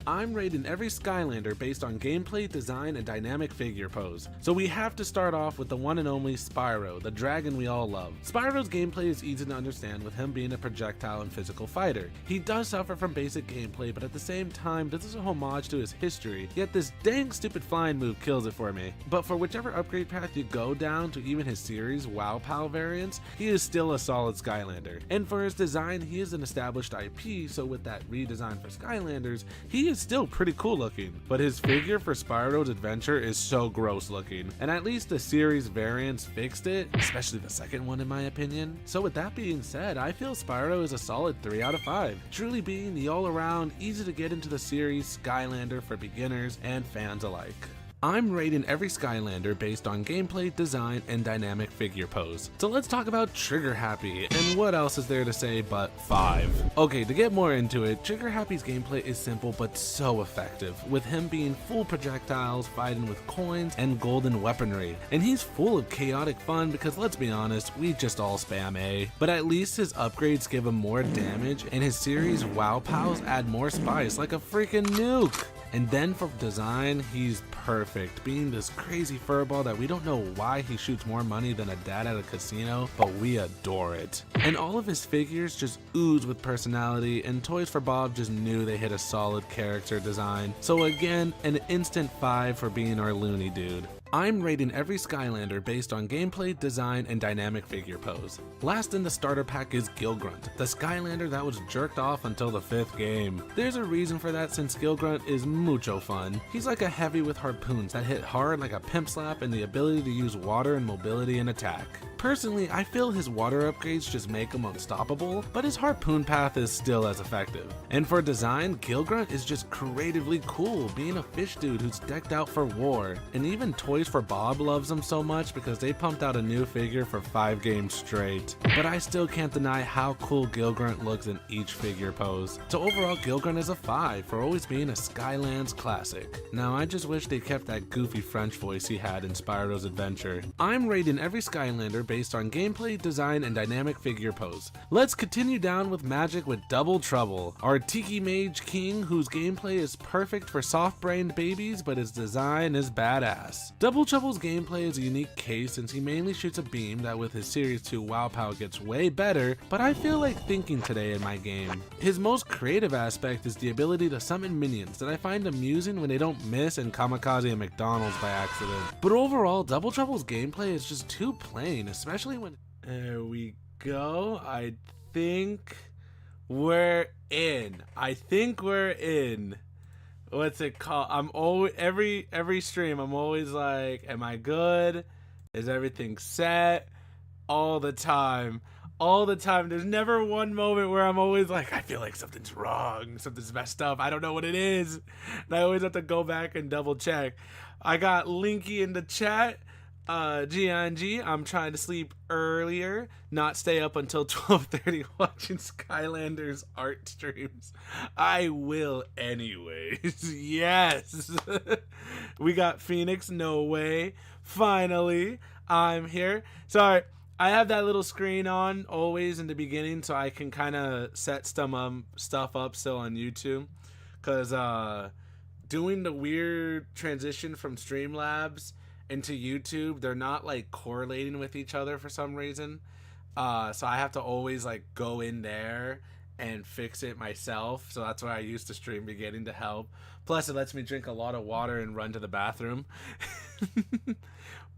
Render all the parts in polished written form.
I'm rating every Skylander based on gameplay, design, and dynamic figure pose. So we have to start off with the one and only Spyro, the dragon we all love. Spyro's gameplay is easy to understand with him being a projectile and physical fighter. He does suffer from basic gameplay, but at the same time, this is a homage to his history, yet this dang stupid flying move kills it for me. But for whichever upgrade path you go down to even his series WoW Pal variants, he is still a solid Skylander. And for his design, he is an established IP, so with that redesign for Skylanders, he is still pretty cool looking, but his figure for Spyro's Adventure is so gross looking, and at least the series variants fixed it, especially the second one in my opinion. So with that being said, I feel Spyro is a solid 3 out of 5, truly being the all-around, easy to get into the series Skylander for beginners and fans alike. I'm rating every Skylander based on gameplay, design, and dynamic figure pose. So let's talk about Trigger Happy, and what else is there to say but 5. Okay, to get more into it, Trigger Happy's gameplay is simple but so effective, with him being full projectiles, fighting with coins, and golden weaponry. And he's full of chaotic fun because let's be honest, we just all spam A. But at least his upgrades give him more damage, and his series WoW Pals add more spice like a freaking nuke. And then for design, he's perfect, being this crazy furball that we don't know why he shoots more money than a dad at a casino, but we adore it. And all of his figures just ooze with personality, and Toys for Bob just knew they hit a solid character design. So again, an instant 5 for being our loony dude. I'm rating every Skylander based on gameplay, design, and dynamic figure pose. Last in the starter pack is Gilgrunt, the Skylander that was jerked off until the 5th game. There's a reason for that since Gilgrunt is mucho fun. He's like a heavy with harpoons that hit hard like a pimp slap and the ability to use water and mobility and attack. Personally, I feel his water upgrades just make him unstoppable, but his harpoon path is still as effective. And for design, Gilgrunt is just creatively cool, being a fish dude who's decked out for war. And even Toys for Bob loves him so much because they pumped out a new figure for 5 games straight. But I still can't deny how cool Gilgrunt looks in each figure pose. So overall, Gilgrunt is a 5 for always being a Skylands classic. Now I just wish they kept that goofy French voice he had in Spyro's Adventure. I'm rating every Skylander based on gameplay, design, and dynamic figure pose. Let's continue down with magic with Double Trouble, our Tiki Mage King whose gameplay is perfect for soft-brained babies but his design is badass. Double Trouble's gameplay is a unique case since he mainly shoots a beam that with his Series 2 WoW Pal gets way better, but I feel like thinking today in my game. His most creative aspect is the ability to summon minions that I find amusing when they don't miss and kamikaze a McDonald's by accident. But overall, Double Trouble's gameplay is just too plain, especially when... There we go. I think we're in. What's it called? I'm always every stream I'm always like, am I good? Is everything set? All the time. There's never one moment where I'm always like, I feel like something's wrong, something's messed up, I don't know what it is. And I always have to go back and double check. I got Linky in the chat. GNG, I'm trying to sleep earlier, not stay up until 12:30 watching Skylanders art streams. I will anyways. Yes. We got Phoenix, no way. Finally, I'm here. Sorry, I have that little screen on always in the beginning so I can kind of set some stuff up still on YouTube. Because doing the weird transition from Streamlabs into YouTube, they're not like correlating with each other for some reason. So I have to always like go in there and fix it myself. So that's why I use the stream beginning to help. Plus it lets me drink a lot of water and run to the bathroom.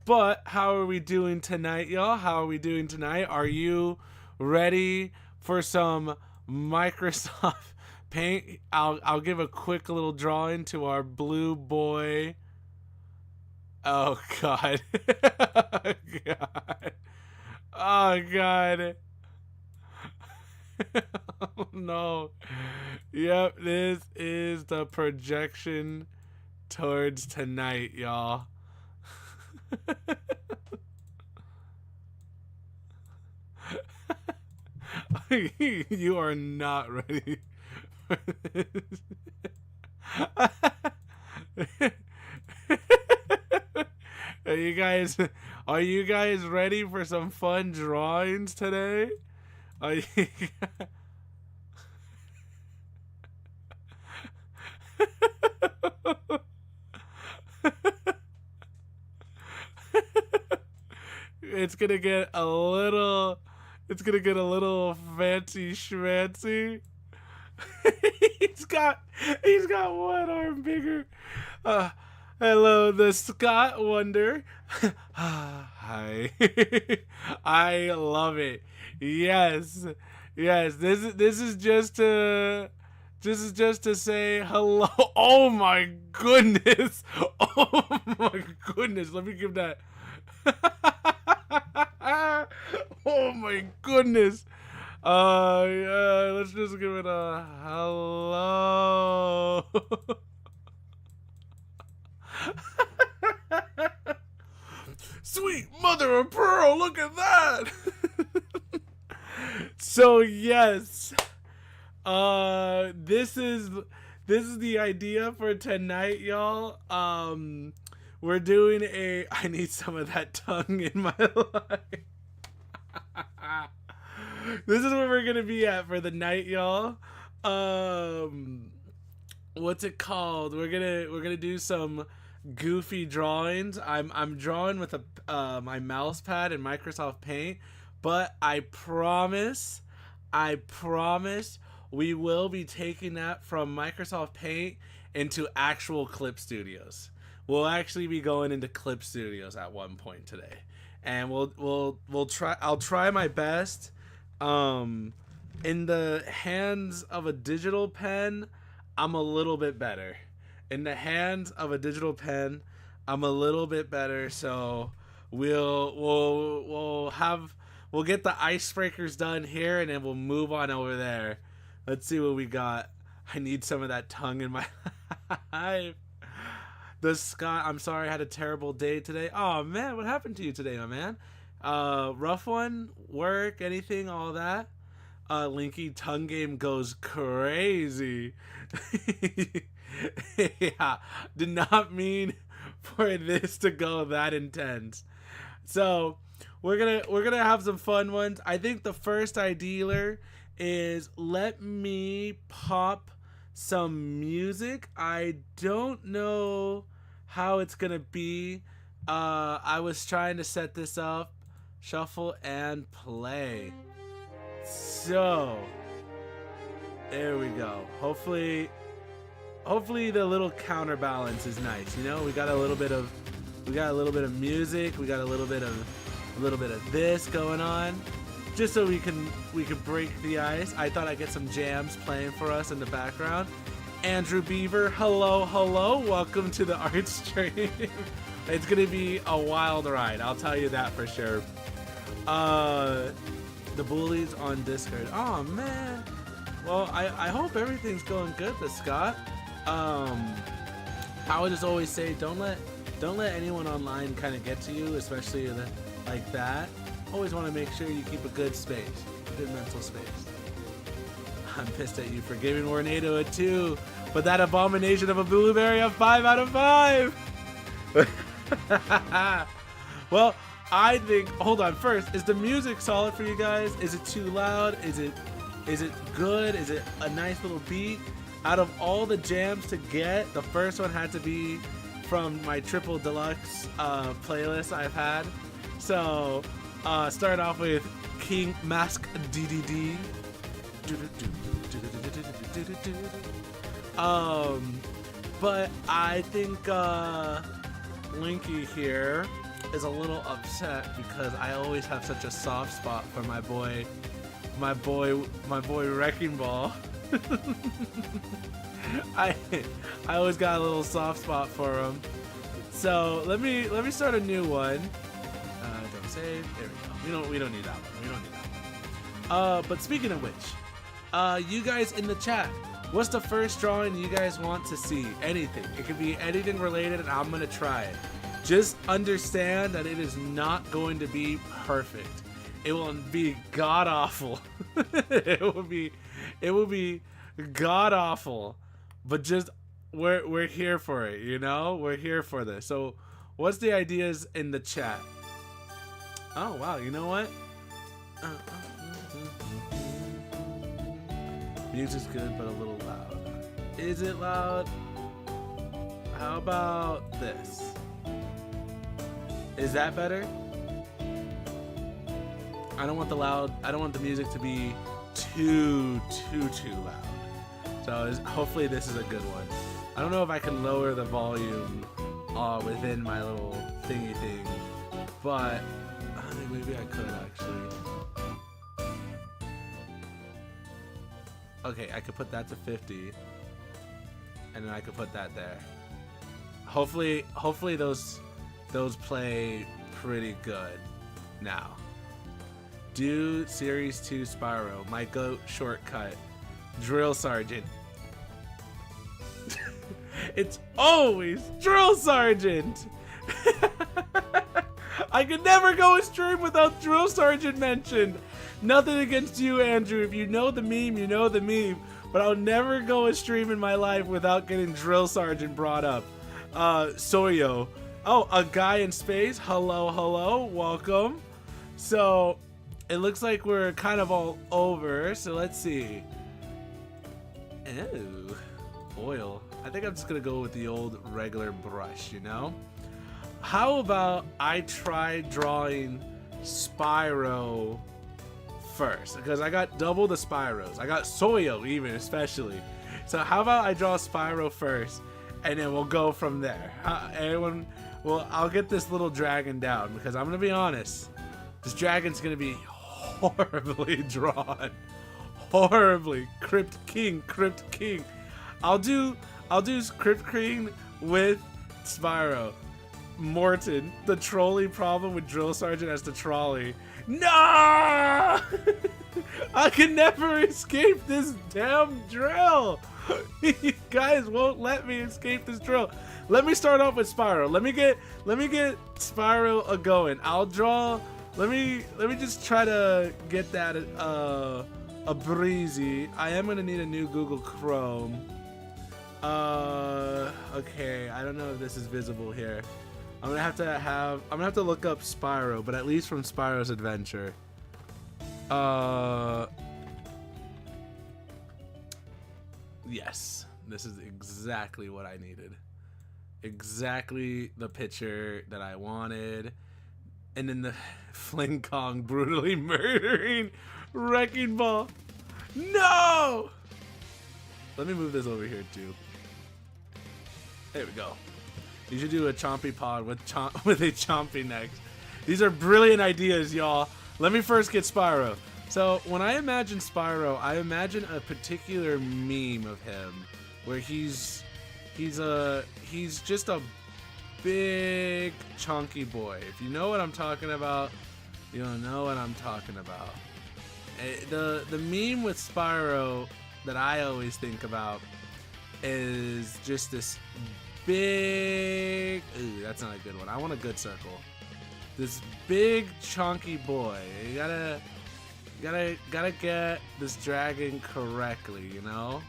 But how are we doing tonight, y'all? How are we doing tonight? Are you ready for some Microsoft Paint? I'll give a quick little drawing to our blue boy. Oh god. Oh god. Oh god. Oh no. Yep, this is the projection towards tonight, y'all. You are not ready for this. Are you guys ready for some fun drawings today? Are you it's gonna get a little fancy schmancy. he's got one arm bigger. Hello, the Scott Wonder. Hi. I love it. Yes. This is just to say hello. Oh my goodness. Oh my goodness. Let me give that. Oh my goodness. Yeah, let's just give it a hello. Sweet mother of pearl, look at that. So yes, this is the idea for tonight, y'all. We're doing a I need some of that tongue in my life. This is where we're gonna be at for the night, y'all. What's it called? We're gonna do some goofy drawings. I'm drawing with my mouse pad in Microsoft Paint, but I promise we will be taking that from Microsoft Paint into actual clip studios. We'll actually be going into clip studios at one point today, and we'll try. I'll try my best. In the hands of a digital pen, I'm a little bit better. In the hands of a digital pen, I'm a little bit better. So we'll get the icebreakers done here, and then we'll move on over there. Let's see what we got. I need some of that tongue in my life. The Scott, I'm sorry I had a terrible day today. Oh man, what happened to you today, my man? Rough one? Work? Anything? All that? Linky tongue game goes crazy. Yeah, did not mean for this to go that intense. So we're gonna have some fun ones. I think the first idealer is let me pop some music. I don't know how it's gonna be. I was trying to set this up, shuffle and play. So there we go. Hopefully the little counterbalance is nice. You know, we got a little bit of music. We got a little bit of this going on, just so we can break the ice. I thought I'd get some jams playing for us in the background. Andrew Beaver, hello, welcome to the art stream. It's gonna be a wild ride, I'll tell you that for sure. The bullies on Discord. Oh man. Well, I hope everything's going good with Scott. I would just always say don't let anyone online kind of get to you, especially like that. Always want to make sure you keep a good space, a good mental space. I'm pissed at you for giving Tornado a 2, but that abomination of a blueberry a 5 out of 5. Well, I think, hold on, first, is the music solid for you guys? Is it too loud? Is it good? Is it a nice little beat? Out of all the jams to get, the first one had to be from my triple deluxe playlist I've had. So start off with King Mask DDD. But I think Linky here is a little upset because I always have such a soft spot for my boy Wrecking Ball. I always got a little soft spot for him. So let me start a new one. Don't save. There we go. We don't need that one. But speaking of which, you guys in the chat, what's the first drawing you guys want to see? Anything. It could be anything related, and I'm gonna try it. Just understand that it is not going to be perfect. It will be god awful. It will be god awful. But just we're here for it, you know? We're here for this. So what's the ideas in the chat? Oh wow, you know what? Music's good but a little loud. Is it loud? How about this? Is that better? I don't want the music to be too loud. So hopefully this is a good one. I don't know if I can lower the volume within my little thingy thing, but I think maybe I could actually. Okay, I could put that to 50, and then I could put that there. Hopefully those play pretty good. Now, do Series 2 Spyro, my GOAT shortcut, Drill Sergeant. It's always Drill Sergeant! I could never go a stream without Drill Sergeant mentioned. Nothing against you, Andrew. If you know the meme, you know the meme. But I'll never go a stream in my life without getting Drill Sergeant brought up. Soyo. Oh, a guy in space. Hello, welcome. So, it looks like we're kind of all over. So let's see. Ew. Oil. I think I'm just gonna go with the old regular brush, you know? How about I try drawing Spyro first? Because I got double the Spyros. I got Soyo even, especially. So how about I draw Spyro first, and then we'll go from there. Well, I'll get this little dragon down, because I'm gonna be honest. This dragon's gonna be horribly drawn. Horribly. Crypt King. I'll do Crypt King with Spyro. Morton, the trolley problem with Drill Sergeant as the trolley. No! I can never escape this damn drill. You guys won't let me escape this drill. Let me start off with Spyro. Let me get Spyro a going. I'll draw. Let me just try to get that a breezy. I am gonna need a new Google Chrome. Okay, I don't know if this is visible here. I'm gonna have to look up Spyro, but at least from Spyro's Adventure. Yes, this is exactly what I needed. Exactly the picture that I wanted. And then the Fling Kong brutally murdering Wrecking Ball. No! Let me move this over here too. There we go. You should do a Chompy Pod with a Chompy next. These are brilliant ideas, y'all. Let me first get Spyro. So when I imagine Spyro, I imagine a particular meme of him where he's just a big chunky boy. If you know what I'm talking about, you'll know what I'm talking about. The meme with Spyro that I always think about is just this big, ooh, that's not a good one. I want a good circle. This big chunky boy. You gotta get this dragon correctly, you know?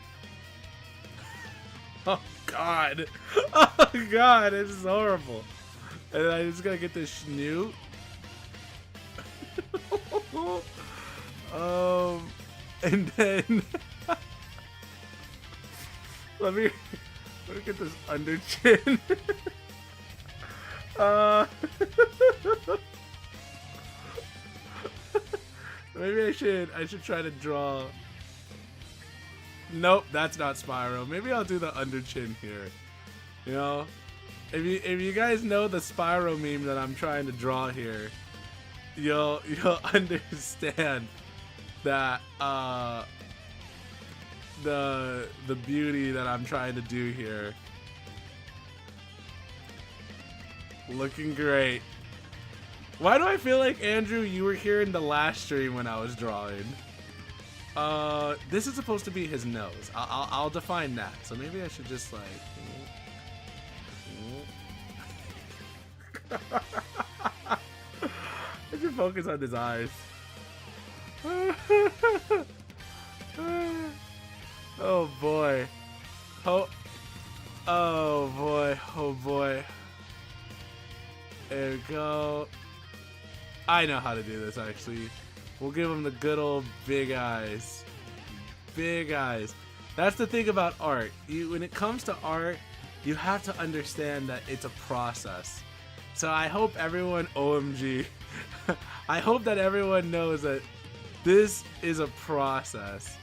Oh god. Oh god, this is horrible. And I just gotta get this schnoot. And then let me get this under chin. Maybe I should try to draw. Nope, that's not Spyro. Maybe I'll do the under chin here. You know, if you guys know the Spyro meme that I'm trying to draw here, you'll understand that the beauty that I'm trying to do here. Looking great. Why do I feel like, Andrew, you were here in the last stream when I was drawing? This is supposed to be his nose. I'll define that. So maybe I should just like. I should focus on his eyes. Oh boy. Oh boy. Oh boy. There we go. I know how to do this actually. We'll give him the good old big eyes. Big eyes. That's the thing about art. When it comes to art, you have to understand that it's a process. So I hope everyone, OMG, I hope that everyone knows that this is a process.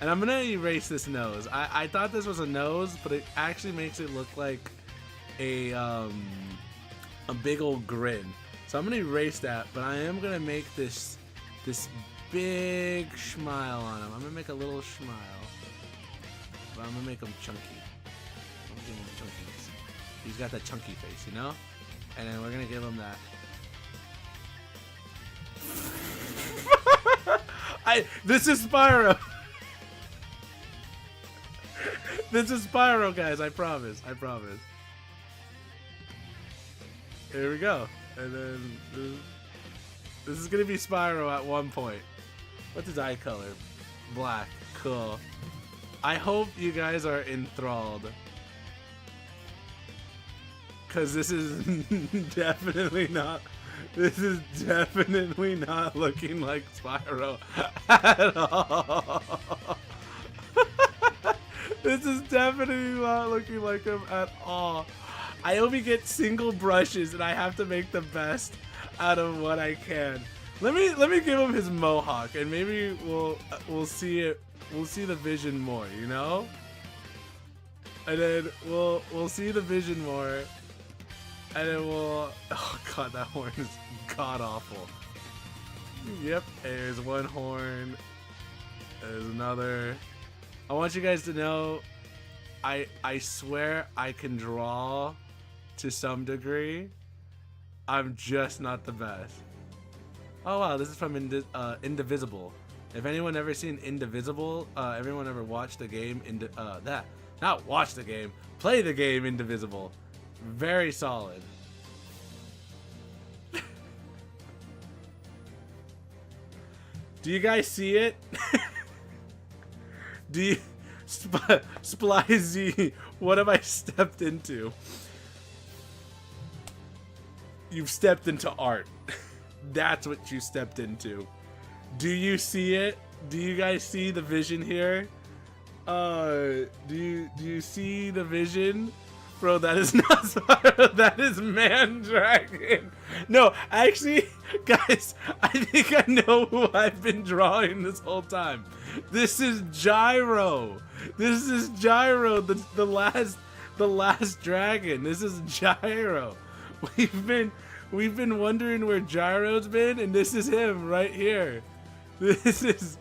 And I'm gonna erase this nose. I thought this was a nose, but it actually makes it look like a big old grin. So I'm gonna erase that, but I am gonna make this big smile on him. I'm gonna make a little smile, but I'm gonna make him chunky. I'm gonna give him chunkies. He's got that chunky face, you know? And then we're gonna give him that. This is Spyro. This is Spyro, guys. I promise. I promise. Here we go. And then this is gonna be Spyro at one point. What's his eye color? Black. Cool. I hope you guys are enthralled, cause this is definitely not. This is definitely not looking like Spyro at all. This is definitely not looking like him at all. I only get single brushes, and I have to make the best out of what I can. Let me give him his mohawk, and maybe we'll see it. We'll see the vision more, you know. And then we'll see the vision more, and then we'll. Oh god, that horn is god awful. Yep, there's one horn. There's another. I want you guys to know, I swear I can draw to some degree. I'm just not the best. Oh wow, this is from Indivisible. If anyone ever seen Indivisible, everyone ever watched the game not watch the game, play the game Indivisible. Very solid. Do you guys see it? Do you, Splyzy, what have I stepped into? You've stepped into art. That's what you stepped into. Do you see it? Do you guys see the vision here? Do you see the vision? Bro, that is not Spyro, that is Man-Dragon. No, actually, guys, I think I know who I've been drawing this whole time. This is Gyro. This is Gyro, the last dragon. This is Gyro. We've been wondering where Gyro's been, and this is him right here. This is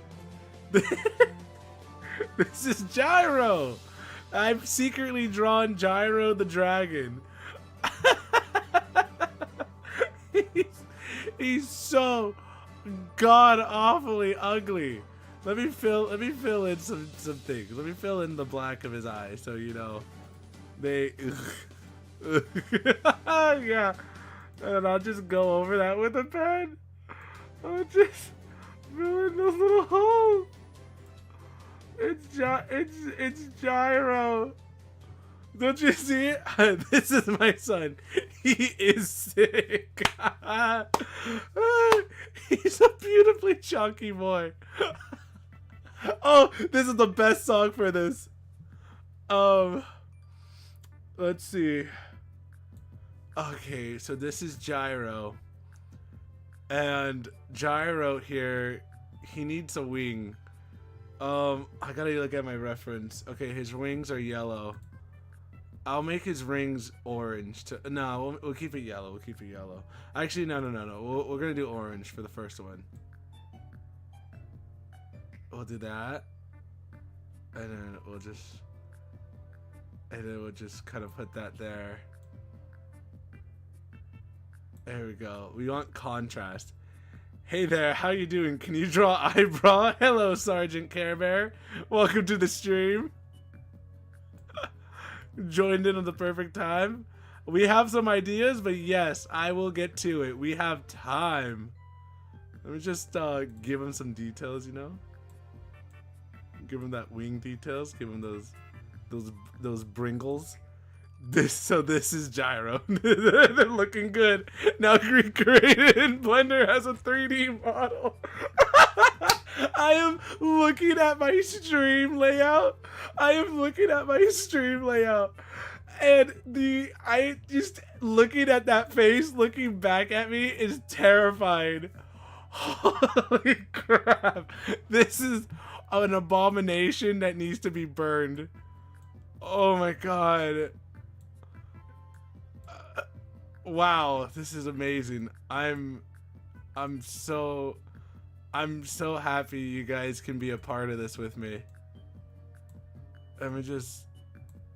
this is Gyro. I've secretly drawn Gyro the dragon. he's so god awfully ugly. Let me fill in some things. Let me fill in the black of his eyes so you know they yeah. And I'll just go over that with a pen. I'll just fill in those little holes. It's Gyro. Don't you see it? This is my son. He is sick. He's a beautifully chunky boy. Oh, this is the best song for this. Let's see. Okay, so this is Gyro. And Gyro here, he needs a wing. I gotta look at my reference. Okay, his wings are yellow. I'll make his rings orange. No, we'll keep it yellow. We'll keep it yellow. Actually, no. We're gonna do orange for the first one. We'll do that, and then we'll just kind of put that there. There we go. We want contrast. Hey there, how you doing? Can you draw eyebrow? Hello, Sergeant Care Bear. Welcome to the stream. Joined in at the perfect time. We have some ideas, but yes, I will get to it. We have time. Let me just give him some details, you know? Give him that wing details. Give him those bringles. This is Gyro. They're looking good. Now recreated in Blender as a 3D model. I am looking at my stream layout. And I just looking at that face, looking back at me is terrifying. Holy crap. This is an abomination that needs to be burned. Oh my god. Wow, this is amazing. I'm so happy you guys can be a part of this with me. Let me just,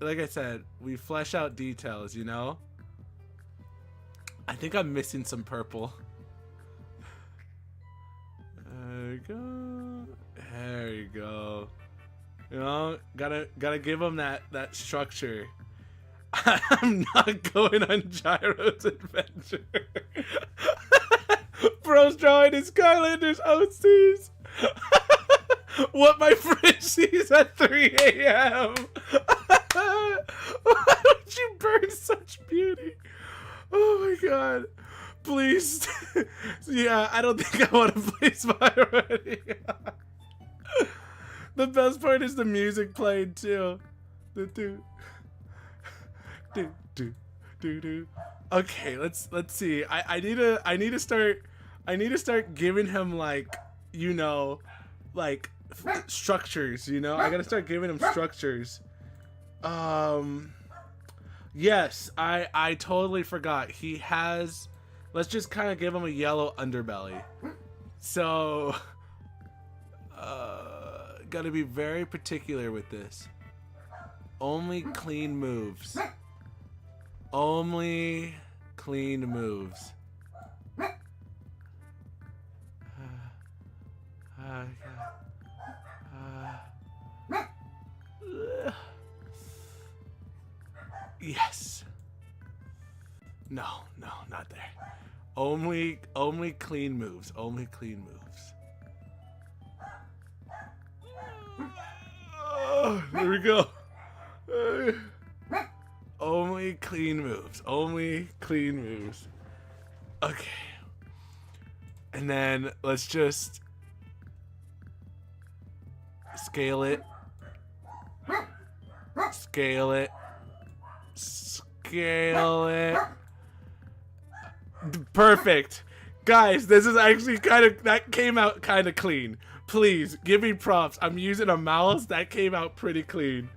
like I said, we flesh out details, you know? I think I'm missing some purple. There we go. There you go. You know, gotta give him that structure. I'm not going on Gyro's adventure. Bro's drawing his Skylanders OCs. What my fridge sees at 3 a.m. Why would you burn such beauty? Oh my god. Please. Yeah, I don't think I want to play Spyro anymore. The best part is the music playing too. The do. Do. Okay, let's see. I need to start giving him, like, you know, like structures, you know? I gotta start giving him structures. Yes, I totally forgot. He has, let's just kind of give him a yellow underbelly. So, gotta be very particular with this. Only clean moves. Only clean moves. Yes. No, not there. Only clean moves. Only clean moves. Oh, there we go. Only clean moves. Only clean moves. Okay. And then let's just scale it. Scale it. Scale it. Perfect. Guys, this is actually that came out kind of clean. Please, give me props. I'm using a mouse. That came out pretty clean.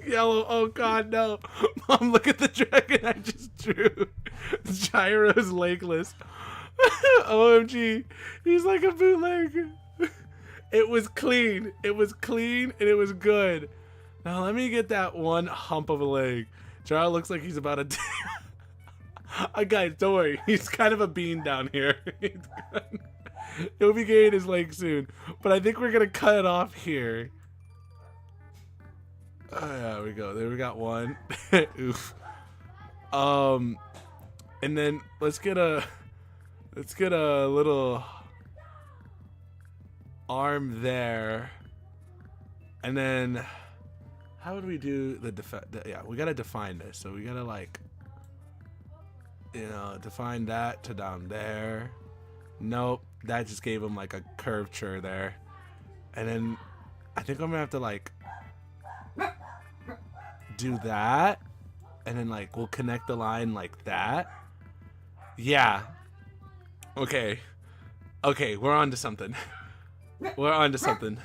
Yellow, oh god, no. Mom, look at the dragon I just drew. Gyro's legless. OMG, he's like a bootleg. It was clean. It was clean and it was good. Now let me get that one hump of a leg. Gyro looks like he's about to guys, don't worry. He's kind of a bean down here. He'll be getting his leg soon. But I think we're gonna cut it off here. Oh, yeah, there we go. There we got one. Oof. And then let's get a little arm there. And then how would we do yeah, we gotta define this. So we gotta, like, you know, define that to down there. Nope, that just gave him like a curvature there. And then I think I'm gonna have to, like, do that, and then, like, we'll connect the line like that. Yeah. Okay, we're on to something. We're on to something.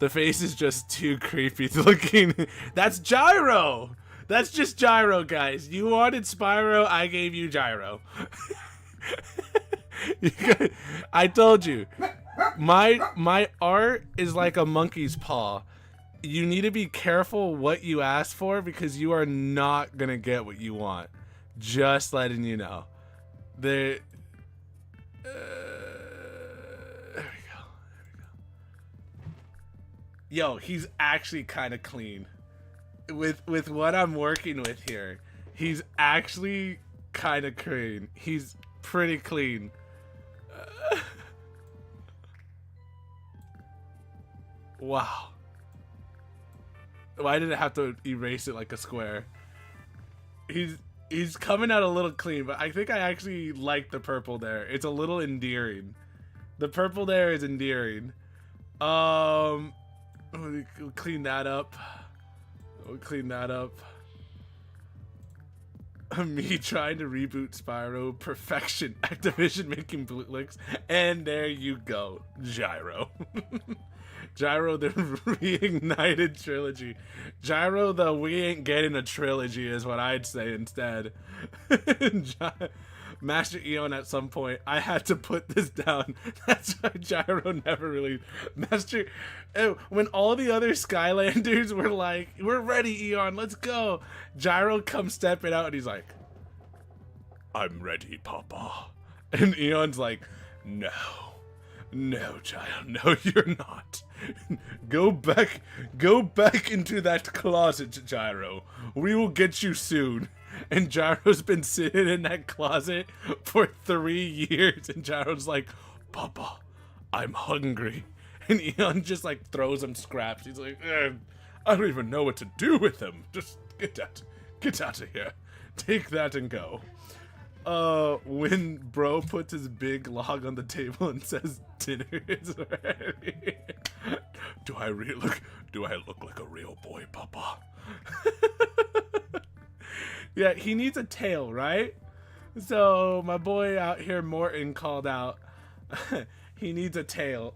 The face is just too creepy looking. That's Gyro. That's just Gyro, guys. You wanted Spyro, I gave you Gyro. I told you. My art is like a monkey's paw. You need to be careful what you ask for, because you are not gonna get what you want. Just letting you know. There we go. Yo, he's actually kind of clean. With what I'm working with here, he's actually kind of clean. He's pretty clean. Wow. Why did it have to erase it like a square? He's coming out a little clean, but I think I actually like the purple there. It's a little endearing. The purple there is endearing. We'll clean that up. We'll clean that up. Me trying to reboot Spyro, perfection, Activision making bootlicks, and there you go, Gyro. Gyro, the reignited trilogy. Gyro, the we ain't getting a trilogy is what I'd say instead. Master Eon at some point, I had to put this down. That's why Gyro never really... when all the other Skylanders were like, we're ready, Eon, let's go. Gyro comes stepping out and he's like, I'm ready, Papa. And Eon's like, no, child, no, you're not. Go back into that closet, Gyro. We will get you soon. And Gyro's been sitting in that closet for 3 years. And Gyro's like, Papa, I'm hungry. And Eon just like throws him scraps. He's like, I don't even know what to do with him. Just get out of here. Take that and go. When bro puts his big log on the table and says dinner is ready. Do I look like a real boy, Papa? Yeah, he needs a tail, right? So my boy out here, Morton, called out he needs a tail.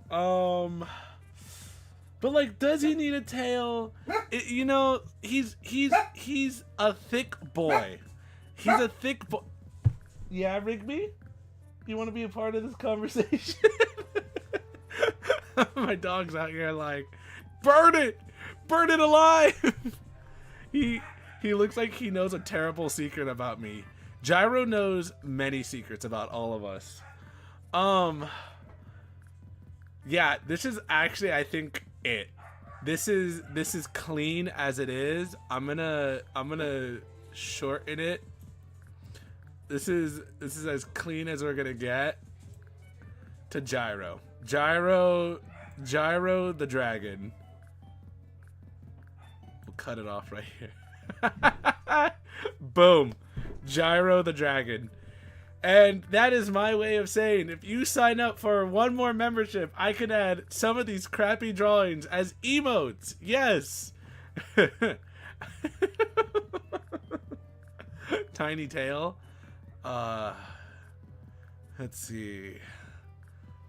But like, does he need a tail? You know, he's a thick boy. He's a thick boy. Yeah, Rigby? You want to be a part of this conversation? My dog's out here like, burn it alive. He looks like he knows a terrible secret about me. Gyro knows many secrets about all of us. Yeah, this is actually, I think, it. This is clean as it is. I'm gonna shorten it. This is as clean as we're gonna get to Gyro. Gyro the dragon. We'll cut it off right here. Boom. Gyro the dragon. And that is my way of saying, if you sign up for one more membership, I can add some of these crappy drawings as emotes. Yes. Tiny tail. Let's see.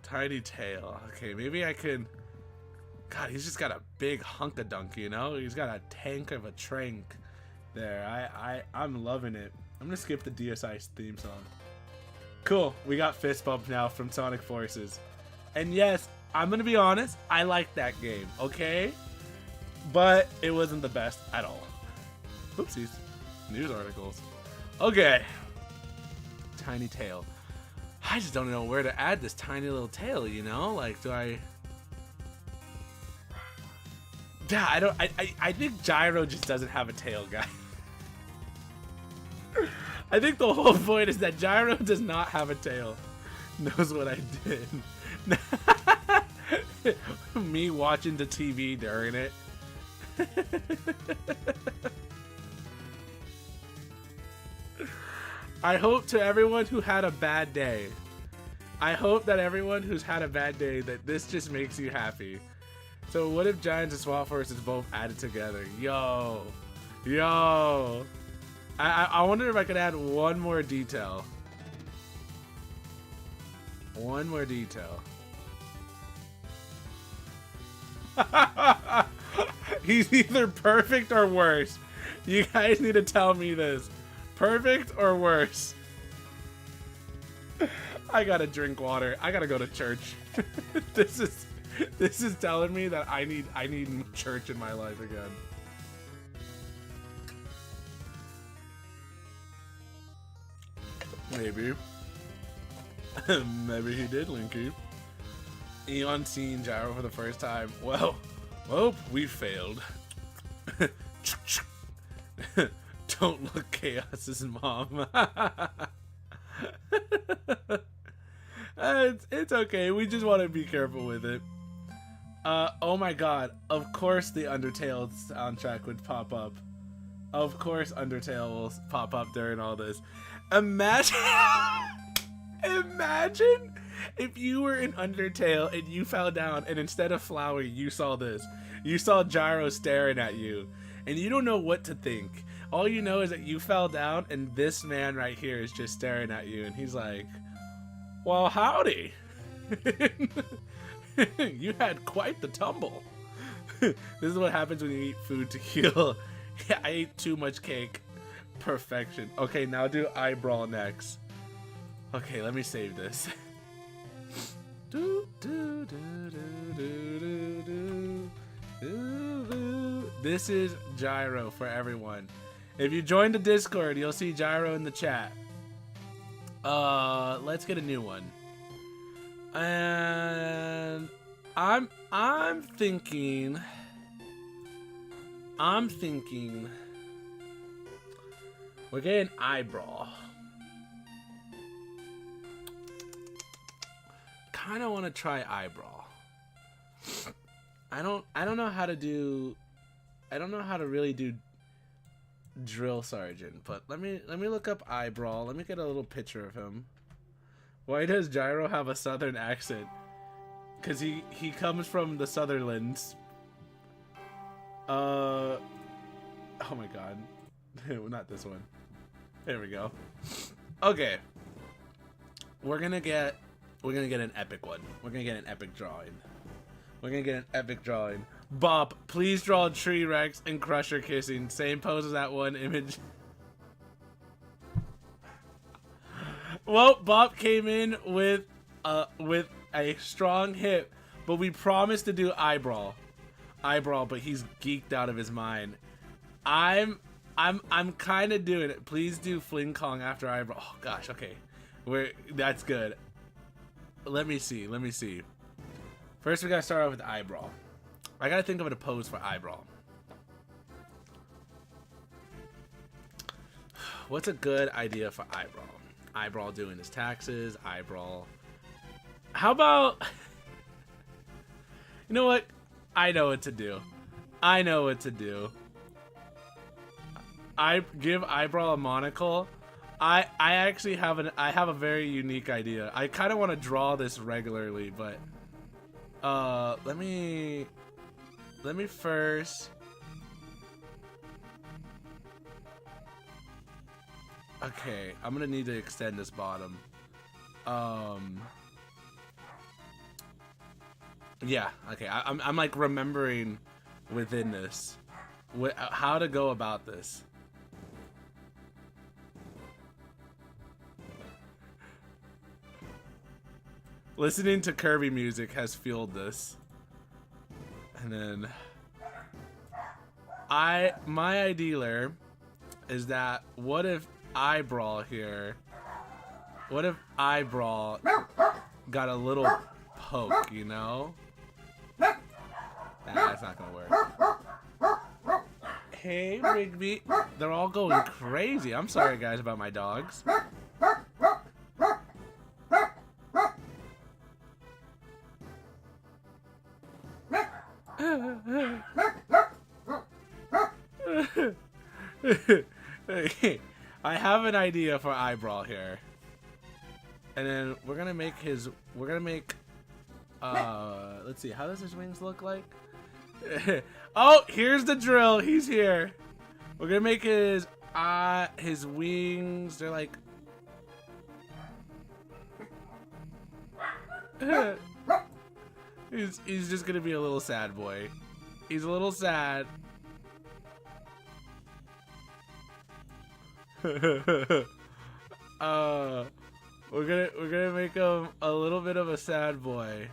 Tiny tail. Okay, maybe I can... God, he's just got a big hunk-a-dunk, you know? He's got a tank of a trank there. I'm loving it. I'm gonna skip the DSI theme song. Cool, we got Fist Bump now from Sonic Forces. And yes, I'm gonna be honest, I like that game, okay? But it wasn't the best at all. Oopsies. News articles. Okay. Tiny tail. I just don't know where to add this tiny little tail, you know? Like, do I... Yeah, I think Gyro just doesn't have a tail, guy. I think the whole point is that Gyro does not have a tail. Knows what I did. Me watching the TV during it. I hope to everyone who had a bad day. I hope that everyone who's had a bad day, that this just makes you happy. So what if Giants and Swap Forces both added together? Yo. I wonder if I could add one more detail. One more detail. He's either perfect or worse. You guys need to tell me this. Perfect or worse? I gotta drink water. I gotta go to church. This is telling me that I need church in my life again. Maybe. Maybe he did, Linky. Eon seeing Gyro for the first time. Well, we failed. Don't look Chaos's mom. It's okay. We just want to be careful with it. Oh my god. Of course the Undertale soundtrack would pop up. Of course Undertale will pop up during all this. Imagine if you were in Undertale and you fell down and instead of flower you saw this. You saw Gyro staring at you. and you don't know what to think. All you know is that you fell down, and this man right here is just staring at you, and he's like, well, howdy. You had quite the tumble. This is what happens when you eat food to heal. Yeah, I ate too much cake. Perfection. Okay, now do eyebrow next. Okay, let me save this. This is Gyro for everyone. If you join the Discord, you'll see Gyro in the chat. Let's get a new one. And I'm thinking we're getting eyebrow. Kind of want to try eyebrow. I don't know how to do. I don't know how to really do drill sergeant. But let me look up eyebrow. Let me get a little picture of him. Why does Gyro have a southern accent? Cause he comes from the Sutherlands. Oh my god. Not this one. There we go. Okay. We're gonna get an epic one. We're gonna get an epic drawing. We're gonna get an epic drawing. Bob, please draw Tree Rex and Crusher kissing. Same pose as that one image. Well, Bob came in with a strong hit, but we promised to do eyebrow, but he's geeked out of his mind. I'm kind of doing it. Please do Fling Kong after eyebrow. Oh gosh, okay, that's good. Let me see. First, we gotta start off with eyebrow. I gotta think of a pose for eyebrow. What's a good idea for eyebrow? Eyebrow doing his taxes. Eyebrow. How about? You know what? I know what to do. I give eyebrow a monocle. I actually have a very unique idea. I kind of want to draw this regularly, but let me first. Okay, I'm gonna need to extend this bottom. Yeah. Okay, I'm like remembering within this how to go about this. Listening to Kirby music has fueled this. And then my idea is that what if eyebrow here? What if eyebrow got a little poke, you know? That's not gonna work. Hey, Rigby. They're all going crazy. I'm sorry, guys, about my dogs. I have an idea for eyebrow here. And then we're gonna make let's see, how does his wings look like? Oh, here's the drill. He's here. We're gonna make his wings, they're like he's just gonna be a little sad boy. He's a little sad. We're gonna make him a little bit of a sad boy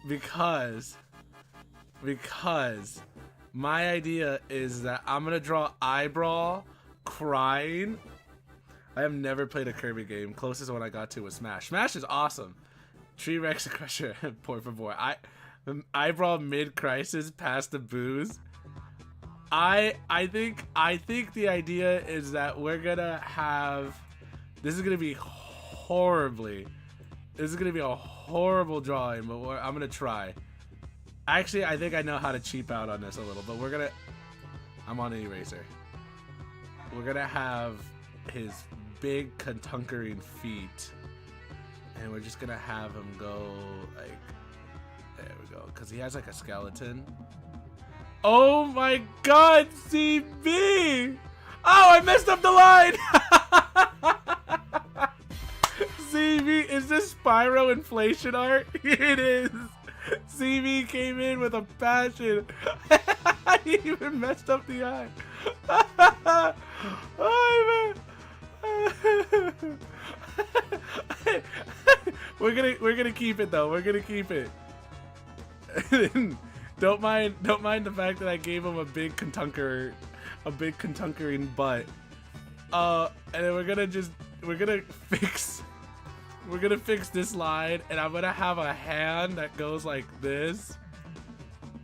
because my idea is that I'm gonna draw eyebrow crying. I have never played a Kirby game. Closest one I got to was Smash. Smash is awesome. Tree Rex Crusher, por favor. Eyebrow mid crisis past the booze. I think the idea is that we're gonna have. This is gonna be horribly. This is gonna be a horrible drawing, but I'm gonna try. Actually, I think I know how to cheap out on this a little, but we're gonna. I'm on an eraser. We're gonna have his big contunkering feet, and we're just gonna have him go like. There we go, because he has like a skeleton. Oh my god, CB! Oh, I messed up the line! CB, is this Spyro inflation art? It is! CB came in with a passion. I even messed up the eye. Oh, man. We're gonna keep it though. We're gonna keep it. Don't mind the fact that I gave him a big contunker, a big contunkering butt. And then we're gonna fix this line, and I'm gonna have a hand that goes like this,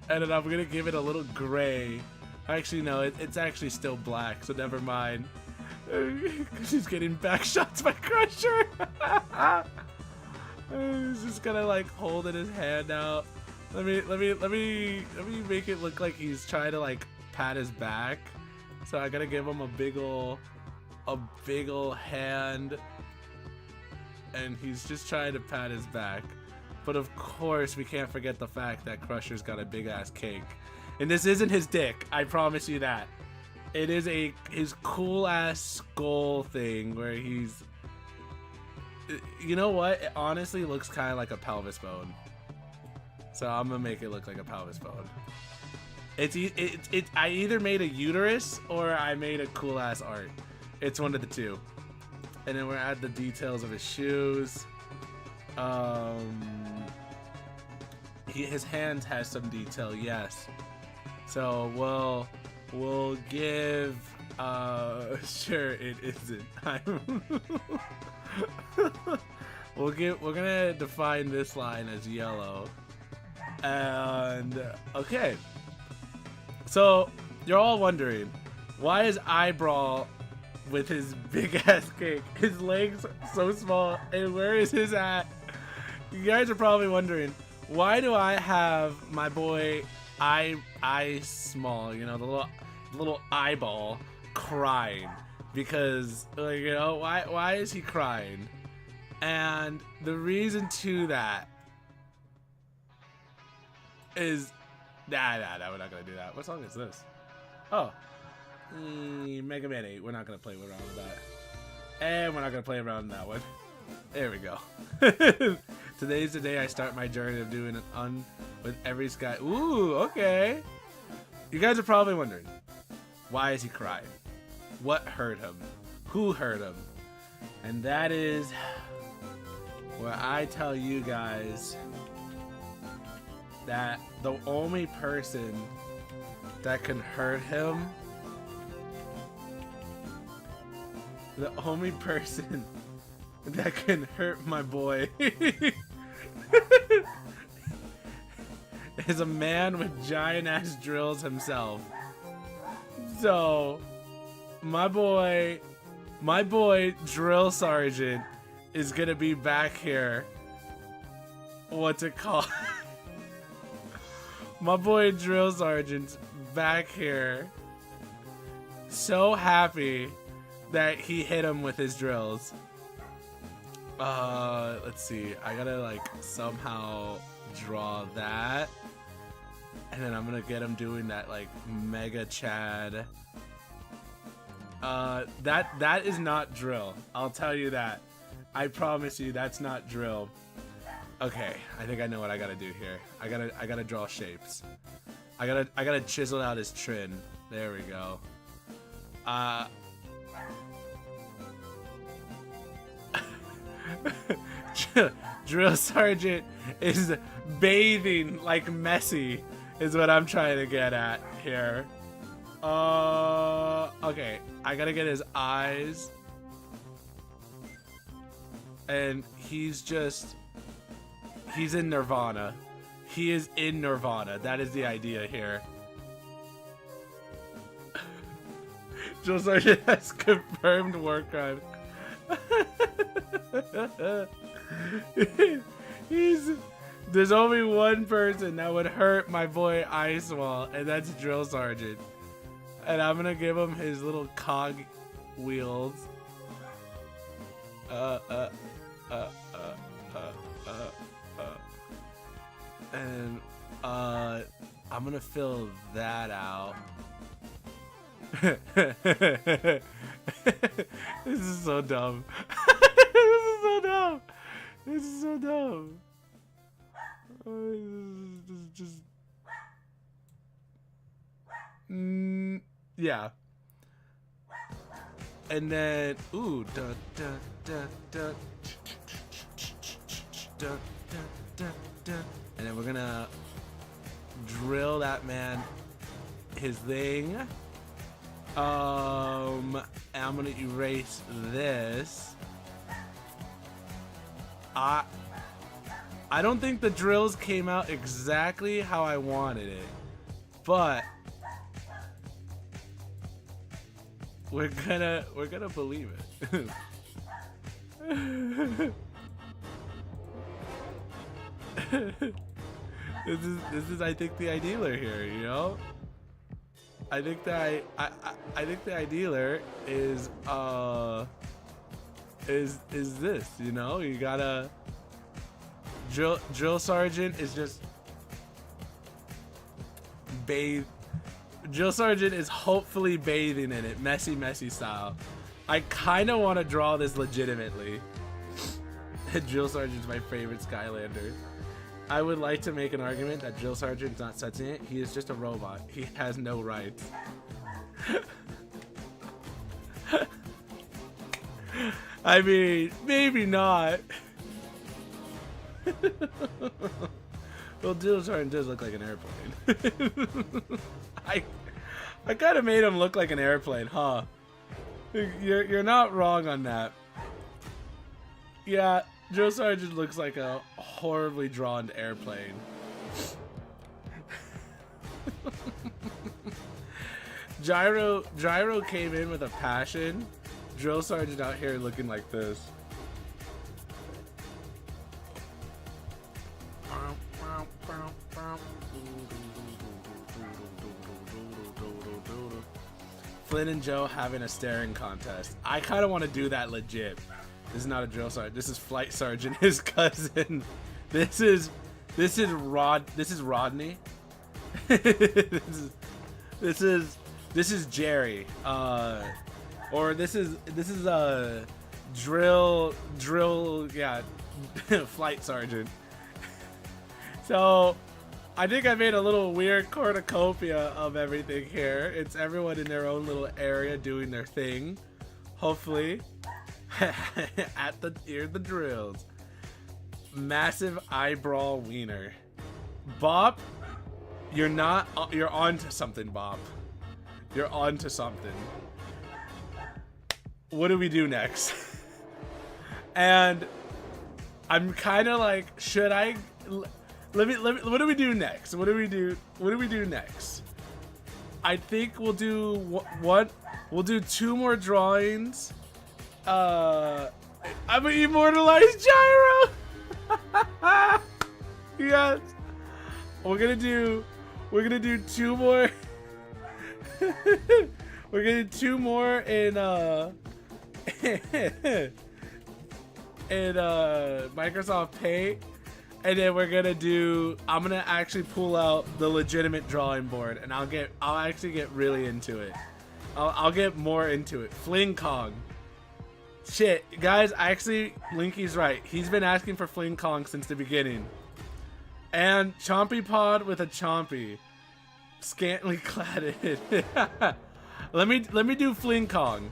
and then I'm gonna give it a little gray. Actually, no, it's actually still black, so never mind. He's getting back shots by Crusher. He's just gonna like holding his hand out. Let me make it look like he's trying to like pat his back. So I gotta give him a big ol' hand, and he's just trying to pat his back. But of course, we can't forget the fact that Crusher's got a big ass cake, and this isn't his dick. I promise you that. It is his cool ass skull thing where he's. You know what? It honestly looks kind of like a pelvis bone. So I'm gonna make it look like a pelvis bone. I either made a uterus or I made a cool ass art. It's one of the two. And then we're add the details of his shoes. His hands has some detail, yes. So we'll give sure it isn't. We're gonna define this line as yellow. And okay, so you're all wondering, why is Eyebrow with his big ass cake, his legs so small, and where is his at? You guys are probably wondering, why do I have my boy eye small, you know, the little eyeball crying? Because like, you know, why is he crying? And the reason to that is nah, we're not gonna do that. What song is this? Oh, Mega Man 8. We're not gonna play around with that, and we're not gonna play around with that one. There we go. Today's the day I start my journey of doing an with every sky. Ooh, okay. You guys are probably wondering, why is he crying? What hurt him? Who hurt him? And that is where I tell you guys that the only person that can hurt him, the only person that can hurt my boy is a man with giant ass drills himself. So my boy Drill Sergeant is gonna be back here. What's it called? My boy Drill Sergeant's back here, so happy that he hit him with his drills. Let's see. I gotta like somehow draw that, and then I'm gonna get him doing that like Mega Chad. That is not drill. I'll tell you that. I promise you, that's not drill. Okay, I think I know what I gotta do here. I gotta draw shapes. I gotta chisel out his trin. There we go. Drill Sergeant is bathing like Messi, is what I'm trying to get at here. Okay, I gotta get his eyes, and he's in Nirvana. He is in Nirvana. That is the idea here. Drill Sergeant has confirmed war crime. There's only one person that would hurt my boy Icewall, and that's Drill Sergeant. And I'm gonna give him his little cog wheels. And I'm gonna fill that out. This is so dumb. This is so dumb. This is so dumb. This is just. Yeah. And then, ooh, da da da da da da da da. And then we're gonna drill that man his thing. I'm gonna erase this. I don't think the drills came out exactly how I wanted it, but we're gonna believe it. This is I think the idealer here, you know? I think that I think the idealer is this, you know? You gotta drill sergeant is just bathe. Drill sergeant is hopefully bathing in it, messy style. I kind of want to draw this legitimately. Drill sergeant's my favorite Skylander. I would like to make an argument that Drill sergeant's not sentient. He is just a robot. He has no rights. I mean, maybe not. Well, Drill sergeant does look like an airplane. I kind of made him look like an airplane, huh? You're not wrong on that. Yeah, Drill sergeant looks like a horribly drawn airplane. Gyro came in with a passion. Drill sergeant out here looking like this. Flynn and Joe having a staring contest. I kind of want to do that legit. This is not a drill sergeant. This is Flight Sergeant, his cousin. This is Rodney. this is Jerry. Or this is drill yeah, Flight Sergeant. So I think I made a little weird cornucopia of everything here. It's everyone in their own little area doing their thing. Hopefully. At the ear the drills. Massive eyebrow wiener. Bob, you're on to something, Bob. You're on to something. What do we do next? And I'm kind of like, should I let me what do we do next? What do we do next? I think we'll do what we'll do 2 more drawings. I'm gonna immortalize Gyro. Yes. We're gonna do 2 more. We're gonna do 2 more in Microsoft Paint, and then we're gonna do. I'm gonna actually pull out the legitimate drawing board, and I'll actually get really into it. I'll get more into it. Fling Kong. Shit, guys, Linky's right. He's been asking for Fling Kong since the beginning. And Chompy Pod with a Chompy. Scantily cladded. Let me do Fling Kong.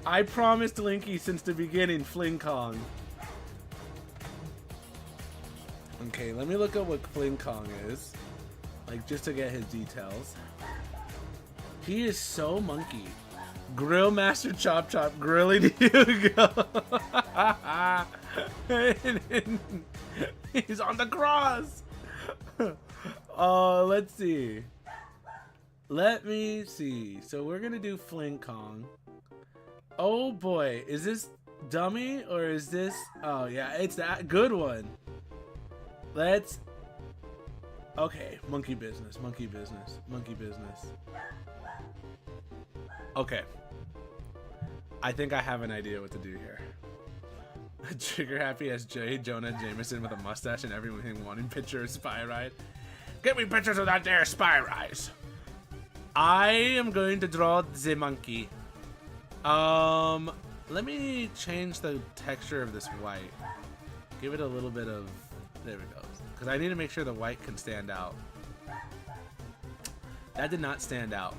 I promised Linky since the beginning Fling Kong. Okay, let me look up what Fling Kong is. Like, just to get his details. He is so monkey. Grill Master Chop Chop grilling Hugo. He's on the cross. Let's see. Let me see. So we're gonna do Fling Kong. Oh boy, is this dummy or is this? Oh yeah, it's that good one. Let's. Okay, monkey business, monkey business, monkey business. Okay. I think I have an idea what to do here. Trigger happy as J. Jonah Jameson with a mustache and everyone wanting picture of Spy Ride. Get me pictures of that there spy rise. I am going to draw the monkey. Let me change the texture of this white. Give it a little bit of, there we go. Because I need to make sure the white can stand out. That did not stand out.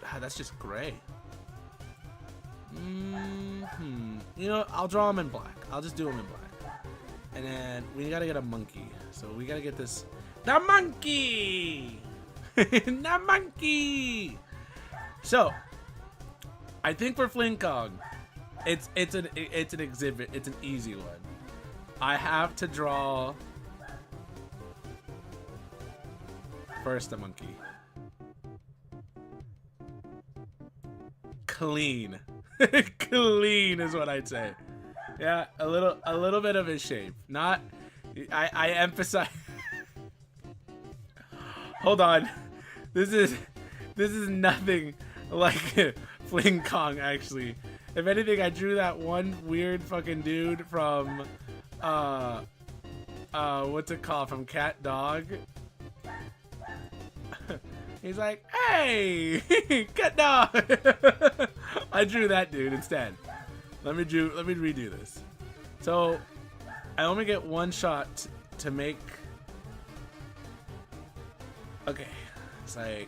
Ah, that's just gray. You know, I'll draw him in black. I'll just do him in black. And then we gotta get a monkey. So we gotta get this. The monkey! The monkey! So, I think for Fling Kong, it's an exhibit. It's an easy one. I have to draw first the monkey. Clean. Clean is what I'd say. Yeah, a little bit of his shape. Not, I emphasize. Hold on, this is nothing like Fling Kong actually. If anything, I drew that one weird fucking dude from what's it called, from Cat Dog. He's like, hey, Cat Dog. I drew that dude instead. Let me redo this. So I only get one shot to make. Okay, it's like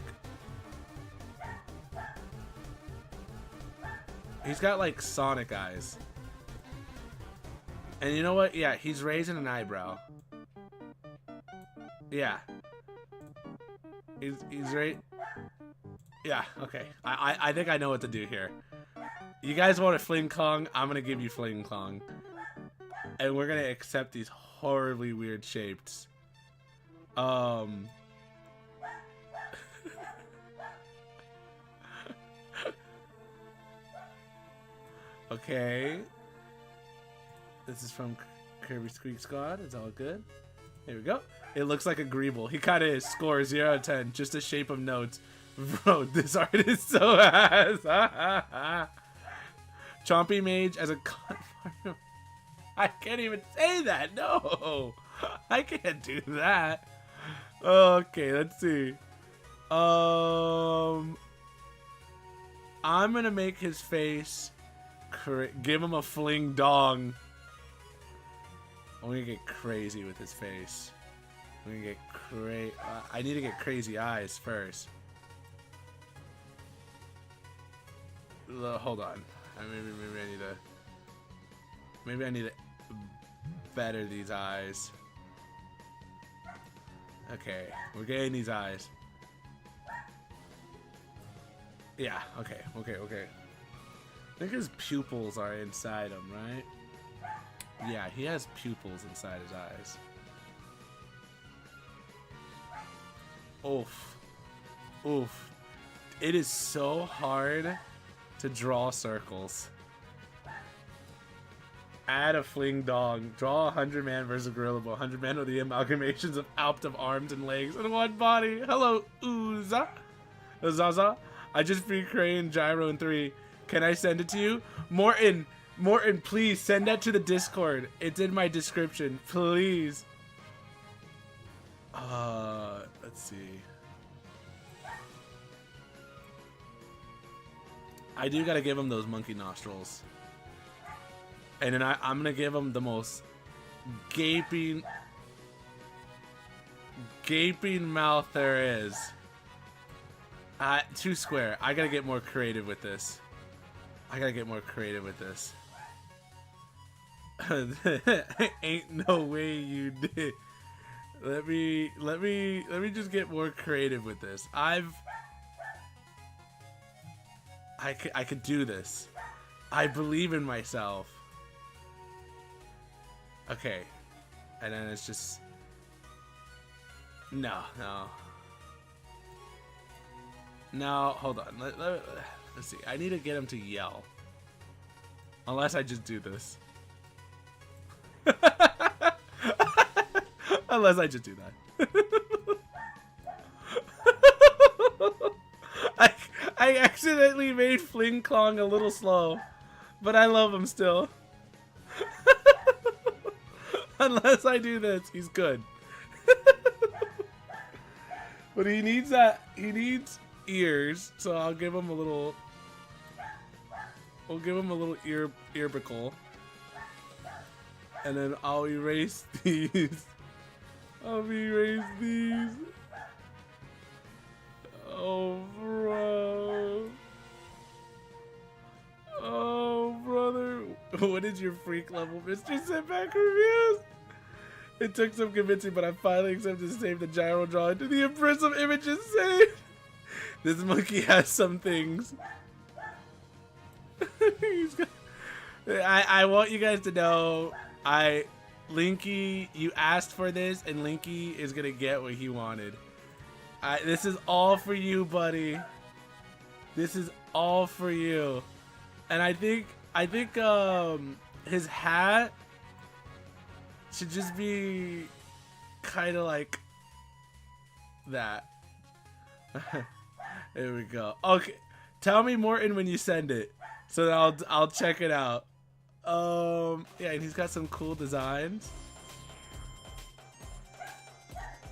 he's got like Sonic eyes. And you know what? Yeah, he's raising an eyebrow. Yeah. He's right. Yeah, okay. I think I know what to do here. You guys want a Fling Kong? I'm gonna give you Fling Kong. And we're gonna accept these horribly weird shapes. Okay. This is from Kirby Squeak Squad. It's all good. Here we go. It looks like a Greeble. He kind of scores 0 out of 10. Just a shape of notes. Bro, this art is so ass. Chompy Mage as a I can't even say that. No. I can't do that. Okay, let's see. I'm gonna make his face. Give him a fling dong. I'm gonna get crazy with his face. I'm gonna get I need to get crazy eyes first. Hold on. Maybe I need to better these eyes. Okay, we're getting these eyes. Yeah. Okay. I think his pupils are inside him, right? Yeah, he has pupils inside his eyes. Oof. Oof. It is so hard to draw circles. Add a fling dong. Draw a 100-man versus Gorilla Ball. 100-man with the amalgamations of optive arms and legs in one body. Hello, Uza. Zaza. I just free Crane Gyro in 3. Can I send it to you? Morton, please send that to the Discord. It's in my description. Please. Let's see. I do gotta give him those monkey nostrils. And then I'm gonna give him the most gaping mouth there is. Too square. I gotta get more creative with this. Ain't no way you did. Let me just get more creative with this. I could do this. I believe in myself. Okay. And then it's just no, hold on. Let's see. I need to get him to yell. Unless I just do this. Unless I just do that. I accidentally made Fling Kong a little slow. But I love him still. Unless I do this, he's good. But he needs ears, so I'll give him a little. We'll give him a little ear buckle. And then I'll erase these. I'll erase these. Oh, bro. Oh, brother. What is your freak level, Mr. Setback Reviews? It took some convincing, but I finally accepted to save the gyro drawing to the impressive images saved. This monkey has some things. I want you guys to know, Linky, you asked for this, and Linky is gonna get what he wanted. This is all for you, buddy. This is all for you. And I think his hat should just be kind of like that. There we go. Okay, tell me, Morton, when you send it, so that I'll check it out. Yeah, and he's got some cool designs.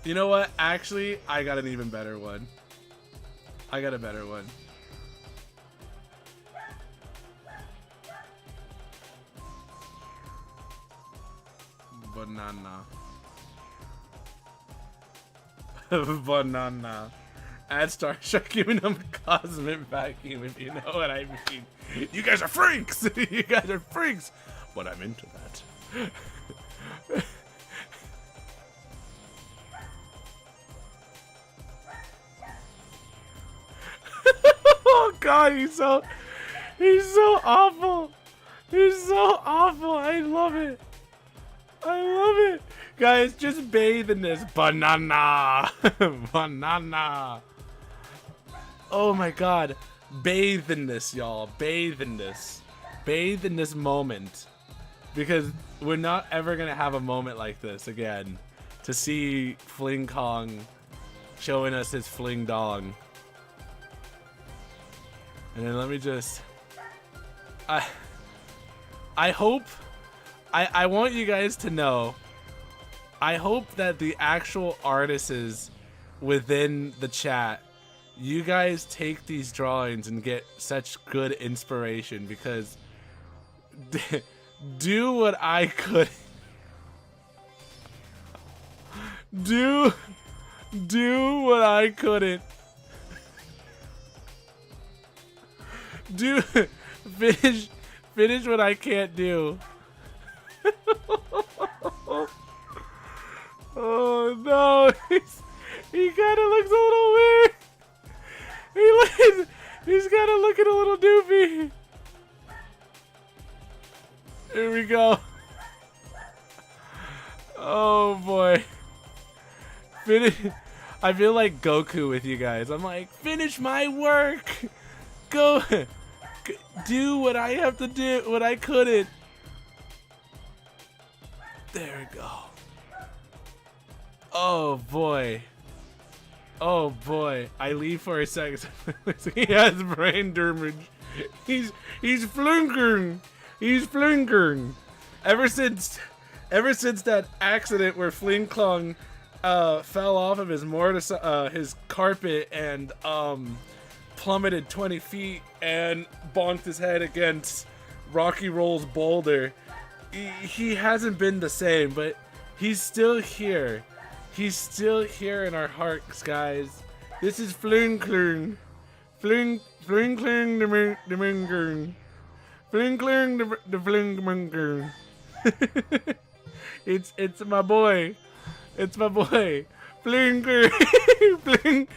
You know what? Actually, I got an even better one. I got a better one. Banana. Banana. Add Star Trek, giving them a cosmic vacuum, if you know what I mean. You guys are freaks! You guys are freaks! But I'm into that. Oh god, he's so awful. He's so awful. I love it. I love it. Guys, just bathe in this. Banana. Banana. Oh my god. Bathe in this, y'all. Bathe in this. Bathe in this moment. Because we're not ever going to have a moment like this again. To see Fling Kong showing us his fling dong. And then let me just... I hope... I want you guys to know, I hope that the actual artists within the chat, you guys take these drawings and get such good inspiration, because do what I could. Do what I couldn't. Finish what I can't do. Oh no, he kind of looks a little weird. He's kind of looking a little doofy. Here we go. Oh boy. Finish. I feel like Goku with you guys. I'm like, finish my work. Go. Do what I have to do, what I couldn't. There we go. Oh boy. Oh boy. I leave for a second. He has brain damage. He's flunkering. He's flunkering. Ever since that accident where Fling Klong fell off of his his carpet and plummeted 20 feet and bonked his head against Rocky Roll's boulder, he hasn't been the same, but he's still here. He's still here in our hearts, guys. This is Fling Klung. Fling Klung the Mungern. Fling Klung the Fling Mungern. It's my boy. It's my boy. Fling Klung. Fling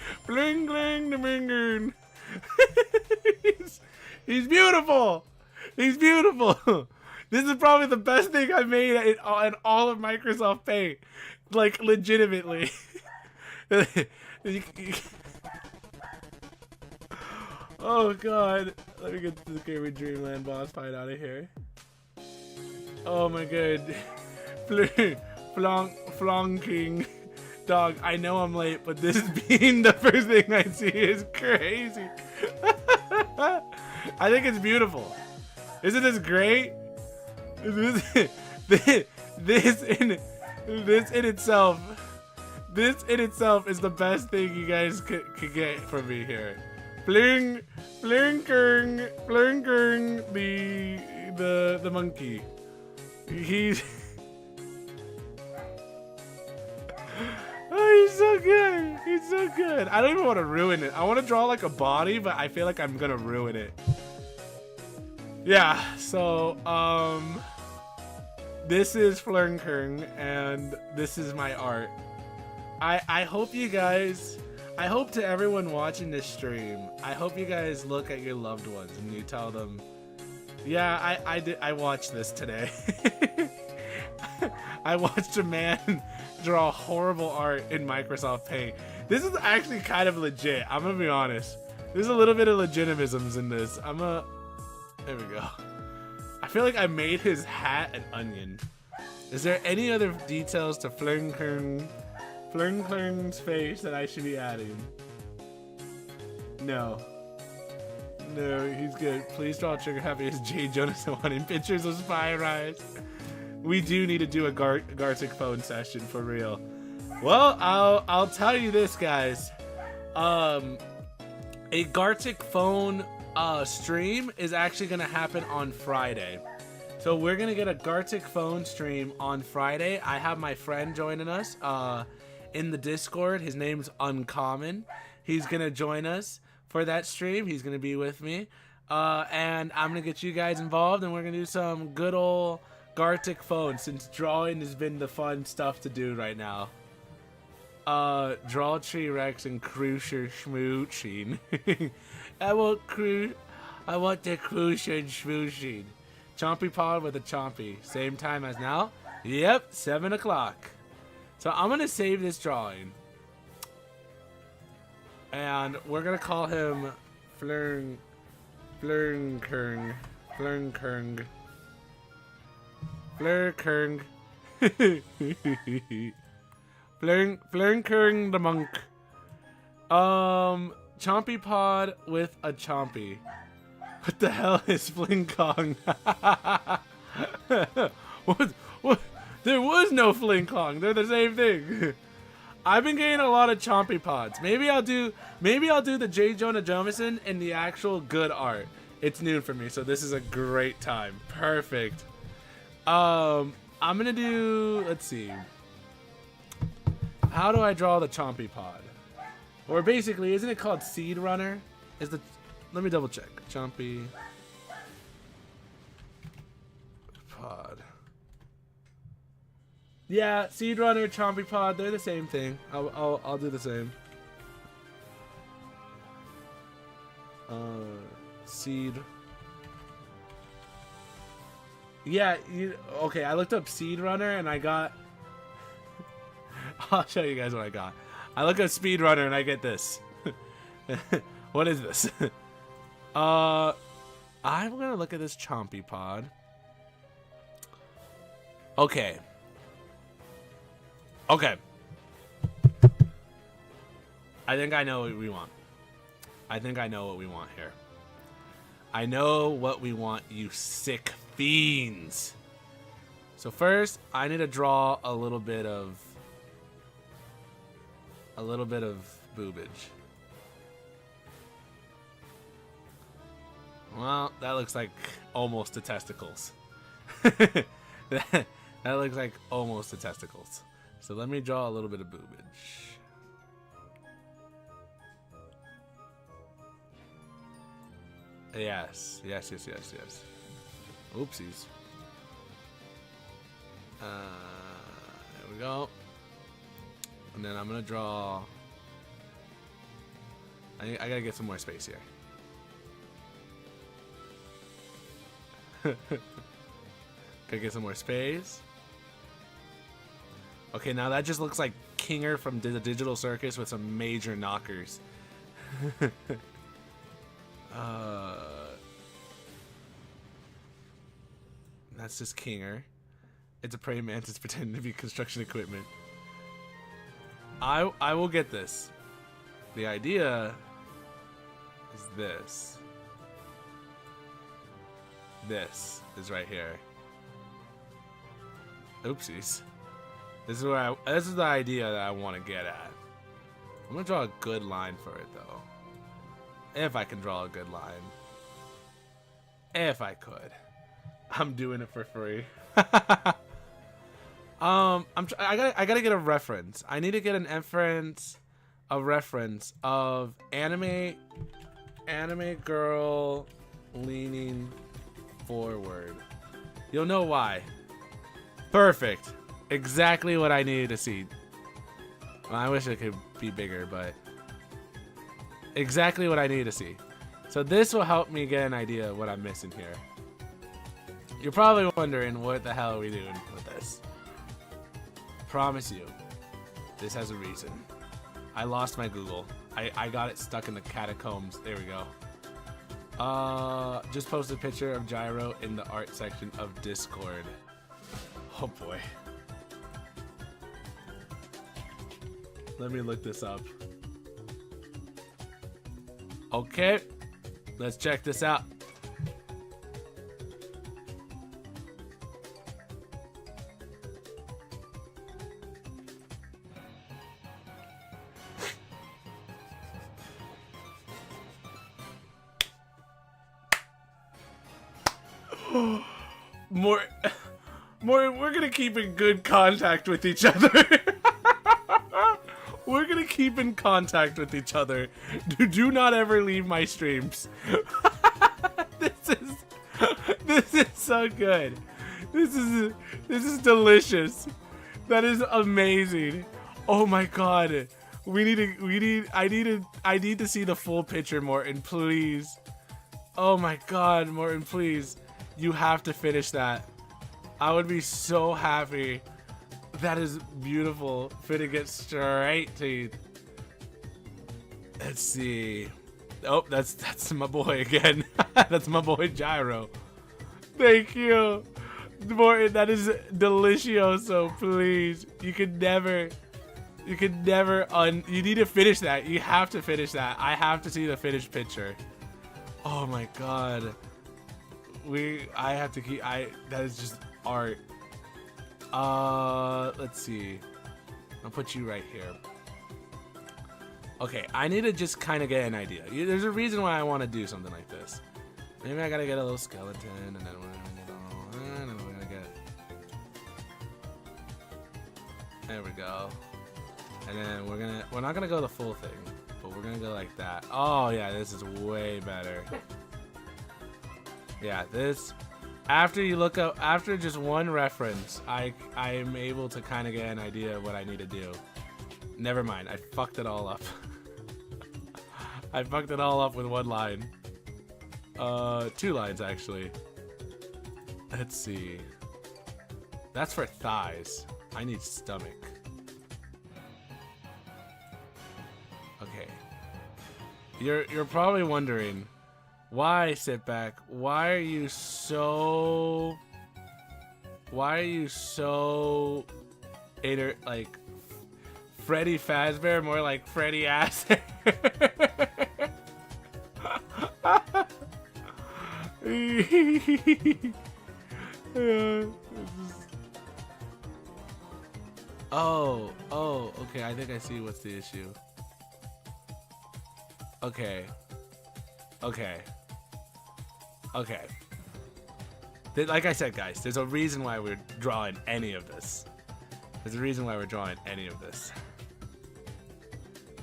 Klung the Mungern. He's beautiful. He's beautiful. This is probably the best thing I made in all of Microsoft Paint. Like, legitimately. Oh, God. Let me get to the Kirby Dreamland boss fight out of here. Oh, my God. Flonking. Dog, I know I'm late, but this being the first thing I see is crazy. I think it's beautiful. Isn't this great? This in itself, this in itself is the best thing you guys could get from me here. Fling, flinkering, the monkey. He's oh, he's so good. He's so good. I don't even want to ruin it. I want to draw like a body, but I feel like I'm gonna ruin it. Yeah. So this is Flinkering, and this is my art. I hope you guys. I hope to everyone watching this stream, I hope you guys look at your loved ones and you tell them, yeah, I watched this today. I watched a man draw horrible art in Microsoft Paint. This is actually kind of legit, I'm gonna be honest. There's a little bit of legitimisms in this. There we go. I feel like I made his hat an onion. Is there any other details to Flirnkern's face that I should be adding? No. No, he's good. Please draw Trigger Happy as J. Jonas wanting pictures of Spy Rise. We do need to do a Gartic phone session for real. Well, I'll tell you this, guys. A Gartic phone stream is actually gonna happen on Friday. So we're gonna get a Gartic phone stream on Friday. I have my friend joining us in the Discord. His name's Uncommon. He's gonna join us for that stream. He's gonna be with me, and I'm gonna get you guys involved, and we're gonna do some good old Gartic phone, since drawing has been the fun stuff to do right now. Draw T-Rex and Cruiser Schmooching. I want the Cruiser and Schmooching. Chompy Pod with a Chompy. Same time as now? Yep, 7 o'clock. So I'm gonna save this drawing. And we're gonna call him Flirnkern. Flirnkern. Flirnkern the monk. Chompy Pod with a Chompy. What the hell is Flinkong? What? There was no Flinkong. They're the same thing. I've been getting a lot of Chompy Pods. Maybe I'll do the J. Jonah Jameson in the actual good art. It's noon for me, so this is a great time. Perfect. I'm gonna do, let's see. How do I draw the Chompy Pod? Or basically, isn't it called Seed Runner? Let me double check. Chompy Pod. Yeah, Seed Runner, Chompy Pod, they're the same thing. I'll do the same. Seed. Yeah, okay, I looked up Seed Runner and I got I'll show you guys what I got. I look up Speed Runner and I get this. What is this? I'm gonna look at this Chompy Pod. Okay. Okay. I think I know what we want. I think I know what we want here. I know what we want, you sick fiends. So first, I need to draw a little bit of boobage. Well, that looks like almost the testicles. that looks like almost the testicles. So let me draw a little bit of boobage. Yes. Oopsies. There we go. And then I'm gonna draw. I gotta get some more space here. Gotta get some more space. Okay, now that just looks like Kinger from the Digital Circus with some major knockers. That's just Kinger. It's a praying mantis pretending to be construction equipment. I will get this. The idea is this. This is right here. Oopsies. This is the idea that I want to get at. I'm gonna draw a good line for it though. If I can draw a good line. If I could. I'm doing it for free. I gotta get a reference. I need to get a reference of anime girl leaning forward. You'll know why. Perfect. Exactly what I needed to see. Well, I wish it could be bigger, but exactly what I needed to see. So this will help me get an idea of what I'm missing here. You're probably wondering what the hell are we doing with this. Promise you, this has a reason. I lost my Google. I got it stuck in the catacombs. There we go. Just posted a picture of Gyro in the art section of Discord. Oh boy. Let me look this up. Okay, let's check this out. We're gonna keep in good contact with each other. We're gonna keep in contact with each other. Do not ever leave my streams. This is so good. This is delicious. That is amazing. Oh my god. I need to see the full picture, Morton, please. Oh my god, Morton, please. You have to finish that. I would be so happy. That is beautiful. Finna get straight to you. Let's see. Oh, that's my boy again. That's my boy Gyro. Thank you. Morton, that is delicioso, please. You need to finish that. You have to finish that. I have to see the finished picture. Oh my god. That is just art. Let's see. I'll put you right here. Okay, I need to just kind of get an idea. There's a reason why I want to do something like this. Maybe I gotta get a little skeleton, and then we're gonna get. There we go. And then we're not gonna go the full thing, but we're gonna go like that. Oh yeah, this is way better. Yeah, this. After you look up, after just one reference, I am able to kind of get an idea of what I need to do. Never mind, I fucked it all up. I fucked it all up with one line. 2 lines actually. Let's see. That's for thighs. I need stomach. Okay. You're probably wondering. Why, sit back? Why are you so like Freddy Fazbear, more like Freddy Astaire? Oh, okay, I think I see what's the issue. Okay. Like I said, guys, there's a reason why we're drawing any of this.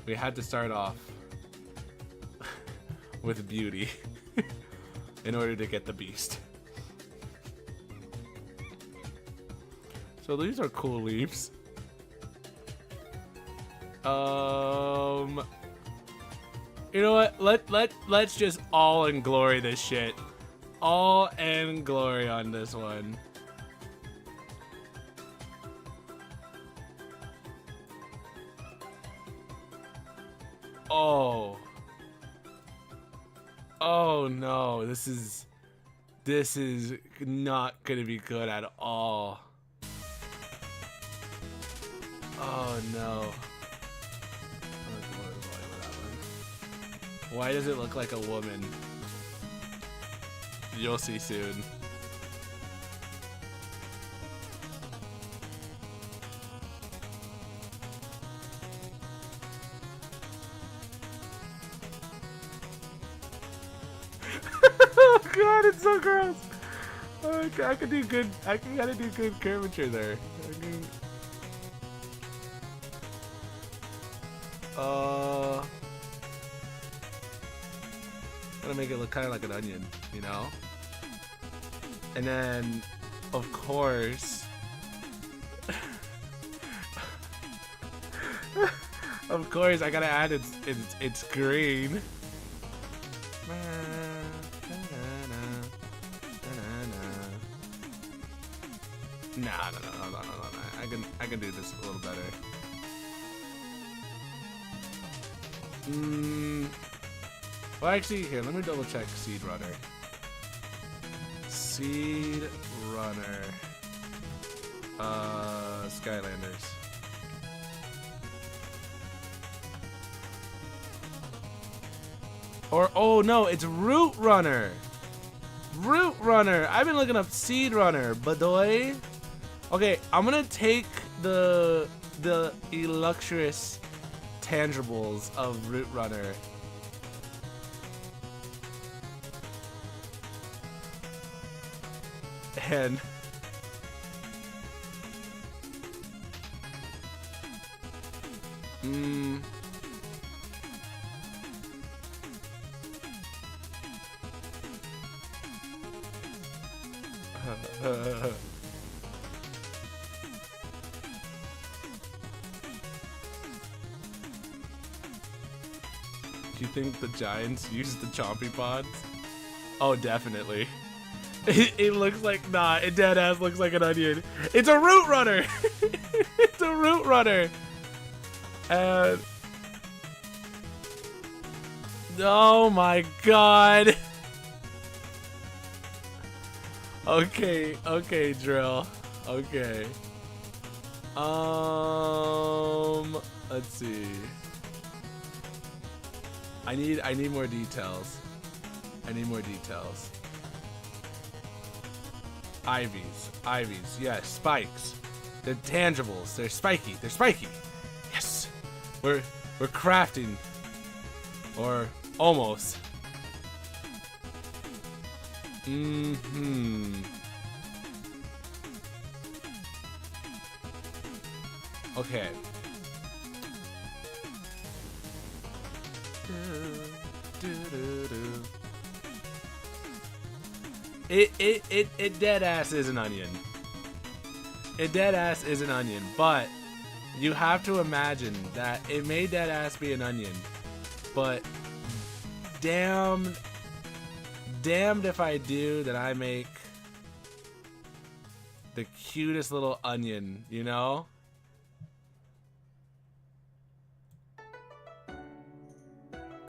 We had to start off with beauty in order to get the beast. So these are cool leaves. You know what? Let's just all in glory this shit. All in glory on this one. Oh. Oh no, this is not gonna be good at all. Oh no. Why does it look like a woman? You'll see soon. god, it's so gross. I could do good. Gotta do good curvature there. Gotta make it look kind of like an onion, you know? And then, of course, I gotta add it's green. No. I can do this a little better. Well, actually, here, let me double check Seed Runner. Seed Runner. Skylanders. Or, oh no, it's Root Runner. Root Runner. I've been looking up Seed Runner, badoy. Okay, I'm gonna take the illustrious tangibles of Root Runner. And do you think the Giants use the Chompy Pods? Oh, definitely. It looks like, nah, it dead ass looks like an onion. It's a Root Runner! It's a Root Runner! And oh my god! Okay, Drill. Okay. Let's see. I need more details. Ivies, yes, spikes. They're tangibles. They're spiky. Yes. We're crafting. Or almost. Okay. It dead ass is an onion. It dead ass is an onion, but you have to imagine that it may dead ass be an onion, but damned if I do that I make the cutest little onion, you know?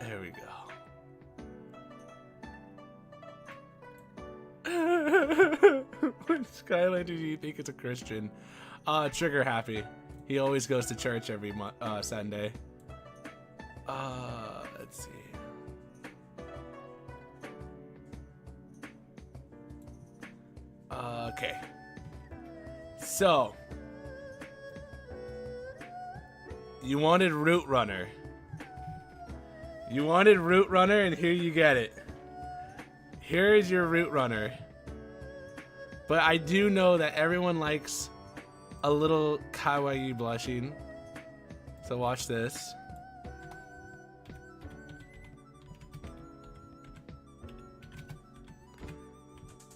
There we go. Which Skylander do you think is a Christian? Trigger Happy. He always goes to church every Sunday. Let's see. Okay. So, you wanted Root Runner. And here you get it. Here is your Root Runner. But I do know that everyone likes a little kawaii blushing. So watch this.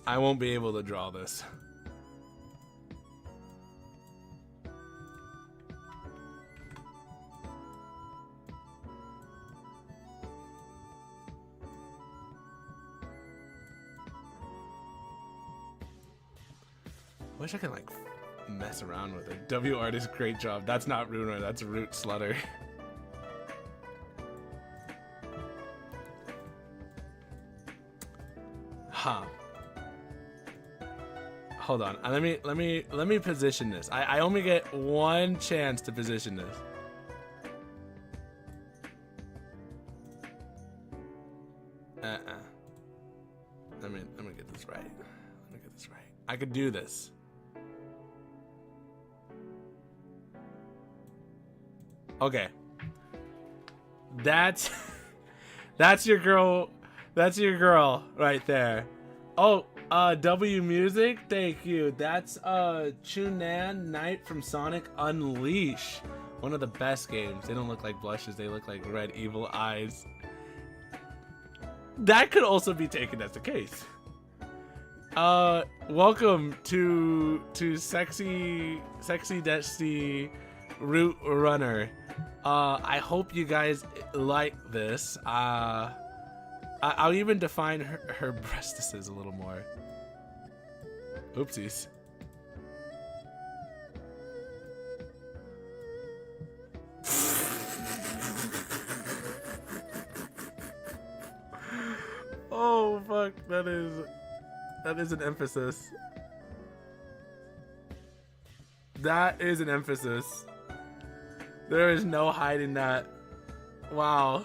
I won't be able to draw this. Wish I could like mess around with it. W Artist, great job. That's not Runer, that's Root Slutter. Huh. Hold on. Let me position this. I only get one chance to position this. Let me get this right. I could do this. Okay. That's your girl right there. Oh, W Music, thank you. That's Chunan Knight from Sonic Unleash. One of the best games. They don't look like blushes, they look like red evil eyes. That could also be taken as the case. Welcome to Sexy Destiny Root Runner. I hope you guys like this. I'll even define her breastises a little more. Oopsies. Oh fuck, that is an emphasis. That is an emphasis. There is no hiding that. Wow.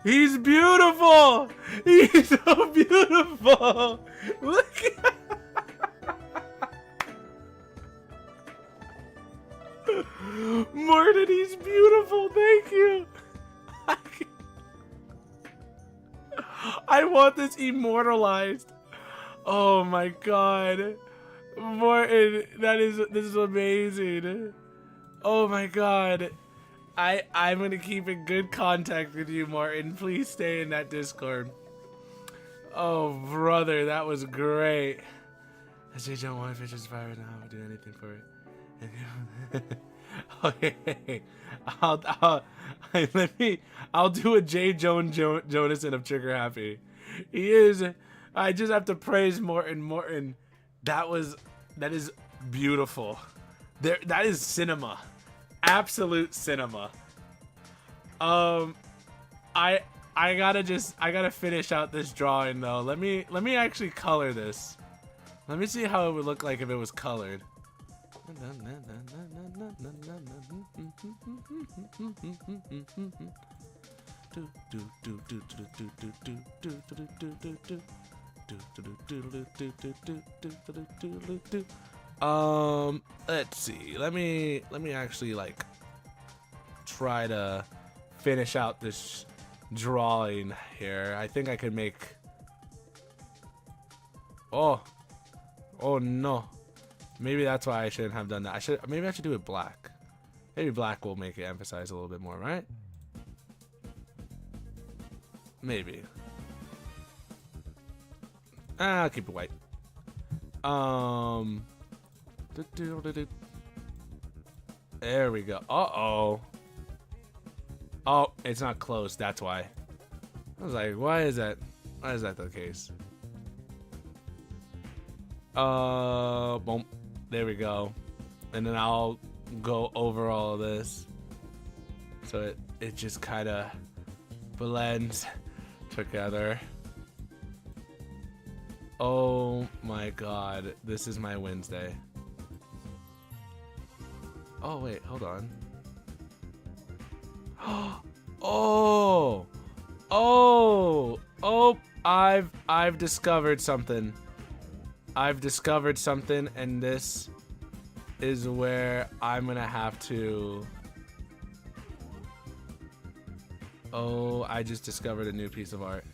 He's beautiful! He's so beautiful! Look at Morton, he's beautiful, thank you! I want this immortalized. Oh my god. Morton, this is amazing. Oh my god. I'm gonna keep in good contact with you, Martin. Please stay in that Discord. Oh, brother, that was great. I say don't want to fish as fire now. I'll do anything for it. Okay, I'll do a J. Jonathan of Trigger Happy. He is. I just have to praise Morton. Morton, that is beautiful. That is cinema. Absolute cinema. I gotta finish out this drawing though. Let me actually color this. Let me see how it would look like if it was colored. Let's see. Let me actually like try to finish out this drawing here. I think I could make. Oh no. Maybe that's why I shouldn't have done that. Maybe I should do it black. Maybe black will make it emphasize a little bit more, right? Maybe. I'll keep it white. There we go. Uh-oh. Oh, it's not closed. That's why. I was like, why is that the case? Boom. There we go. And then I'll go over all of this. So it just kind of blends together. Oh my god. This is my Wednesday. Oh wait, hold on. Oh, I've discovered something. I've discovered something, and this is where I'm gonna have to. Oh, I just discovered a new piece of art.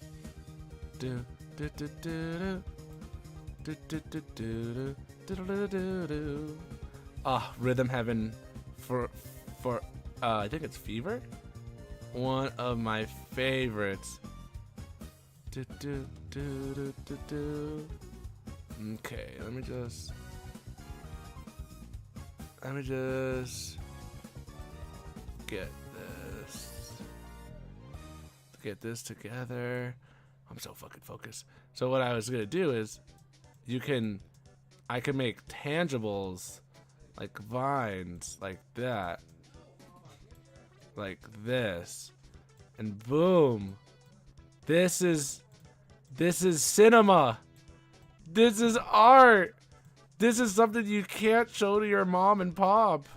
Ah, Rhythm Heaven for I think it's Fever? One of my favorites. Okay, let me just get this together. I'm so fucking focused. So what I was gonna do is I can make tangibles like vines like that, like this, and boom, this is cinema. This is art. This is something you can't show to your mom and pop.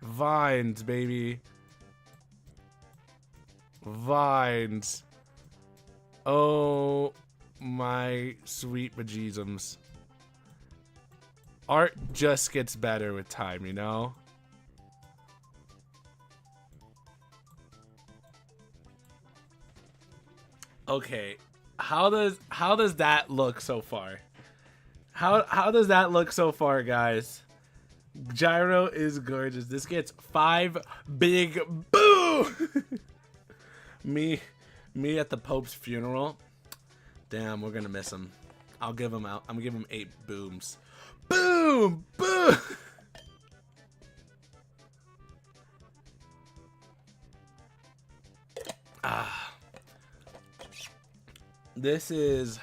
Vines, baby. Vines. Oh my sweet bejesus. Art just gets better with time, you know? Okay, how does that look so far? How does that look so far, guys? Gyro is gorgeous. This gets 5 big boom. me at the Pope's funeral. Damn, we're gonna miss him. I'll give him out. I'm gonna give him 8 booms. Boom, boom. This is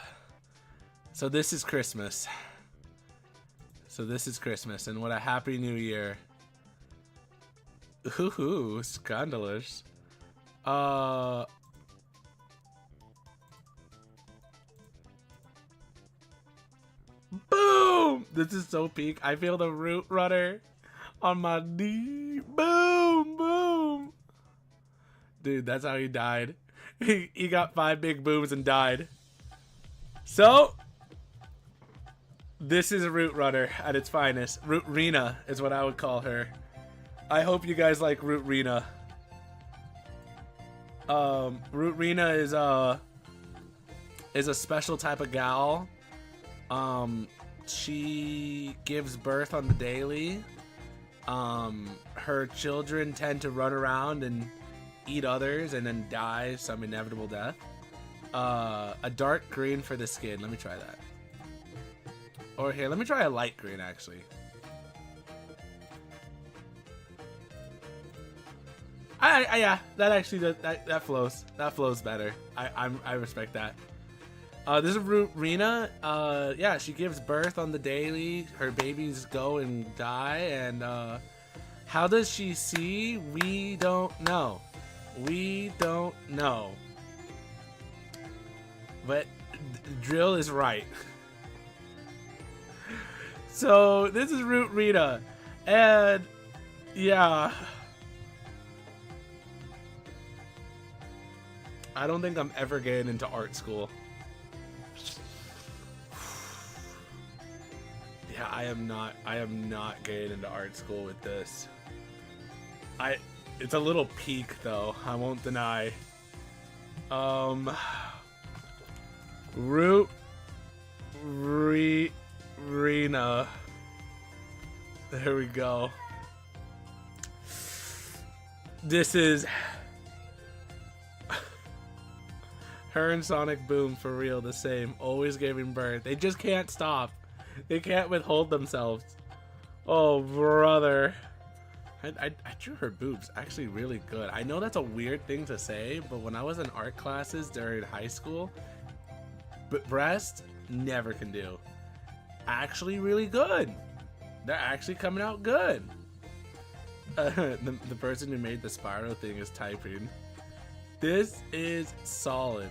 Christmas. So this is Christmas, and what a happy new year. Ooh, scandalous. Boom! This is so peak. I feel the root rudder on my knee. Boom, boom. Dude, that's how he died. He got 5 big booms and died. So, this is a Root Runner at its finest. Root Rena is what I would call her. I hope you guys like Root Rena. Root Rena is a special type of gal. She gives birth on the daily. Her children tend to run around and eat others and then die some inevitable death. A dark green for the skin. Let me try that. Or here, let me try a light green actually. Yeah, that actually that flows. That flows better. I respect that. This is Rena. Yeah, she gives birth on the daily. Her babies go and die, and how does she see? We don't know. We don't know. But Drill is right. So this is Root Rita, and yeah, I don't think I'm ever getting into art school. Yeah, I am not getting into art school with this. It's a little peak though, I won't deny. Root Rena. There we go. This is her and Sonic Boom for real, the same. Always giving birth. They just can't stop. They can't withhold themselves. Oh, brother. I drew her boobs actually really good. I know that's a weird thing to say, but when I was in art classes during high school, breast, never can do. Actually really good. They're actually coming out good. The person who made the Spyro thing is typing. This is solid.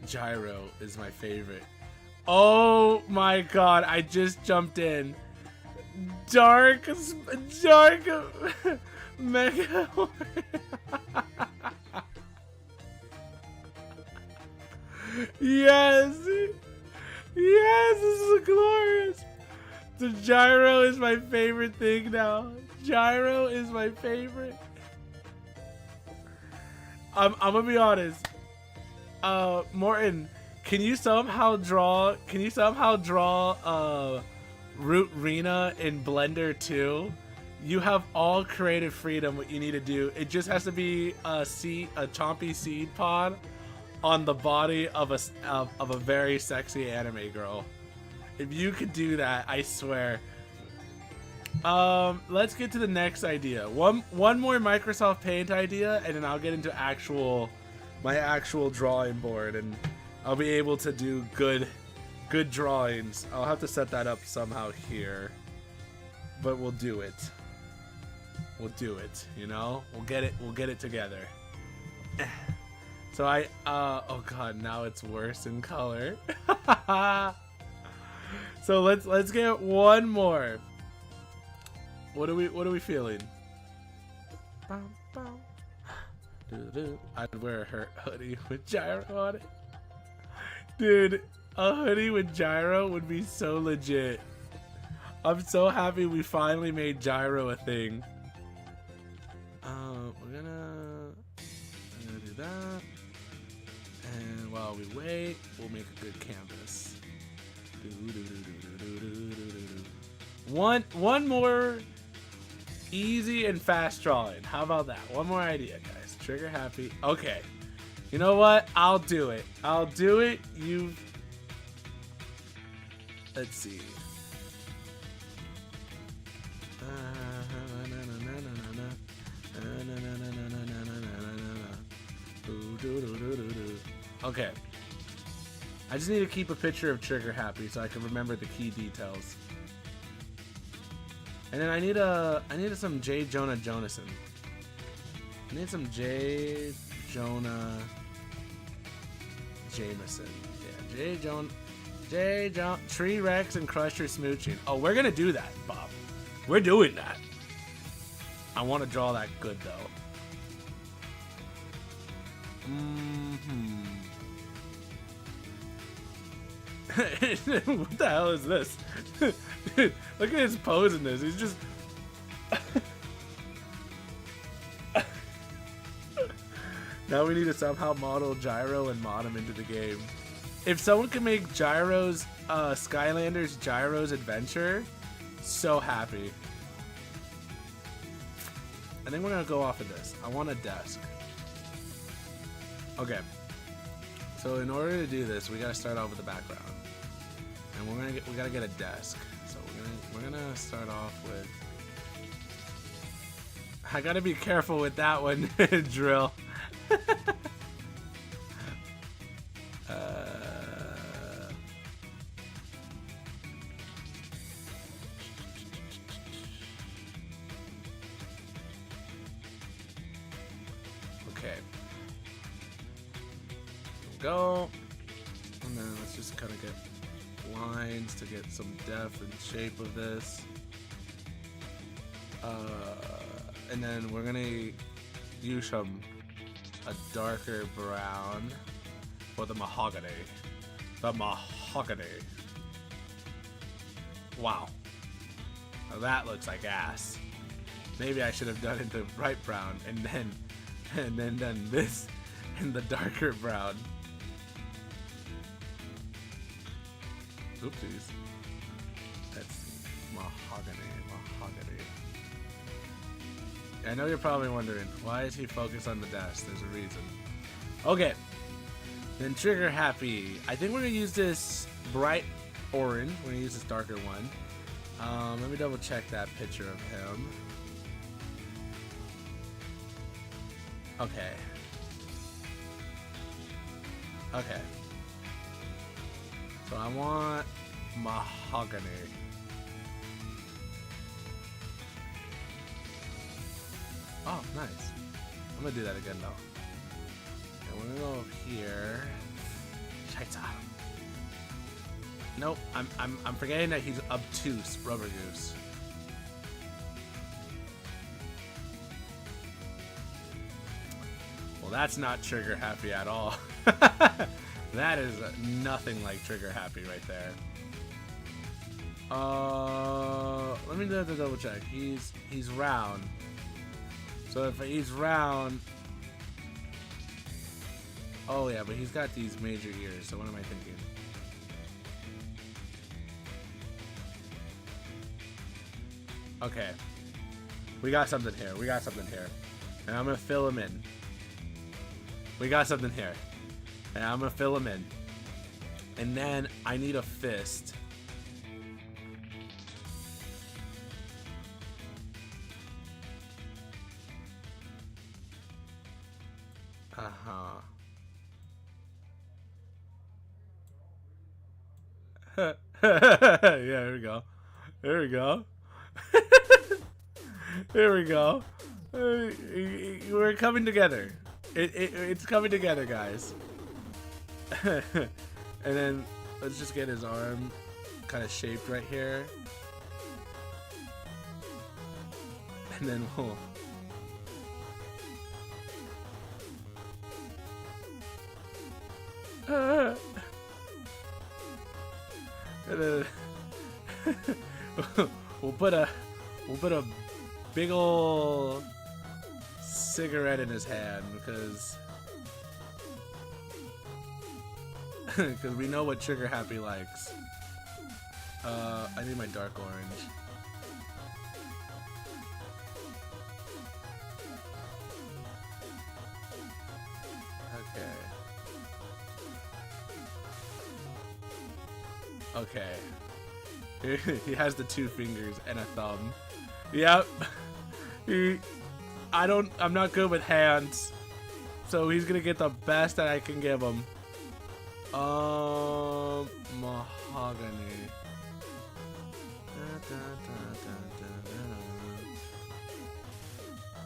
Gyro is my favorite. Oh my god, I just jumped in. Dark Mega. Yes, this is glorious. The Gyro is my favorite thing now. Gyro is my favorite. I'm gonna be honest. Morton, can you somehow draw Root Rena in Blender 2? You have all creative freedom. What you need to do, it just has to be a chompy seed pod on the body of a very sexy anime girl. If you could do that, I swear. Let's get to the next idea. One more Microsoft Paint idea, and then I'll get into my actual drawing board, and I'll be able to do good drawings. I'll have to set that up somehow here, but we'll do it. We'll do it. You know, we'll get it together. So oh god, now it's worse in color. So let's get one more. What are we feeling? I'd wear her hoodie with Gyro on it. Dude, a hoodie with Gyro would be so legit. I'm so happy we finally made Gyro a thing. I'm gonna do that. And while we wait, we'll make a good canvas. One more easy and fast drawing. How about that? One more idea, guys. Trigger happy. Okay. You know what? I'll do it. I'll do it. Let's see. Okay. I just need to keep a picture of Trigger happy so I can remember the key details. And then I need some J. Jonah Jameson. I need some J. Jonah Jameson. Yeah, J. Tree Rex and Crusher smooching. Oh, we're gonna do that, Bob. We're doing that. I want to draw that good though. What the hell is this? Dude, look at his pose in this. He's just. Now we need to somehow model Gyro and mod him into the game. If someone can make Gyro's, Skylanders Gyro's Adventure, so happy. I think we're gonna go off of this. I want a desk. Okay. So in order to do this, we gotta start off with the background, and we gotta get a desk. So we're gonna start off with. I gotta be careful with that one, Drill. Okay. Go. And then let's just kind of get lines to get some depth and shape of this. And then we're gonna use a darker brown for the mahogany. The mahogany. Wow. Now that looks like ass. Maybe I should have done it the bright brown and then done this in the darker brown. Oopsies. That's mahogany. I know you're probably wondering, why is he focused on the desk? There's a reason. Okay. Then Trigger happy. I think we're gonna use this bright orange. We're gonna use this darker one. Let me double check that picture of him. Okay. Okay. So I want mahogany. Oh, nice. I'm gonna do that again though. And we're gonna go here. Scheiße. Nope, I'm forgetting that he's obtuse, Rubber Goose. Well, that's not Trigger happy at all. That is nothing like Trigger happy right there. Let me double check. He's round. So if he's round, oh yeah, but he's got these major ears. So what am I thinking? Okay, we got something here. And I'm gonna fill him in. We got something here. And I'm gonna fill him in. And then I need a fist. Yeah, here we go. There we go. There we go. We're coming together. It's coming together, guys. And then let's just get his arm kind of shaped right here. And then we'll... And then we'll put a big ol' cigarette in his hand because Because we know what Trigger Happy likes. I need my dark orange. Okay. He has the 2 fingers and a thumb. Yep. I'm not good with hands. So he's gonna get the best that I can give him. Mahogany.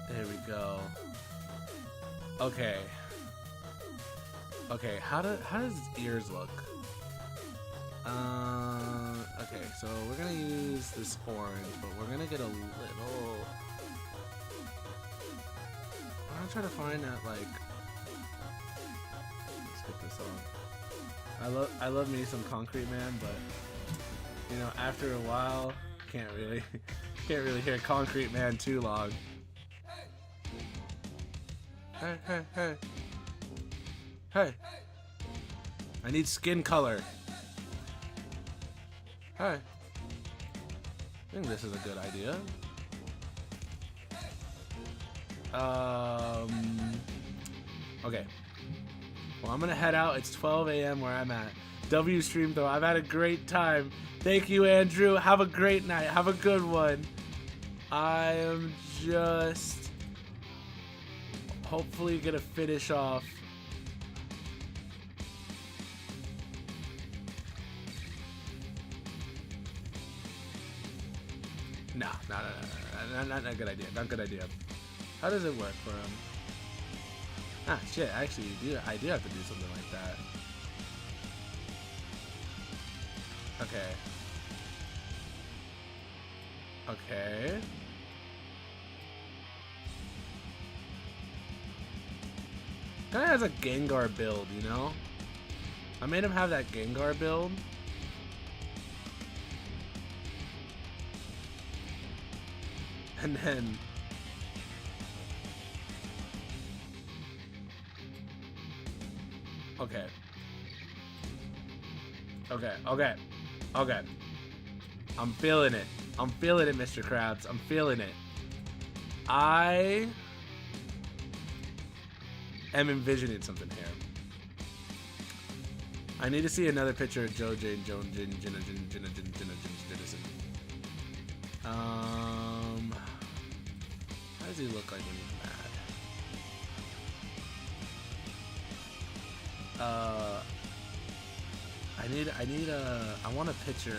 There we go. Okay. Okay, how does his ears look? Okay, so we're gonna use this orange, but we're gonna get a little... I'm gonna try to find that, like... Let's get this on. I love me some Concrete Man, but you know, after a while, can't really hear Concrete Man too long. Hey, hey, hey. Hey. I need skin color. Hey. I think this is a good idea. Okay. Well, I'm gonna head out. It's 12 a.m. where I'm at. W stream though. I've had a great time. Thank you, Andrew. Have a great night. Have a good one. I am just hopefully gonna finish off. No, not a good idea. Not a good idea. How does it work for him? Ah, shit. Actually, I do have to do something like that. Okay. Okay. Guy has a Gengar build, you know? I made him have that Gengar build. And then... Okay. Okay, okay. Okay. I'm feeling it. I'm feeling it, Mr. Krabs. I'm feeling it. I am envisioning something here. I need to see another picture of Joe J. Joan Jin Jinnison. How does he look like when he's mad? I want a picture.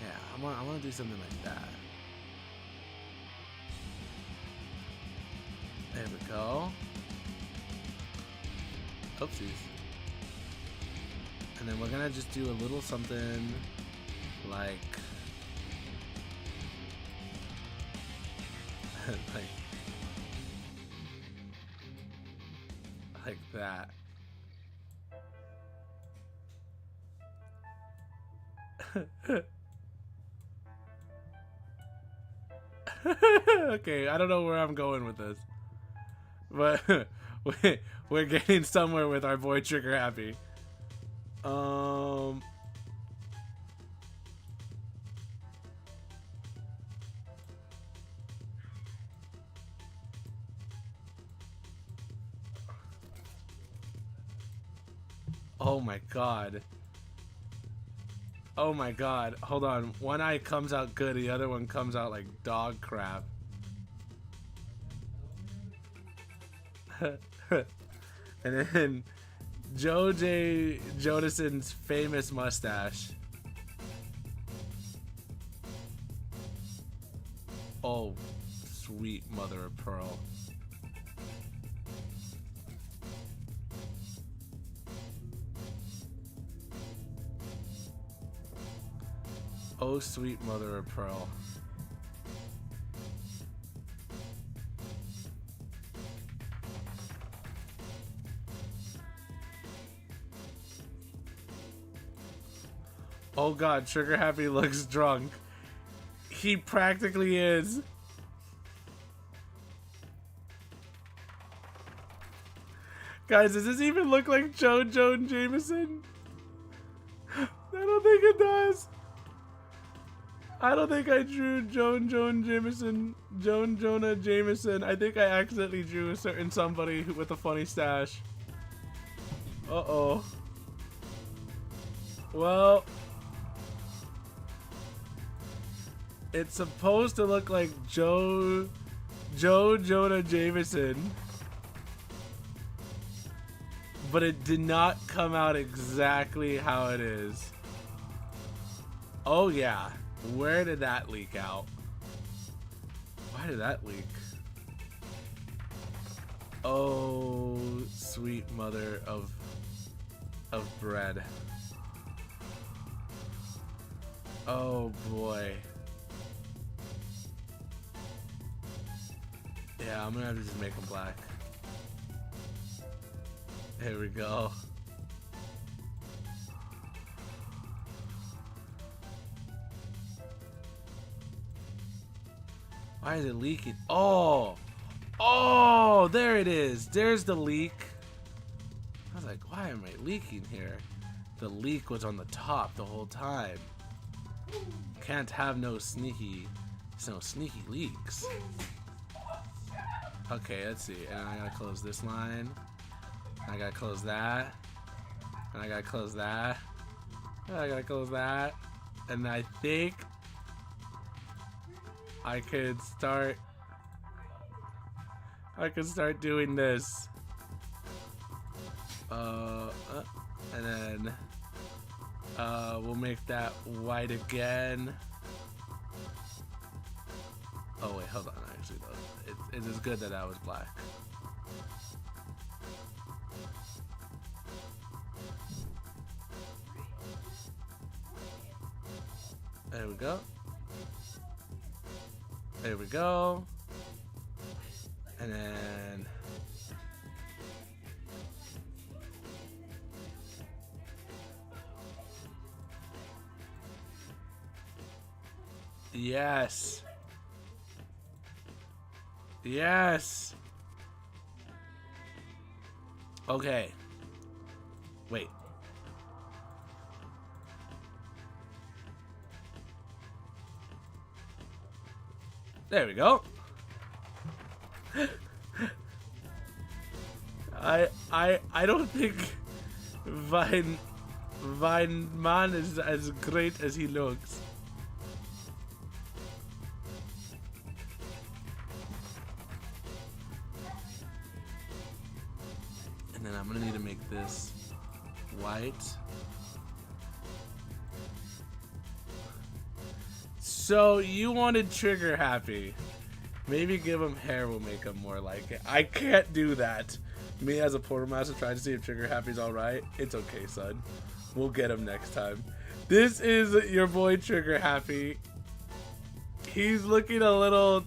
Yeah, I want to do something like that. There we go. Oopsies. And then we're gonna just do a little something like like that. Okay, I don't know where I'm going with this, but we're getting somewhere with our boy Trigger Happy. Oh my god. Oh my god. Hold on. One eye comes out good, the other one comes out like dog crap. And then Joe J. Jonason's famous mustache. Oh, sweet mother of pearl. Oh, sweet mother of pearl. Oh god, Trigger Happy looks drunk. He practically is. Guys, does this even look like Joan Jameson? I don't think it does. I don't think I drew Joan Jameson. Joan Jonah Jameson. I think I accidentally drew a certain somebody with a funny stash. Uh-oh. Well, it's supposed to look like Joe Jonah Jameson, but it did not come out exactly how it is. Oh yeah, where did that leak out? Why did that leak? Oh, sweet mother of bread. Oh boy. Yeah, I'm gonna have to just make them black. Here we go. Why is it leaking? Oh! Oh! There it is! There's the leak. I was like, why am I leaking here? The leak was on the top the whole time. Can't have no sneaky leaks. Okay, let's see. And I gotta close this line. And I gotta close that. And I gotta close that. And I gotta close that. And I think I could start doing this. And then we'll make that white again. Oh wait, hold on. Actually, though, it is good that I was black. There we go. There we go. And then yes. Yes. Okay. Wait. There we go. I don't think Vine Man is as great as he looks. And then I'm gonna need to make this white. So you wanted Trigger happy. Maybe give him hair will make him more like it. I can't do that. Me as a Portal Master trying to see if Trigger happy's alright. It's okay, son. We'll get him next time. This is your boy Trigger happy. He's looking a little...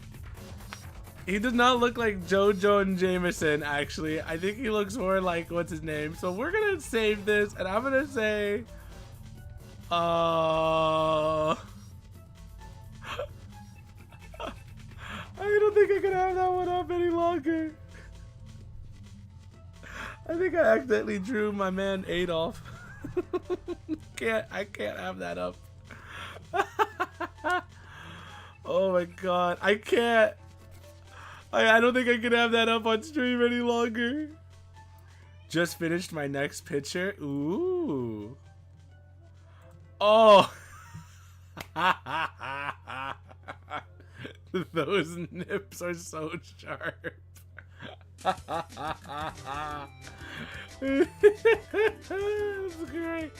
He does not look like JoJo Jameson, actually. I think he looks more like, what's his name? So we're gonna save this, and I'm gonna say... I don't think I can have that one up any longer. I think I accidentally drew my man Adolf. I can't have that up. Oh my god, I can't. I don't think I can have that up on stream any longer. Just finished my next picture. Ooh. Oh. Those nips are so sharp. This is great.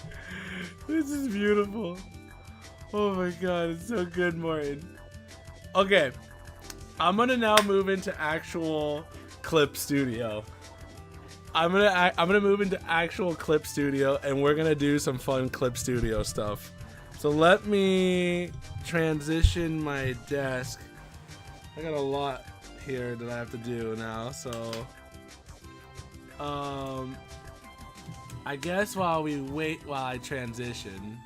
This is beautiful. Oh my god, it's so good, Morton. Okay, I'm gonna now move into actual Clip Studio. I'm gonna move into actual Clip Studio, and we're gonna do some fun Clip Studio stuff. So let me transition my desk. I got a lot here that I have to do now, so I guess while we wait, while I transition,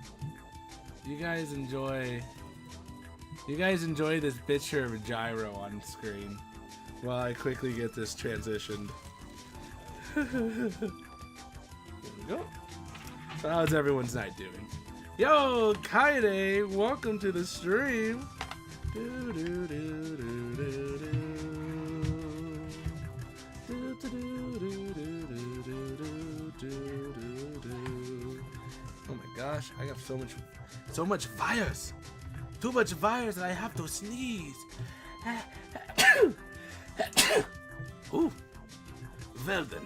you guys enjoy this picture of a gyro on screen while I quickly get this transitioned. Here we go. So how's everyone's night doing? Yo, Kaide, welcome to the stream. Oh my gosh, I got so much virus. Too much virus that I have to sneeze. Ooh. Well then,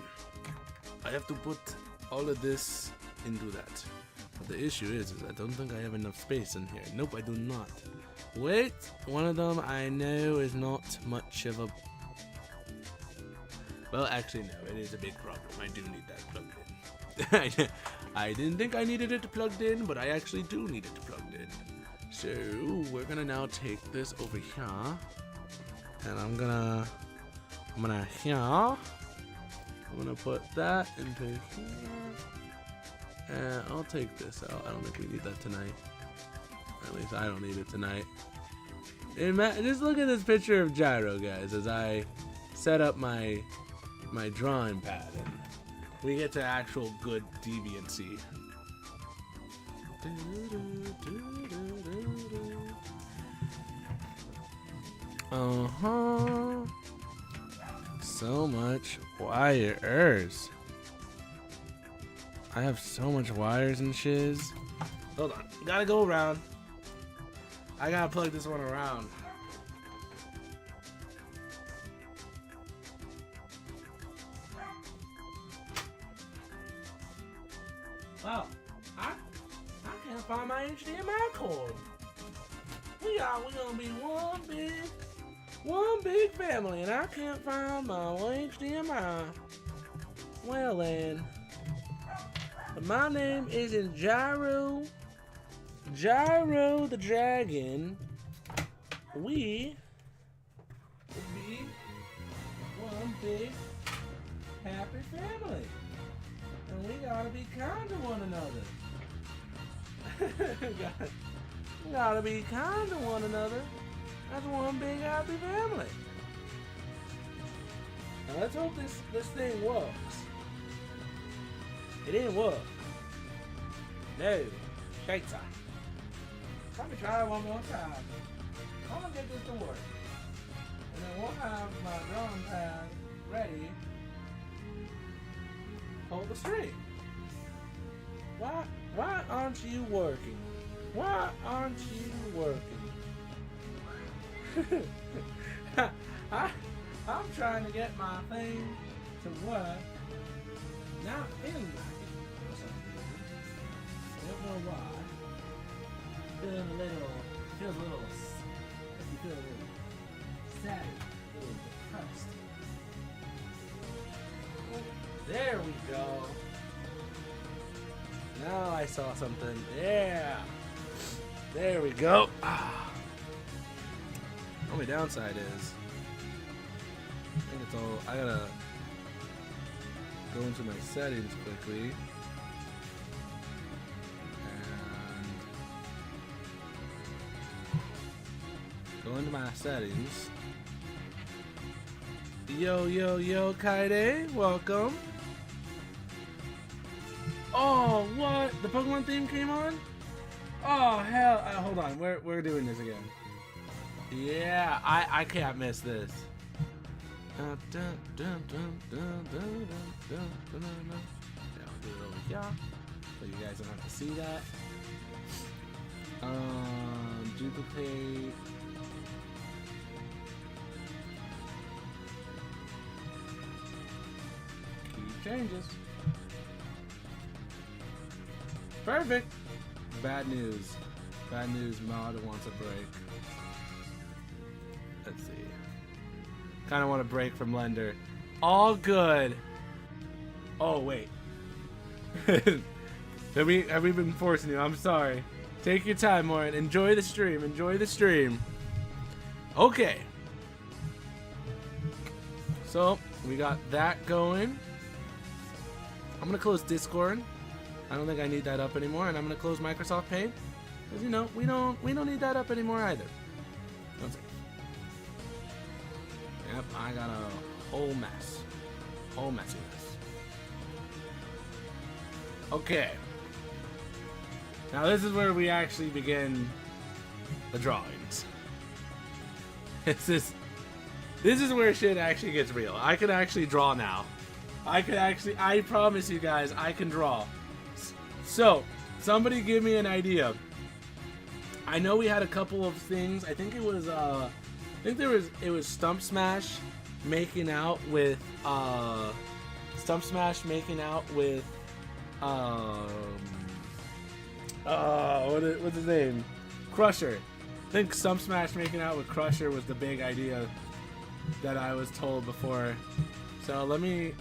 I have to put all of this into that. But the issue is I don't think I have enough space in here. Nope, I do not. Wait, one of them I know is not much of a... Well, actually no, it is a big problem. I do need that plugged in. I didn't think I needed it plugged in, but I actually do need it plugged in. So, we're gonna now take this over here. And I'm gonna put that into here. And I'll take this out. I don't think we need that tonight. At least I don't need it tonight. Just look at this picture of Gyro, guys, as I set up my drawing pad. And we get to actual good deviancy. So much wires. I have so much wires and shiz. Hold on, gotta go around. I gotta plug this one around. Well, I can't find my HDMI cord. We gonna be one big family, and I can't find my HDMI. Well then, but my name isn't Gyro the Dragon. We would be one big happy family, and we gotta be kind to one another. Gotta be kind to one another. That's one big happy family. Now let's hope this thing works. It didn't work. No. Shakes. Let me try it one more time. I'm gonna get this to work. And then we'll have my drawing pad ready. Hold the string. Why aren't you working? Why aren't you working? I'm trying to get my thing to work. Not feeling like it for some reason. I don't know why. Feels a little sad, a little depressed. There we go. Now I saw something. Yeah. There we go. Only downside is I think it's all I gotta go into my settings quickly and go into my settings. Yo, Kaide, welcome. Oh, what? The Pokemon theme came on? Oh, hell. Hold on. We're doing this again. Yeah, I can't miss this. Yeah, I'll do it over here, so you guys don't have to see that. Duplicate. Keep changes. Perfect. Bad news. Bad news. Mod wants a break. Let's see. Kind of want a break from Lender. All good. Oh wait. have we been forcing you? I'm sorry. Take your time, Lauren. Enjoy the stream. Enjoy the stream. Okay. So we got that going. I'm gonna close Discord. I don't think I need that up anymore, and I'm gonna close Microsoft Paint because you know we don't need that up anymore either. One second. Yep, I got a whole mess. Whole messy mess. Okay. Now this is where we actually begin the drawings. This is where shit actually gets real. I can actually draw now. I promise you guys, I can draw. So, somebody give me an idea. I know we had a couple of things. I think it was it was Stump Smash making out with what's his name? Crusher. I think Stump Smash making out with Crusher was the big idea that I was told before. So let me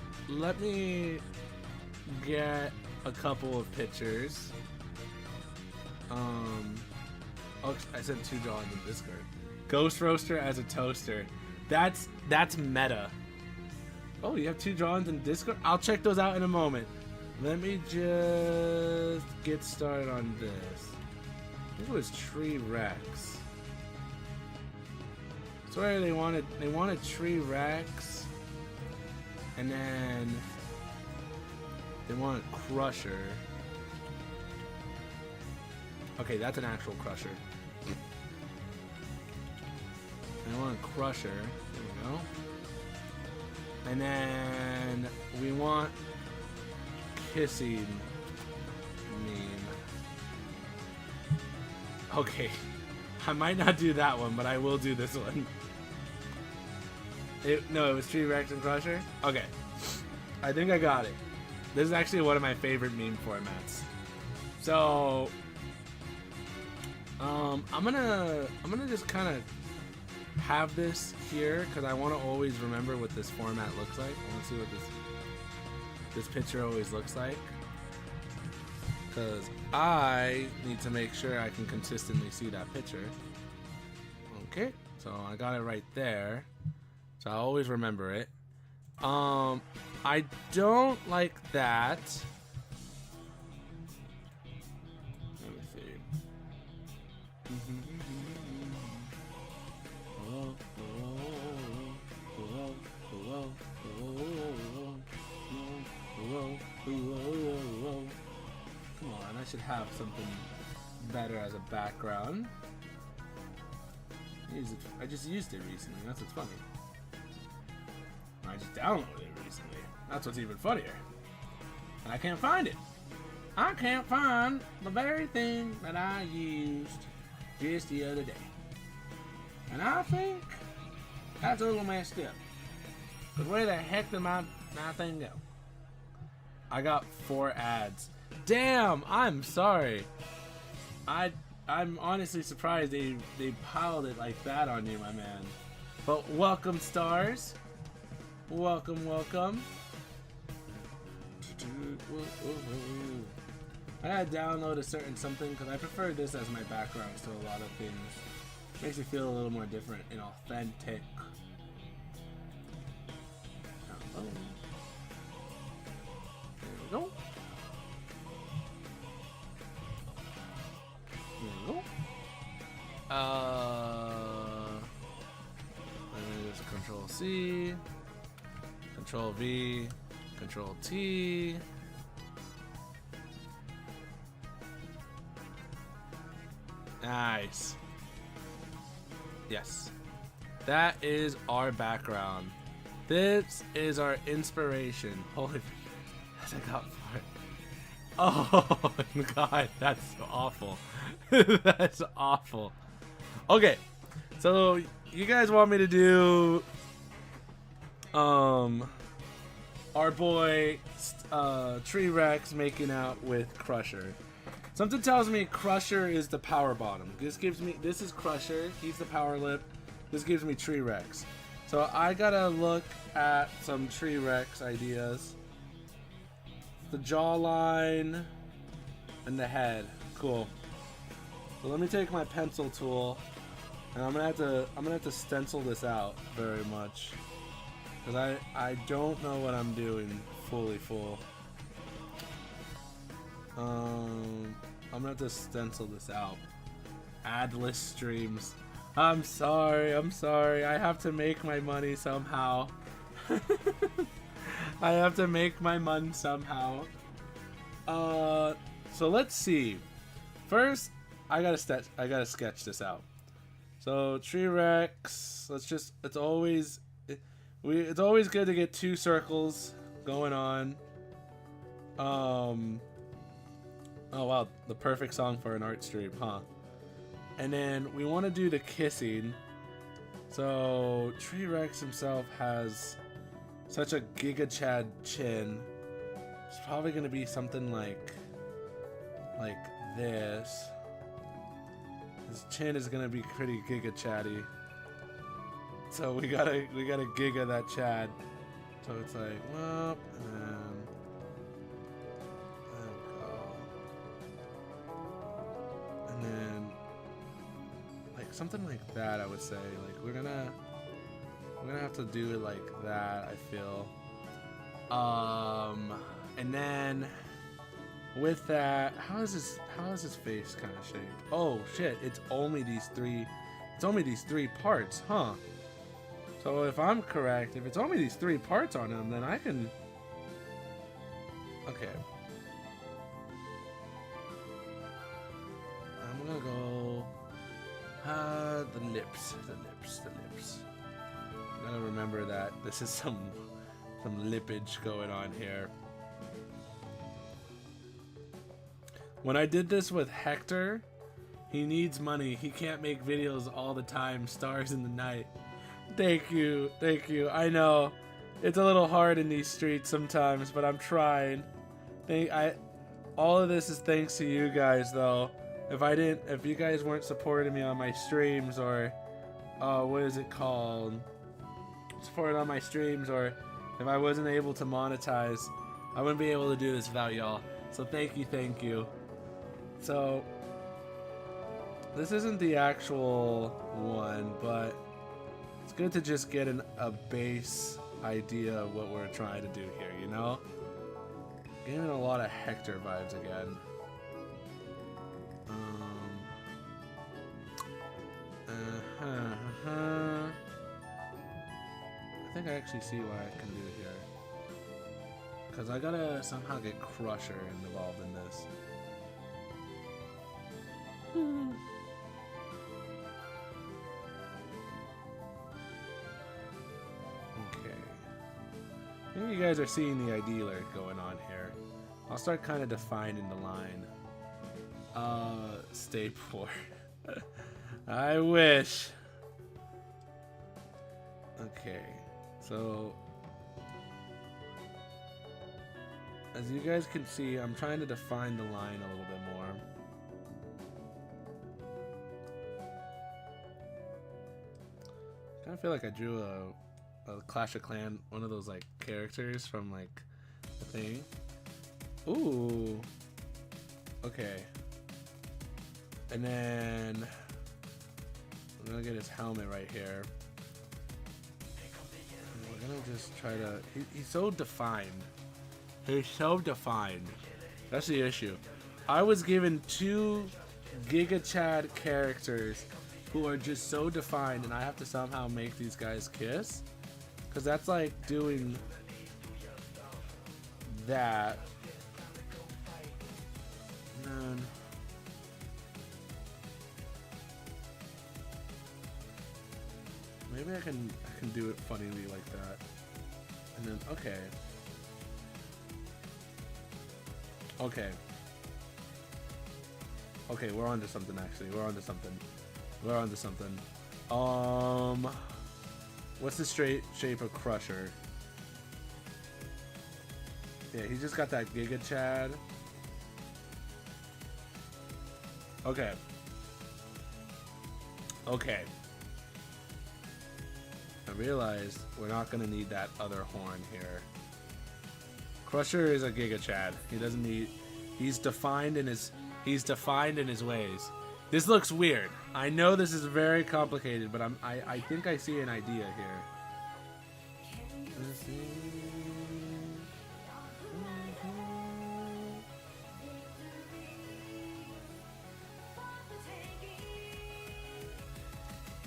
get a couple of pictures. Oh, I sent 2 drawings in Discord. Ghost Roaster as a toaster. That's meta. Oh, you have 2 drawings in Discord? I'll check those out in a moment. Let me just get started on this. I think it was Tree Rex. I swear they wanted Tree Rex, and then they wanted Crusher. Okay, that's an actual Crusher. I want Crusher. There we go. And then we want Kissing Meme. Okay. I might not do that one, but I will do this one. No, it was Tree Rex and Crusher? Okay. I think I got it. This is actually one of my favorite meme formats. So I'm gonna just kind of have this here because I want to always remember what this format looks like. I want to see what this picture always looks like, because I need to make sure I can consistently see that picture. Okay, so I got it right there, so I always remember it. I don't like that. Let me see. Come on, I should have something better as a background. I just used it recently, that's what's funny. I just downloaded it recently. That's what's even funnier. And I can't find it. I can't find the very thing that I used just the other day. And I think that's a little messed up. Because where the heck did my thing go? I got 4 ads. Damn, I'm sorry. I'm honestly surprised they piled it like that on you, my man. But welcome, stars. Welcome, welcome. I gotta download a certain something because I prefer this as my background to a lot of things. Makes me feel a little more different and authentic. Hello. There we go. There we go. Let me just Control C, Control V, Control T. Nice. Yes. That is our background. This is our inspiration. Holy, I got for it. Oh god, that's awful. That's awful. Okay, so you guys want me to do our boy Tree Rex making out with Crusher. Something tells me Crusher is the power bottom. This is Crusher, he's the power lip. This gives me Tree Rex. So I gotta look at some Tree Rex ideas. The jawline and the head. Cool. So let me take my pencil tool and I'm gonna have to stencil this out very much. Because I don't know what I'm doing fully full. I'm gonna have to stencil this out. Add list streams. I'm sorry. I have to make my money somehow. I have to make my money somehow. So let's see. First, I gotta sketch this out. So tree Rex. It's always good to get 2 circles going on. Oh wow, the perfect song for an art stream, huh? And then we want to do the kissing. So Tree Rex himself has such a Giga Chad chin. It's probably gonna be something like this. His chin is gonna be pretty Giga Chatty. So we gotta Giga that Chad. So it's like, well, and then and then like something like that. I would say like we're gonna have to do it like that. I feel. And then with that, how is his face kind of shaped? Oh shit! It's only these 3. It's only these 3 parts, huh? So if I'm correct, if it's only these 3 parts on him, then I can. Okay. I'm gonna go. The lips. I gotta remember that this is some lippage going on here. When I did this with Hector, he needs money. He can't make videos all the time. Stars in the night. Thank you. I know it's a little hard in these streets sometimes, but I'm trying. All of this is thanks to you guys, though. If you guys weren't supporting me on my streams, or what is it called? Supporting on my streams, or if I wasn't able to monetize, I wouldn't be able to do this without y'all. So thank you. So this isn't the actual one, but it's good to just get a base idea of what we're trying to do here, you know? Getting a lot of Hector vibes again. I think I actually see what I can do here. Because I gotta somehow get Crusher involved in this. Okay. I think you guys are seeing the ID alert going on here. I'll start kind of defining the line. Stay poor. I wish. Okay, so as you guys can see, I'm trying to define the line a little bit more. I kind of feel like I drew a Clash of Clans, one of those like characters from like the thing. Ooh. Okay. And then I'm gonna get his helmet right here. And we're gonna just try to. He's so defined. He's so defined. That's the issue. I was given 2 Giga Chad characters who are just so defined, and I have to somehow make these guys kiss. Because that's like doing that. And then maybe I can do it funnily like that. And then okay. Okay, we're on to something actually. We're on to something. What's the straight shape of Crusher? Yeah, he just got that Giga Chad. Okay. I realized we're not gonna need that other horn here. Crusher is a Giga Chad. He doesn't need. He's defined in his ways. This looks weird. I know this is very complicated, but I think I see an idea here.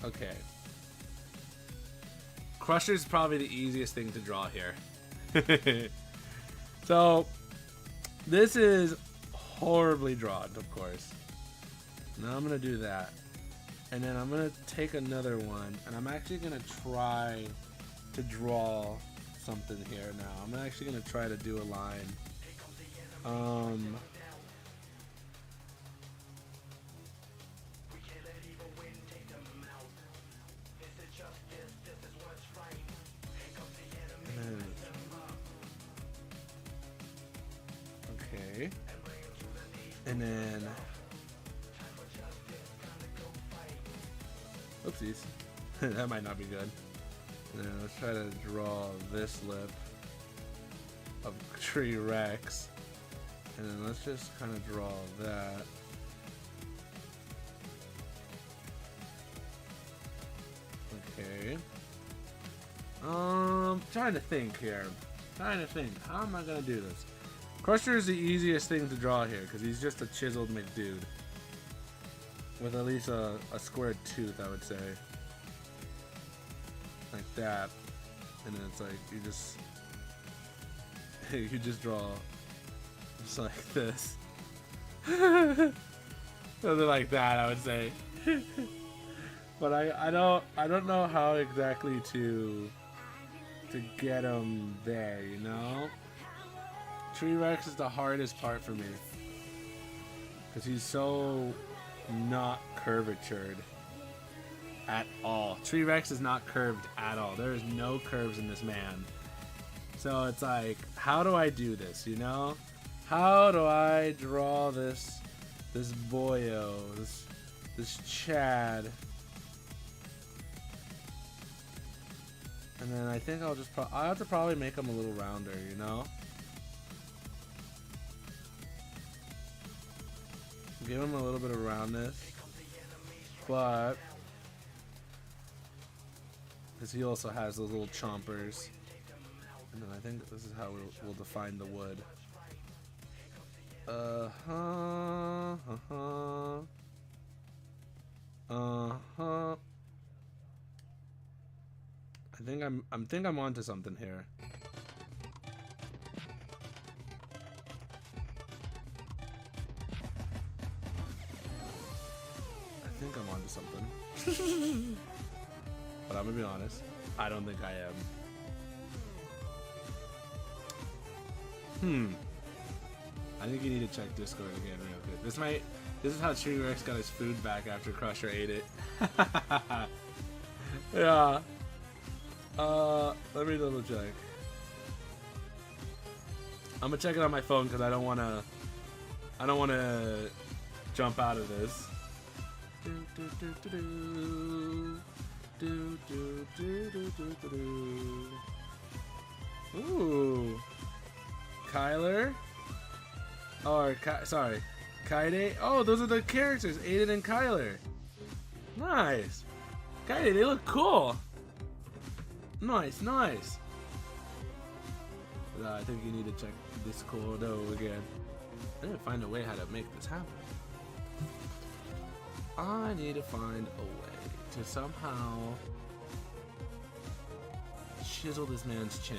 Okay. Crusher is probably the easiest thing to draw here. So This is horribly drawn, of course. Now I'm gonna do that. And then I'm gonna take another one, and I'm actually gonna try to draw something here now. I'm actually gonna try to do a line. Okay. And then oopsies. That might not be good. And then let's try to draw this lip of Tree Rex. And then let's just kind of draw that. Okay. Trying to think here. How am I gonna do this? Crusher is the easiest thing to draw here because he's just a chiseled McDude with at least a squared tooth, I would say, like that. And then it's like you just draw just like this. Something like that, I would say. But I don't know how exactly to get him there, you know? Tree Rex is the hardest part for me because he's so not curvatured at all. Tree Rex is not curved at all. There is no curves in this man. So it's like, how do I do this, you know? How do I draw this boyo, this Chad? And then I think I'll have to probably make him a little rounder, you know? Give him a little bit of roundness, but because he also has those little chompers. And then I think this is how we'll define the wood. I think I'm onto something here. I think I'm onto something. But I'm gonna be honest, I don't think I am. I think you need to check Discord again real quick. This is how Tree Rex got his food back after Crusher ate it. Yeah. Let me double check. I'm gonna check it on my phone because I don't wanna jump out of this. Ooh. Kyler? Or sorry. Kaide? Oh, those are the characters, Aiden and Kyler. Nice. Kaide, they look cool. Nice. I think you need to check Discord again. I need to find a way how to make this happen. I need to find a way to somehow chisel this man's chin.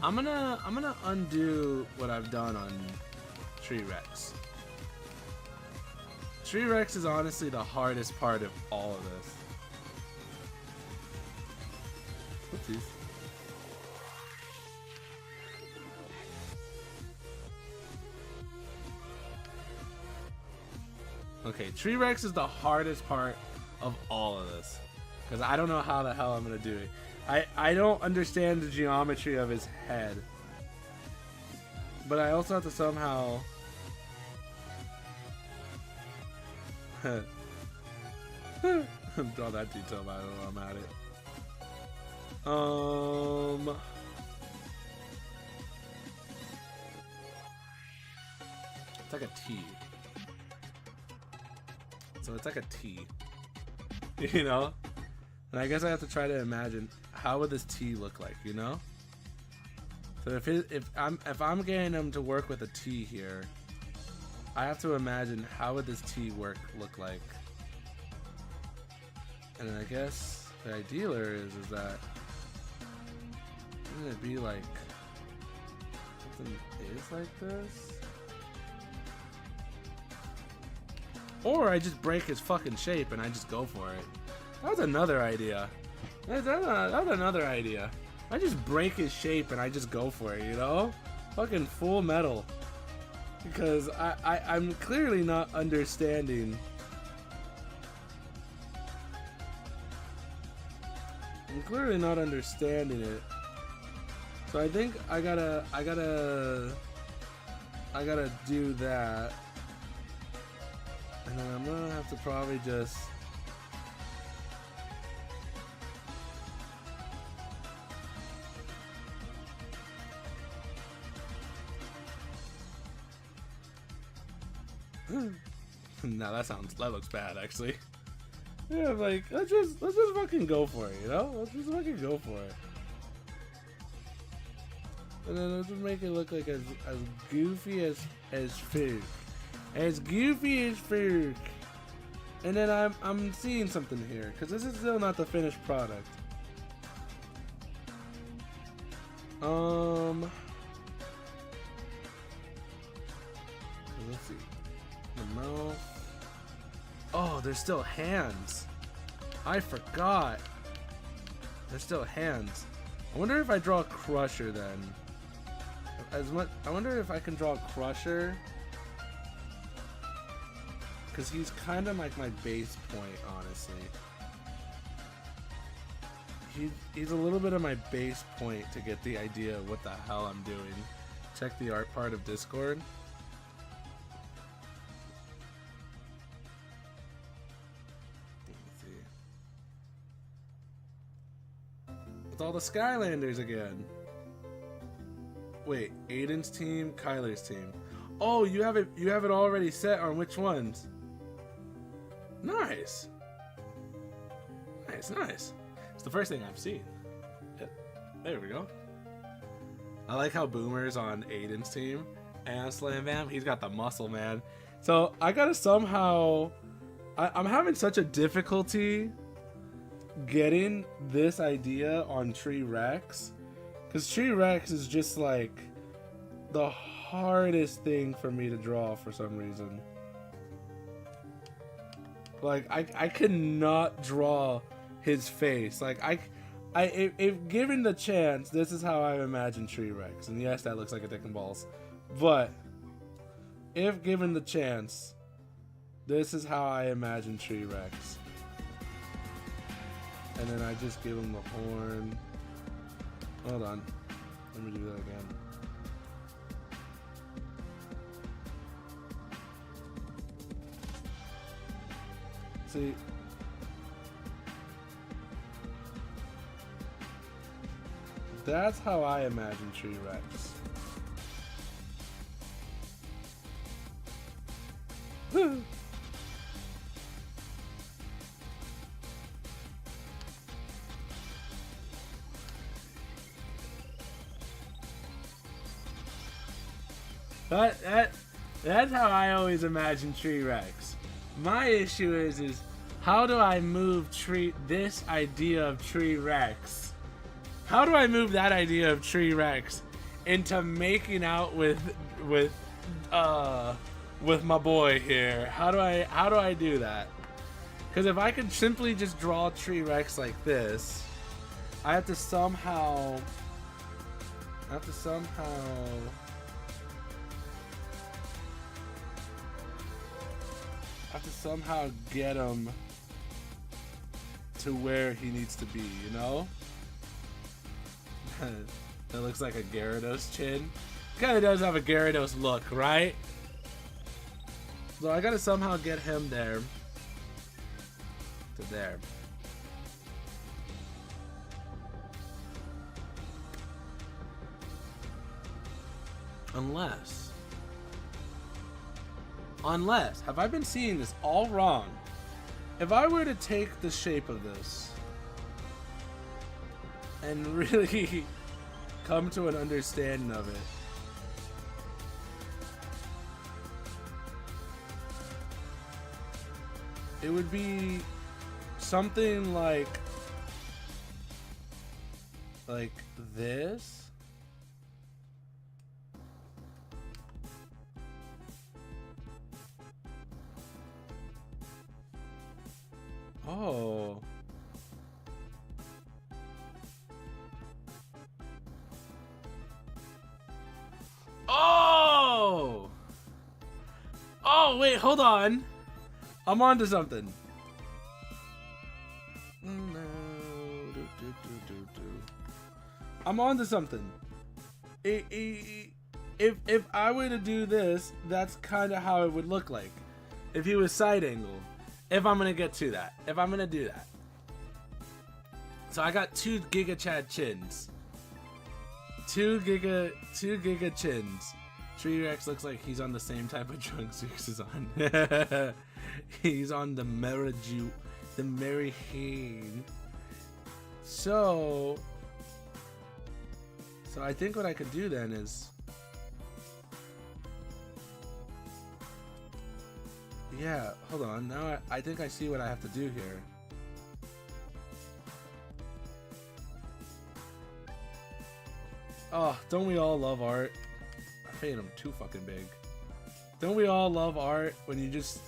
I'm gonna undo what I've done on Tree Rex. Tree Rex is honestly the hardest part of all of this. Oopsies. Okay, Tree Rex is the hardest part of all of this. Because I don't know how the hell I'm going to do it. I don't understand the geometry of his head. But I also have to somehow... draw that detail, but I don't know I'm at it. It's like a T. So it's like a T. You know? And I guess I have to try to imagine how would this T look like, you know? So if I'm getting him to work with a T here, I have to imagine how would this T look like. And I guess the idealer is that Wouldn't it be like something is like this? Or I just break his fucking shape and I just go for it. That was another idea. That was another idea. I just break his shape and I just go for it, you know? Fucking Full Metal. Because I'm clearly not understanding. I'm clearly not understanding it. So I think I gotta do that. And then I'm gonna have to probably just no, that looks bad actually. Yeah, like let's just fucking go for it, you know? Let's just fucking go for it. And then let's just make it look like as goofy as Fook. As goofy as Fook. And then I'm seeing something here, because this is still not the finished product. Let's see. The mouth. Oh, there's still hands. I forgot. There's still hands. I wonder if I draw a Crusher then. I wonder if I can draw a Crusher. Because he's kind of like my base point, honestly. He's a little bit of my base point to get the idea of what the hell I'm doing. Check the art part of Discord. Let's see. With all the Skylanders again. Wait, Aiden's team, Kyler's team. Oh, you have it already set on which ones? Nice. Nice. It's the first thing I've seen. Yeah, there we go. I like how Boomer's on Aiden's team. And Slam Bam, he's got the muscle, man. So I gotta somehow... I'm having such a difficulty getting this idea on Tree Rex. Because Tree Rex is just like the hardest thing for me to draw for some reason. Like I cannot draw his face. Like if given the chance, this is how I imagine Tree Rex. And yes, that looks like a dick and balls. But if given the chance, this is how I imagine Tree Rex. And then I just give him the horn. Hold on. Let me do that again. See, that's how I imagine Tree Rex. That's how I always imagine Tree Rex. My issue is how do I move this idea of Tree Rex? How do I move that idea of Tree Rex into making out with my boy here? How do I do that? Because if I could simply just draw Tree Rex like this, I have to somehow get him to where he needs to be, you know? That looks like a Gyarados chin. Kinda does have a Gyarados look, right? So I gotta somehow get him there. To there. Unless, have I been seeing this all wrong? If I were to take the shape of this and really come to an understanding of it, it would be something like this. Oh. Oh! Oh, wait, hold on. I'm onto something. I'm onto something. If I were to do this, that's kind of how it would look like. If he was side angle. If I'm gonna get to that. If I'm gonna do that. So I got 2 Giga Chad chins. 2 Giga chins. Tree Rex looks like he's on the same type of drugs Zeus is on. He's on the Mary Hane. So I think what I could do then is, yeah, hold on. Now I think I see what I have to do here. Oh, don't we all love art? I made him too fucking big. Don't we all love art when you just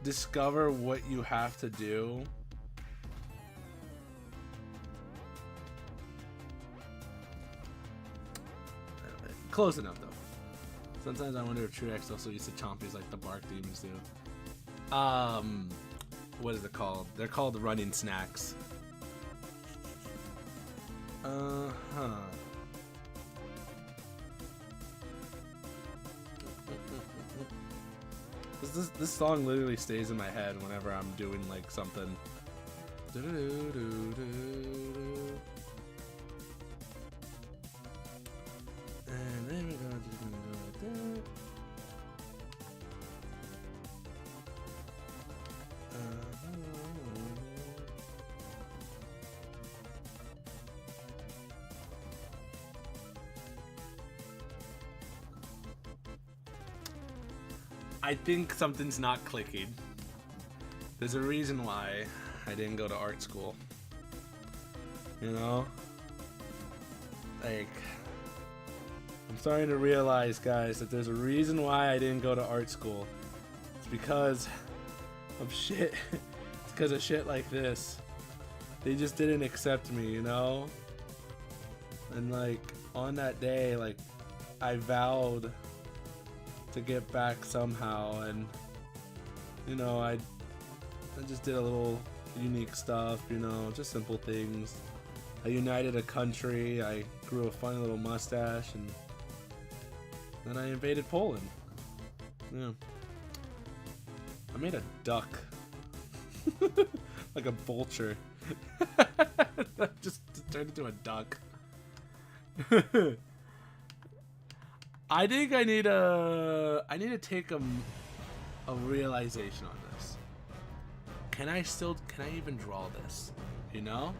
discover what you have to do? Close enough though. Sometimes I wonder if True X also used to chompies like the bark demons do. What is it called? They're called running snacks. This song literally stays in my head whenever I'm doing like something. And then we're just gonna go like that. I think something's not clicking. There's a reason why I didn't go to art school. You know? Like, I'm starting to realize, guys, that there's a reason why I didn't go to art school. It's because of shit. It's because of shit like this. They just didn't accept me, you know? And like, on that day, like, I vowed to get back somehow, and you know, I just did a little unique stuff, you know, just simple things. I united a country, I grew a funny little mustache, and then I invaded Poland. Yeah. I made a duck. Like a vulture. Just turned into a duck. I think I need to take a realization on this. Can I even draw this? You know?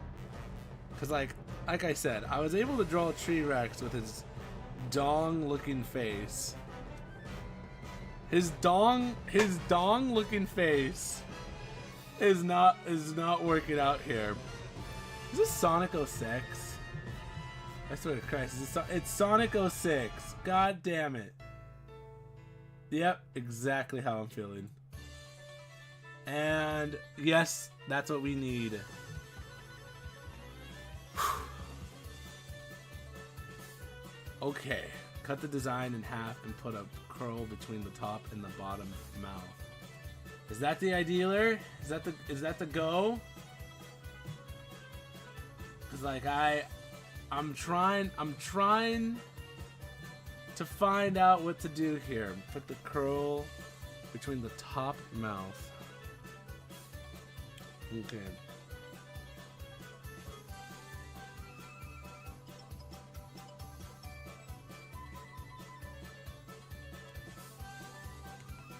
Cause like I said, I was able to draw a Tree Rex with his dong looking face. His dong looking face is not working out here. Is this Sonic 06? I swear to Christ, it's Sonic 06. God damn it. Yep, exactly how I'm feeling. And yes, that's what we need. Okay, cut the design in half and put a curl between the top and the bottom mouth. Is that the idealer? Is that the go? Cause like I'm trying to find out what to do here. Put the curl between the top mouth. Okay.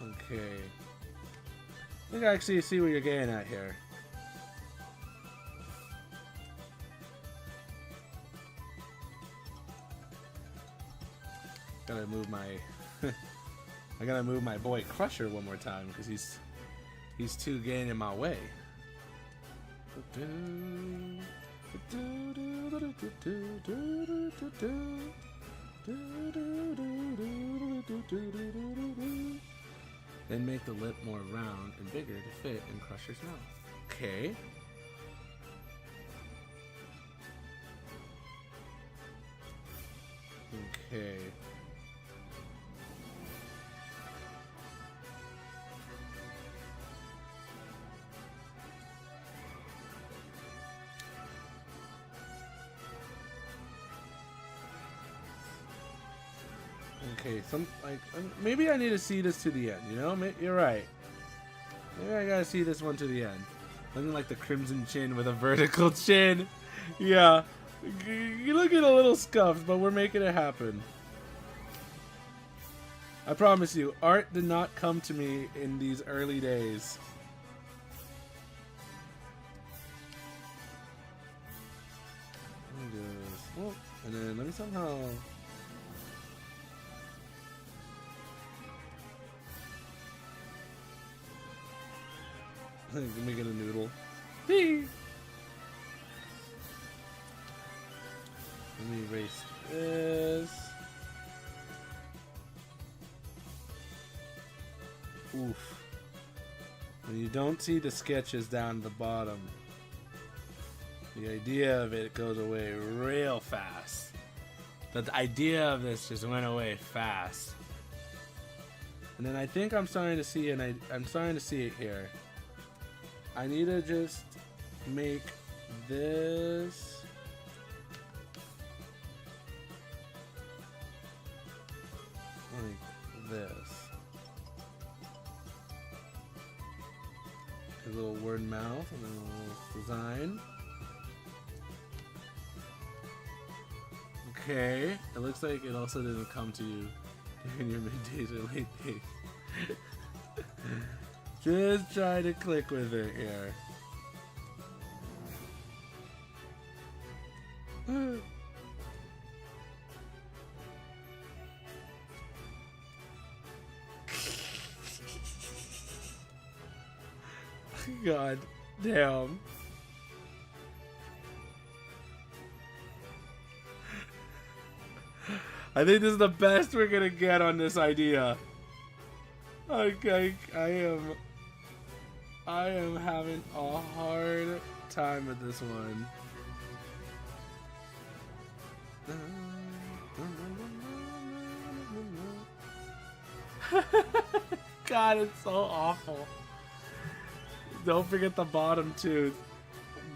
Okay. I think I actually see what you're getting at here. Gotta move my I gotta move my boy Crusher one more time because he's too getting in my way. Then make the lip more round and bigger to fit in Crusher's mouth. Okay. Okay. Okay, maybe I need to see this to the end, you know? You're right. Maybe I gotta see this one to the end. Looking like the Crimson Chin with a vertical chin. Yeah. You're looking a little scuffed, but we're making it happen. I promise you, art did not come to me in these early days. And then let me somehow... Let me get a noodle. Let me erase this. Oof. When you don't see the sketches down at the bottom, the idea of it goes away real fast. The idea of this just went away fast. And then I think I'm starting to see it, and I'm starting to see it here. I need to just make this like this. A little word mouth and then a little design. Okay, it looks like it also didn't come to you during your middays or late days. Just try to click with it here. God damn. I think this is the best we're gonna get on this idea. Okay, I am having a hard time with this one. God, it's so awful. Don't forget the bottom tooth.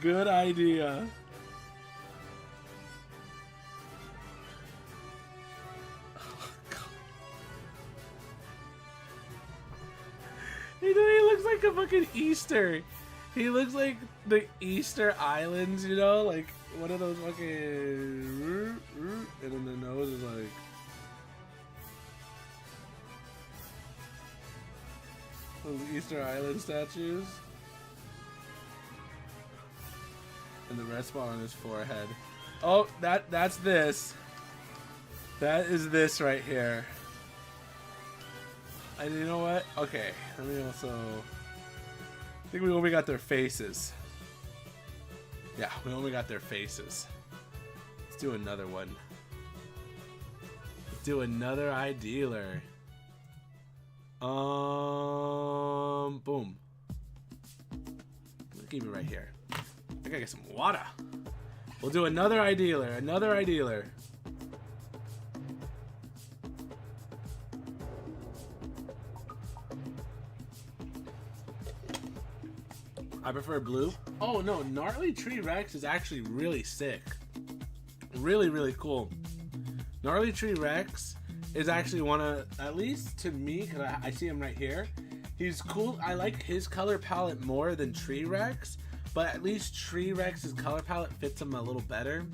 Good idea. He looks like a fucking Easter. He looks like the Easter Islands, you know? Like one of those fucking... And then the nose is like... Those Easter Island statues. And the red spot on his forehead. Oh, that's this. That is this right here. And you know what? Okay, let me also... I think we only got their faces. Yeah, we only got their faces. Let's do another one. Let's do another idealer. Boom. Let's keep it right here. I gotta get some water. We'll do another idealer. Another idealer. I prefer blue. Oh no, Gnarly Tree Rex is actually really sick. Really, really cool. Gnarly Tree Rex is actually one of, at least to me, because I see him right here. He's cool. I like his color palette more than Tree Rex, but at least Tree Rex's color palette fits him a little better,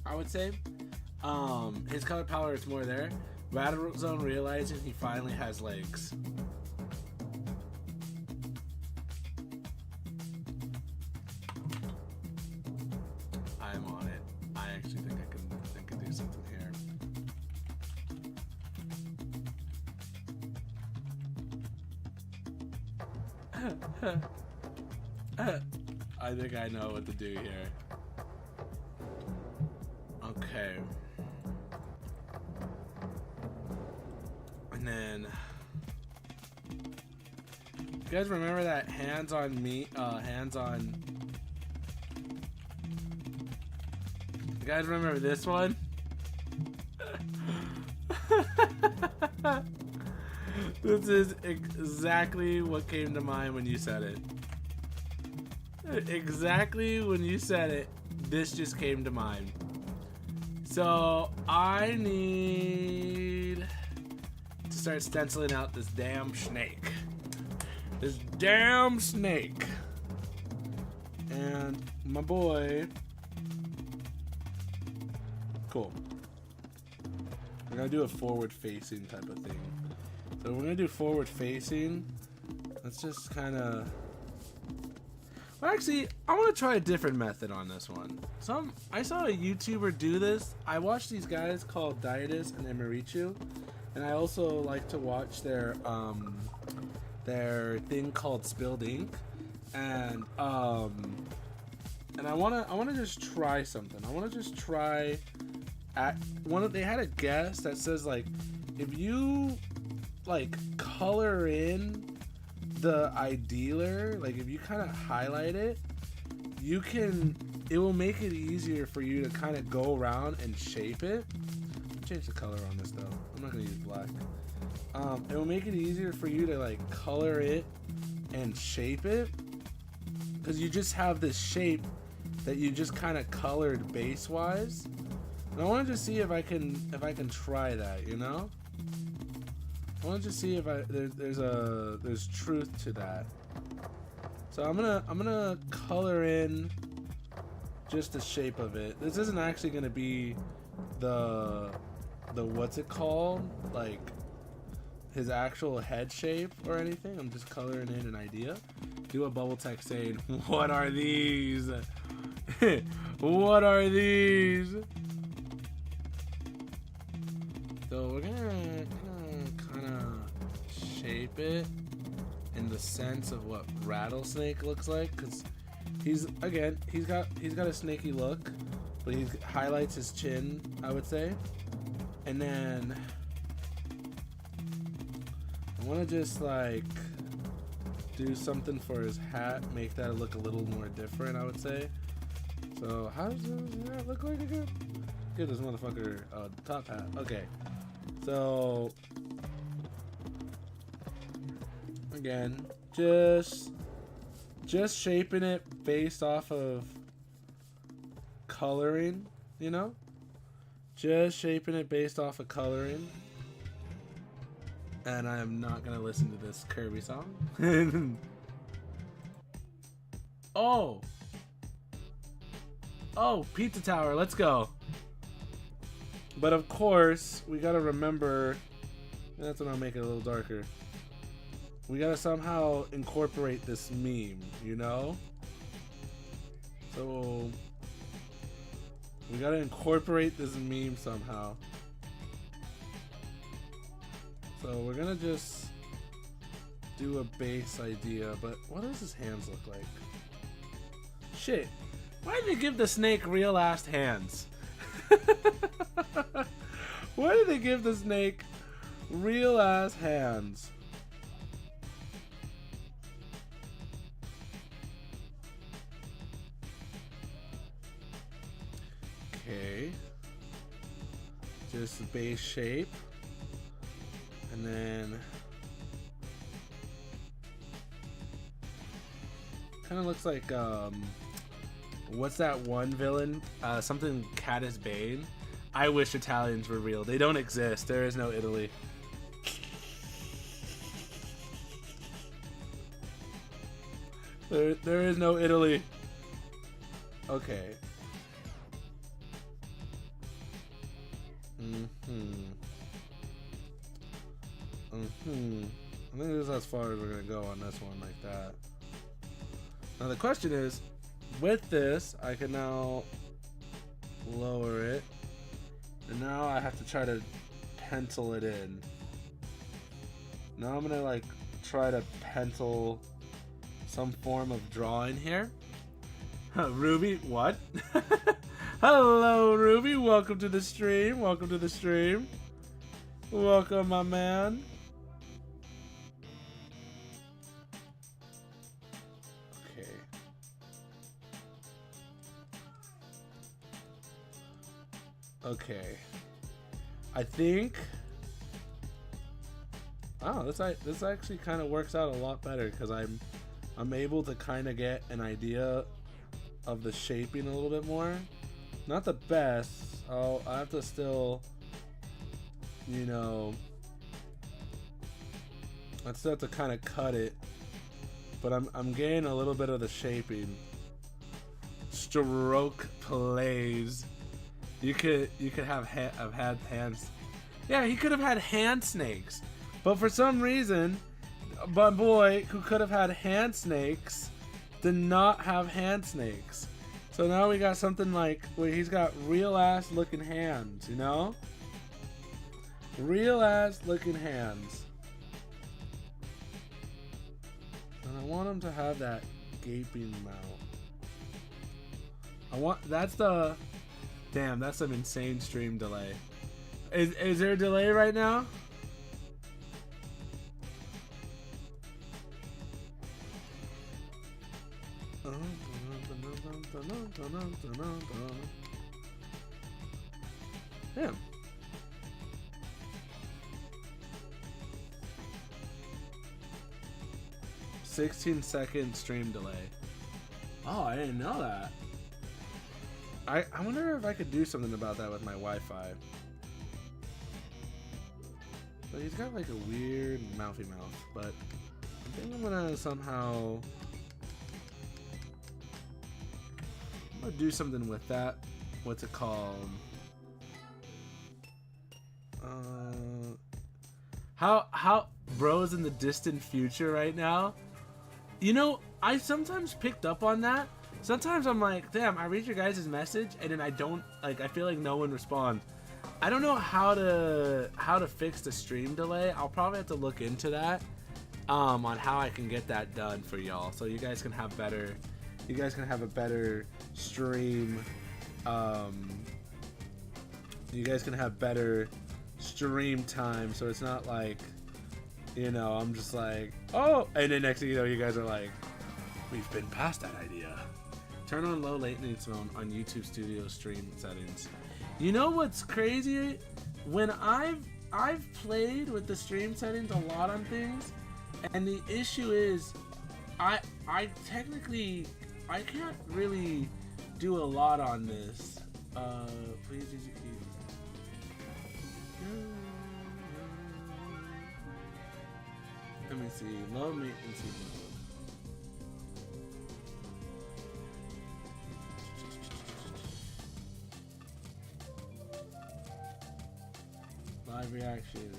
I would say. His color palette is more there. Rattle Zone realizing he finally has legs. I'm on it. I actually think I can do something here. I think I know what to do here. Okay. And then, you guys remember that hands on me? You guys remember this one? This is exactly what came to mind when you said it. Exactly when you said it, this just came to mind. So I need to start stenciling out this damn snake. This damn snake. And my boy. Cool. We're gonna do a forward facing type of thing. So we're gonna do forward facing. Let's just kinda, well, actually, I want to try a different method on this one. I saw a YouTuber do this. I watched these guys called Dietis and Emerichu, and I also like to watch their thing called Spilled Ink, and I wanna just try something. I wanna just try they had a guess that says, like, if you like color in the idealer, like if you kind of highlight it, it will make it easier for you to kind of go around and shape it. Change the color on this though. I'm not gonna use black. It will make it easier for you to like color it and shape it, because you just have this shape that you just kind of colored base wise. And I want to just see if I can try that, you know. I want to just see if there's truth to that. So I'm gonna color in just the shape of it. This isn't actually gonna be the what's it called, like his actual head shape or anything. I'm just coloring in an idea. Do a bubble text saying, "What are these? What are these?" So we're gonna kind of shape it in the sense of what rattlesnake looks like, because he's got a snaky look, but he highlights his chin, I would say. And then I want to just like do something for his hat, make that look a little more different, I would say. So how does that look like again? Give this motherfucker a top hat. Okay. So again, just shaping it based off of coloring, you know? Just shaping it based off of coloring. And I am not gonna listen to this Kirby song. Oh, Pizza Tower, let's go. But of course, we gotta remember, that's when I'll make it a little darker. We gotta somehow incorporate this meme, you know? So we gotta incorporate this meme somehow. So we're gonna just do a base idea, but what does his hands look like? Shit, why did they give the snake real ass hands? Why did they give the snake real ass hands? Okay, just the base shape, and then kind of looks like what's that one villain? Something Catus Bane. I wish Italians were real. They don't exist. There is no Italy. There is no Italy. Okay. I think this is as far as we're gonna go on this one, like that. Now the question is, with this, I can now lower it, and now I have to try to pencil it in. Now I'm gonna like try to pencil some form of drawing here. Ruby, what? Hello, Ruby. Welcome to the stream. Welcome to the stream. Welcome, my man. Okay. Okay. I think. Oh, this actually kind of works out a lot better because I'm able to kind of get an idea of the shaping a little bit more. Not the best. Oh, I have to still, you know, I still have to kind of cut it, but I'm getting a little bit of the shaping. Stroke plays. You could have had hands. Yeah, he could have had hand snakes, but for some reason, my boy who could have had hand snakes did not have hand snakes. So now we got something like where he's got real ass looking hands, you know? Real ass looking hands. And I want him to have that gaping mouth. That's some insane stream delay. Is there a delay right now? Damn. "16-second stream delay." Oh, I didn't know that. I wonder if I could do something about that with my Wi-Fi. But he's got like a weird mouthy mouth, but I think I'm gonna somehow do something with that. What's it called? How bro's in the distant future right now? You know, I sometimes picked up on that. Sometimes I'm like, damn, I read your guys' message and then I don't, like, I feel like no one responds. I don't know how to fix the stream delay. I'll probably have to look into that on how I can get that done for y'all, so you guys can have a better stream. You guys can have better stream time, so it's not like, you know, I'm just like, oh, and then next thing you know, you guys are like, we've been past that idea. Turn on low latency mode on YouTube Studio stream settings. You know what's crazy? When I've played with the stream settings a lot on things, and the issue is, I technically I can't really do a lot on this. Please use your keys. Let me see. Low maintenance mode. Live reaction.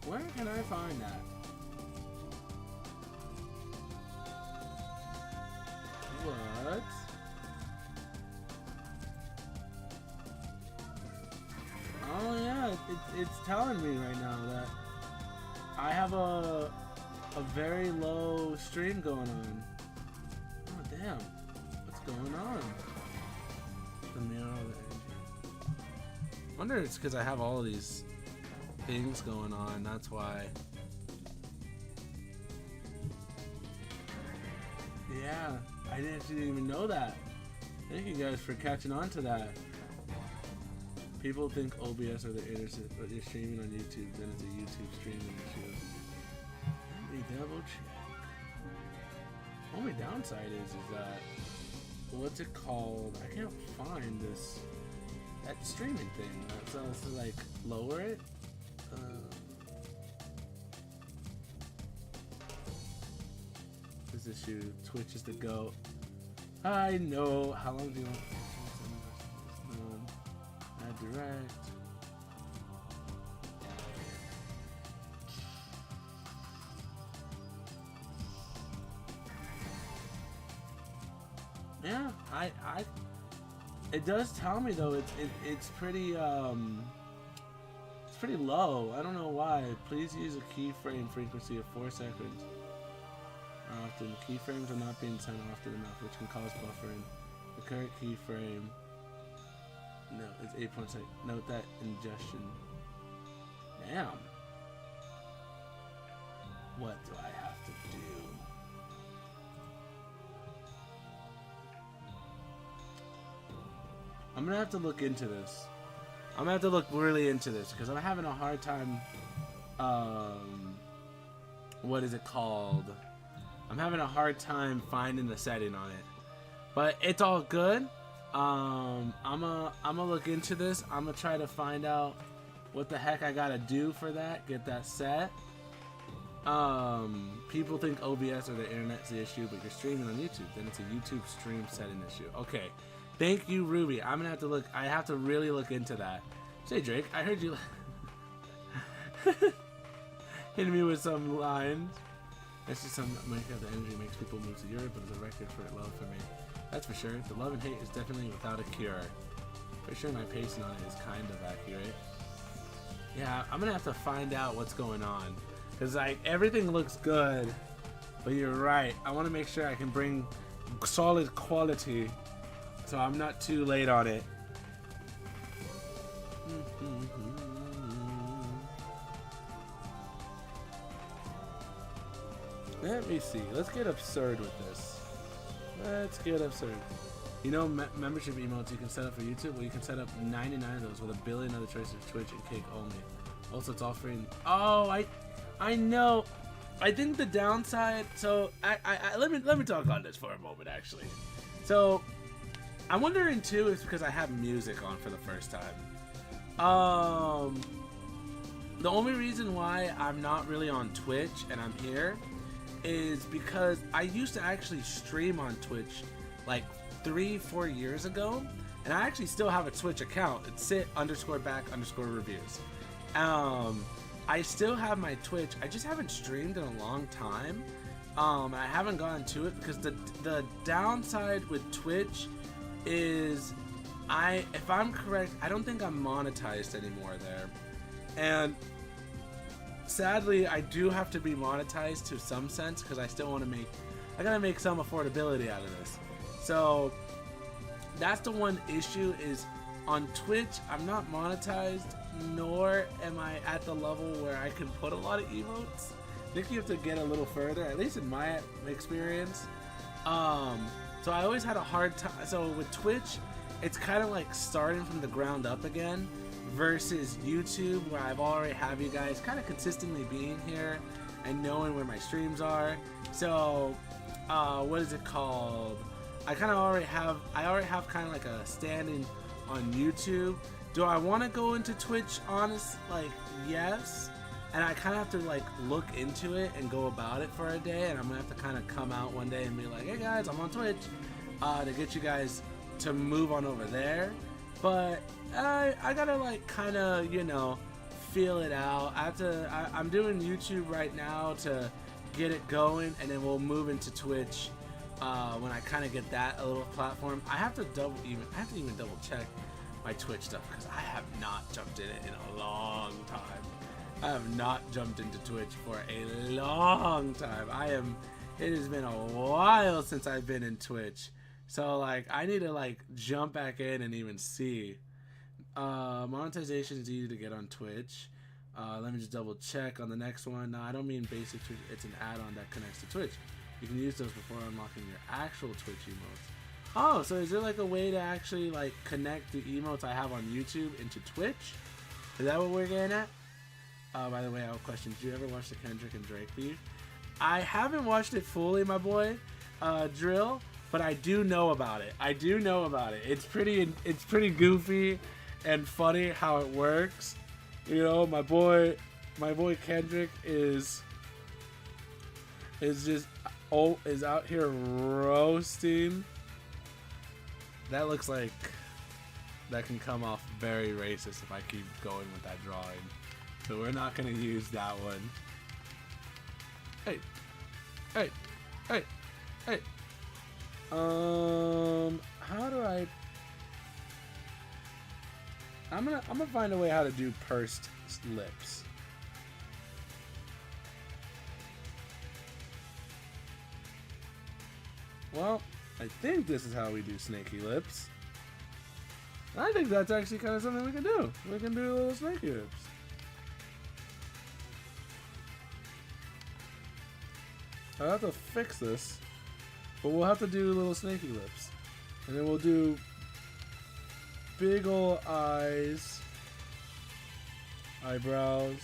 Where can I find that? What? Oh yeah, it's telling me right now that I have a very low stream going on. Oh damn, what's going on? The mirror of the energy. Wonder if it's because I have all of these things going on. That's why. Yeah, I didn't even know that. Thank you guys for catching on to that. People think OBS or the internet, but you're streaming on YouTube, then it's a YouTube streaming issue. Let me double check. Only downside is that, what's it called? I can't find that streaming thing. So it's to like lower it. This issue, Twitch is the GOAT. I know. How long do you want? Direct. Yeah, it does tell me though it's pretty low. I don't know why. Please use a keyframe frequency of 4 seconds. are often keyframes are not being sent often enough, which can cause buffering. The current keyframe is 8.6. Note that ingestion. Damn. What do I have to do? I'm gonna have to look into this. I'm gonna have to look really into this because I'm having a hard time. What is it called? I'm having a hard time finding the setting on it, but it's all good. I'm gonna look into this. I'm gonna try to find out what the heck I gotta do for that. Get that set. People think OBS or the internet's the issue, but you're streaming on YouTube. Then it's a YouTube stream setting issue. Okay. Thank you, Ruby. I'm gonna have to look. I have to really look into that. Say, Drake, I heard you hitting me with some lines. That's just some Minecraft energy makes people move to Europe, but it's a record for love for me. That's for sure. The love and hate is definitely without a cure. Pretty sure my pacing on it is kind of accurate. Yeah, I'm gonna have to find out what's going on, cause like everything looks good, but you're right. I want to make sure I can bring solid quality, so I'm not too late on it. Let me see. Let's get absurd with this. Let's get absurd. You know, membership emotes you can set up for YouTube? Well, you can set up 99 of those with a billion other choices of Twitch and Cake only. Also, it's all free. Oh, I know. I think the downside. So, let me talk on this for a moment, actually. So, I'm wondering too if it's because I have music on for the first time. The only reason why I'm not really on Twitch and I'm here is because I used to actually stream on Twitch like 3-4 years ago, and I actually still have a Twitch account. It's sit_back_reviews. I still have my Twitch. I just haven't streamed in a long time. I haven't gone to it because the downside with Twitch is if I'm correct, I don't think I'm monetized anymore there. And sadly, I do have to be monetized to some sense because I still want to I gotta make some affordability out of this. So that's the one issue is on Twitch, I'm not monetized, nor am I at the level where I can put a lot of emotes. I think you have to get a little further, at least in my experience. So I always had a hard time. So with Twitch, it's kind of like starting from the ground up again versus YouTube, where I've already have you guys kind of consistently being here and knowing where my streams are. So what is it called? I already have kind of like a standing on YouTube. Do I want to go into Twitch? Like, yes. And I kind of have to like look into it and go about it for a day, and I'm gonna have to kind of come out one day and be like, hey guys, I'm on Twitch, to get you guys to move on over there. But I gotta like kind of, you know, feel it out. I'm doing YouTube right now to get it going, and then we'll move into Twitch when I kind of get that a little platform. I have to even double check my Twitch stuff because I have not jumped in it in a long time. I have not jumped into Twitch for a long time. It has been a while since I've been in Twitch. So like I need to like jump back in and even see. Monetization is easy to get on Twitch. Let me just double check on the next one. No, I don't mean basic Twitch. It's an add-on that connects to Twitch. You can use those before unlocking your actual Twitch emotes. Oh, so is there like a way to actually like connect the emotes I have on YouTube into Twitch? Is that what we're getting at? By the way, I have a question. Did you ever watch the Kendrick and Drake beef? I haven't watched it fully, my boy, Drill, but I do know about it. It's pretty goofy and funny how it works. You know, my boy Kendrick is out here roasting. That looks like that can come off very racist if I keep going with that drawing. So we're not gonna use that one. Hey. How do I? I'm gonna find a way how to do pursed lips. Well, I think this is how we do snaky lips. I think that's actually kind of something we can do. We can do little snaky lips. I'll have to fix this, but we'll have to do little snaky lips. And then we'll do big ol' eyes, eyebrows.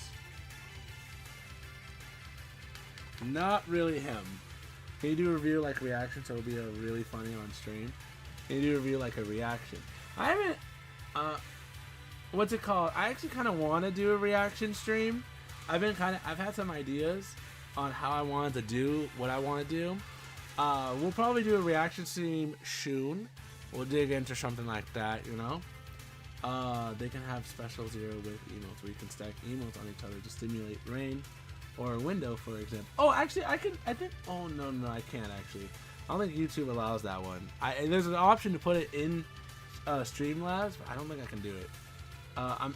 Not really him. Can you do a review like reaction so it'll be a really funny on stream? Can you do a review like a reaction? I haven't, what's it called? I actually kind of want to do a reaction stream. I've had some ideas on how I wanted to do what I want to do. We'll probably do a reaction stream soon. We'll dig into something like that, you know? They can have special 0 with emotes where you can stack emotes on each other to stimulate rain or a window, for example. Oh, actually, I think, oh, no, I can't actually. I don't think YouTube allows that one. There's an option to put it in Streamlabs, but I don't think I can do it.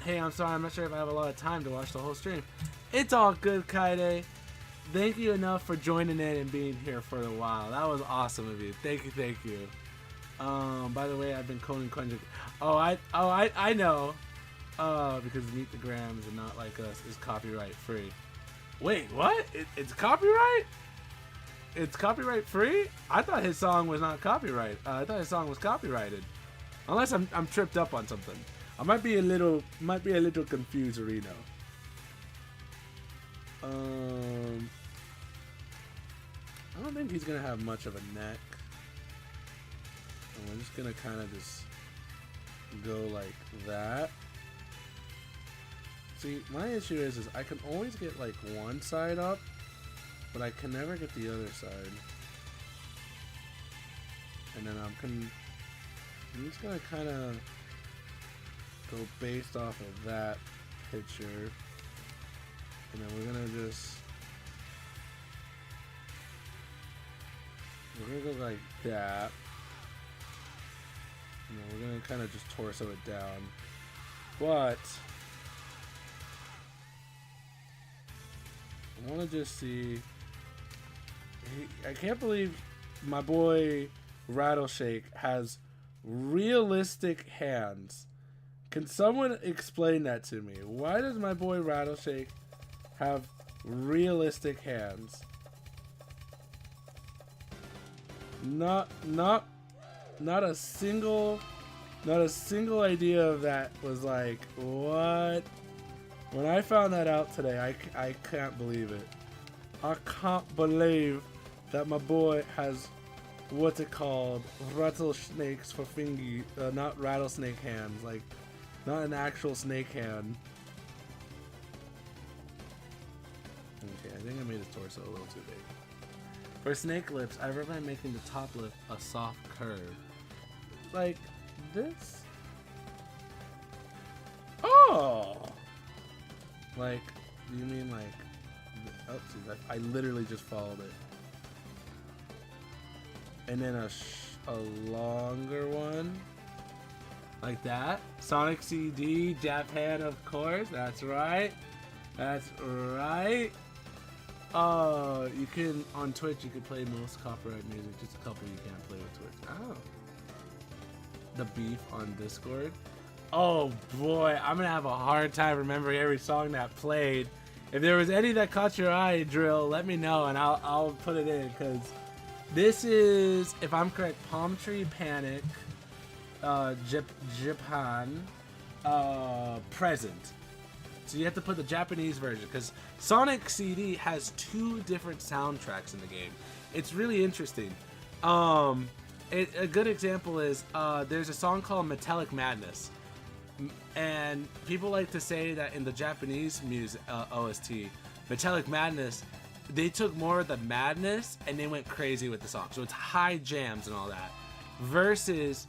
Hey, I'm sorry, I'm not sure if I have a lot of time to watch the whole stream. It's all good, Kaide. Thank you enough for joining in and being here for a while. That was awesome of you. Thank you. By the way, I've been coding Quentin. I know. Because Meet the Grams and Not Like Us is copyright free. Wait, what? It's copyright? It's copyright free? I thought his song was not copyright. I thought his song was copyrighted. Unless I'm tripped up on something. I might be a little confused, Reno. I don't think he's gonna have much of a neck. And we're just gonna kind of just go like that. See, my issue is I can always get like one side up, but I can never get the other side. And then I'm just gonna kind of go based off of that picture, and then we're gonna go like that, and then we're gonna kind of just torso it down, but I want to just see. I can't believe my boy Rattleshake has realistic hands. Can someone explain that to me? Why does my boy Rattleshake have realistic hands? Not a single idea of that was like, what? When I found that out today, I can't believe it. I can't believe that my boy has, what's it called, rattlesnakes for fingy, not rattlesnake hands, like, not an actual snake hand. Okay, I think I made his torso a little too big. For snake lips, I recommend making the top lip a soft curve. Like this. Oh! Like, do you mean like, oh, see, I literally just followed it. And then a longer one. Like that. Sonic CD, Japan, of course. That's right. That's right. You can, on Twitch, you can play most copyright music. Just a couple you can't play with Twitch. Oh. The beef on Discord. Oh boy, I'm gonna have a hard time remembering every song that played. If there was any that caught your eye, Drill, let me know and I'll put it in, because this is, if I'm correct, Palm Tree Panic, Japan, Present. So you have to put the Japanese version, because Sonic CD has 2 different soundtracks in the game. It's really interesting. A good example is there's a song called Metallic Madness. And people like to say that in the Japanese music OST, Metallic Madness, they took more of the madness and they went crazy with the song. So it's high jams and all that. Versus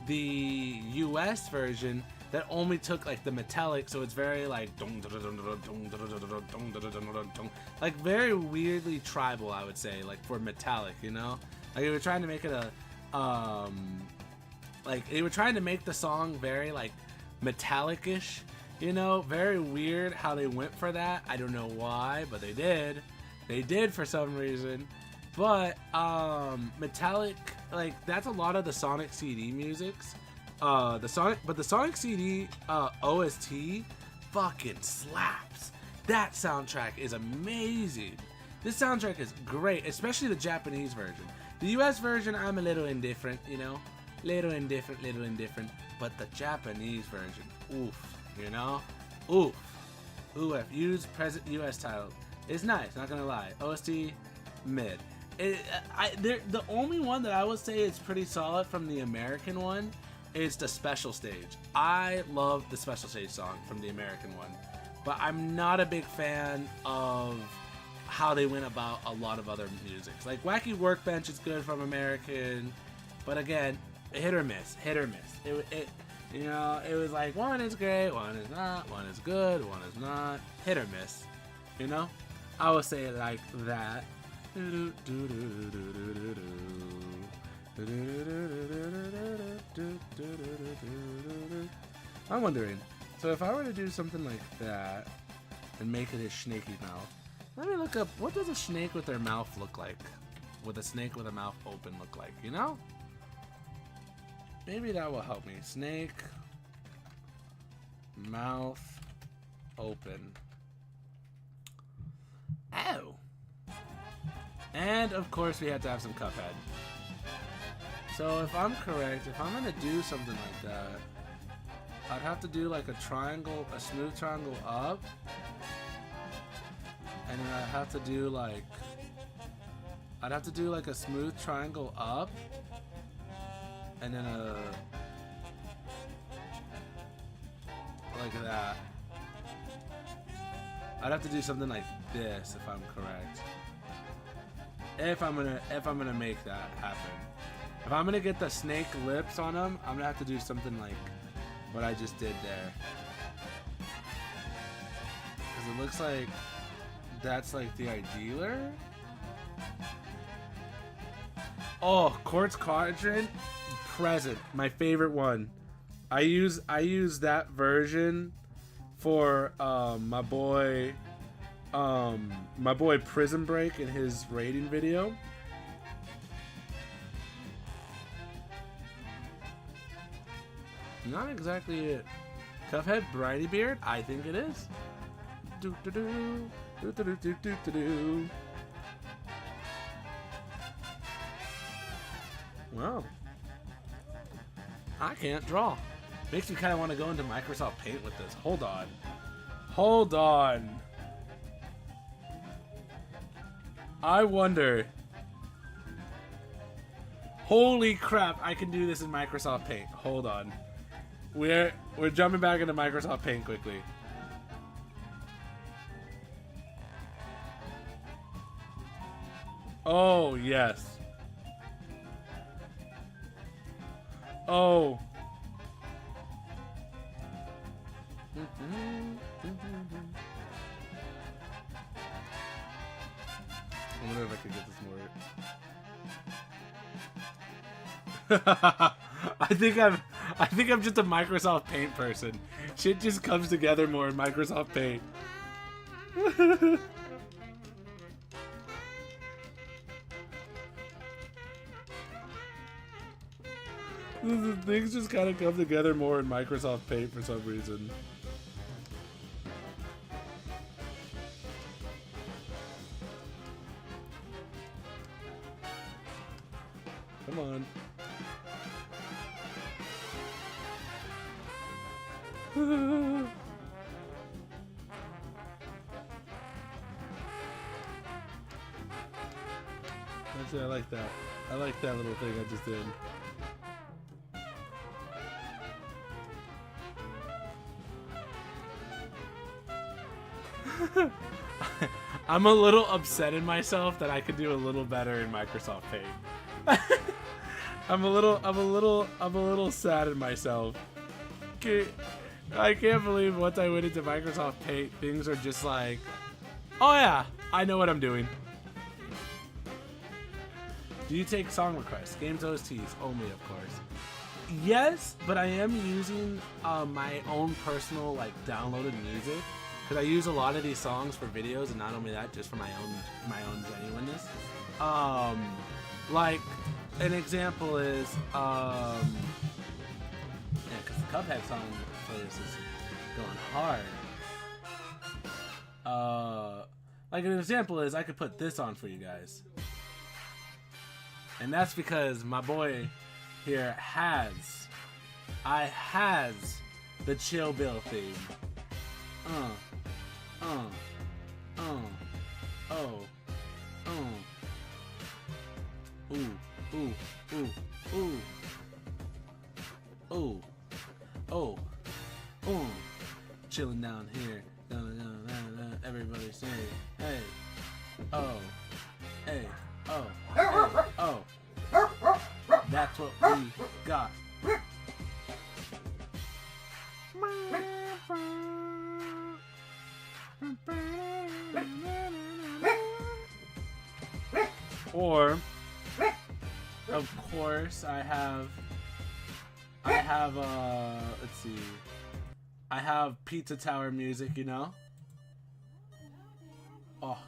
the US version that only took like the metallic, so it's very like like very weirdly tribal, I would say, like for metallic, you know? Like they were trying to make it a like they were trying to make the song very like metallic-ish, you know, very weird how they went for that. I don't know why, but they did. They did for some reason. But Metallic, like that's a lot of the Sonic CD musics. The Sonic CD OST fucking slaps. That soundtrack is amazing. This soundtrack is great, especially the Japanese version. The US version, I'm a little indifferent, you know? Little indifferent. But the Japanese version, oof, you know? Oof. Used present US title. It's nice, not gonna lie. OST, mid. The only one that I would say is pretty solid from the American one is the special stage. I love the special stage song from the American one. But I'm not a big fan of how they went about a lot of other musics. Like Wacky Workbench is good from American, but again, hit or miss. It you know, it was like one is great, one is not, one is good, one is not, hit or miss. You know, I would say it like that. I'm wondering, so if I were to do something like that and make it a snaky mouth, let me look up, what does a snake with their mouth look like? With a snake with a mouth open look like, you know? Maybe that will help me. Snake, mouth, open. Oh! And of course we had to have some Cuphead. So if I'm correct, if I'm gonna do something like that, I'd have to do like a triangle, a smooth triangle up. And then I'd have to do like a smooth triangle up. And then like that. I'd have to do something like this if I'm correct. If I'm gonna make that happen. If I'm gonna get the snake lips on them, I'm gonna have to do something like what I just did there. Because it looks like that's like the idealer. Oh, Quartz Quadrant present, my favorite one. I use that version for my boy Prison Break in his rating video. Not exactly it. Cuphead Briny Beard? I think it is. Well, I can't draw. Makes me kind of want to go into Microsoft Paint with this. Hold on. I wonder. Holy crap, I can do this in Microsoft Paint. Hold on. We're jumping back into Microsoft Paint quickly. Oh, yes. Oh. I wonder if I could get this more. I think I'm just a Microsoft Paint person. Shit just comes together more in Microsoft Paint. Things just kind of come together more in Microsoft Paint for some reason. Come on. Actually, I like that. I like that little thing I just did. I'm a little upset in myself that I could do a little better in Microsoft Paint. I'm a little sad in myself. I can't believe once I went into Microsoft Paint, things are just like, oh yeah, I know what I'm doing. Do you take song requests? Games OSTs only, of course. Yes, but I am using my own personal like downloaded music because I use a lot of these songs for videos, and not only that, just for my own genuineness. Like an example is yeah, because the Cuphead song playlist is going hard. Like an example is I could put this on for you guys, and that's because my boy here has the Chill Bill theme. Chilling down here. Everybody say, hey, oh, hey, oh, hey, oh. That's what we got. Or, of course, I have, let's see, I have Pizza Tower music, you know? Oh,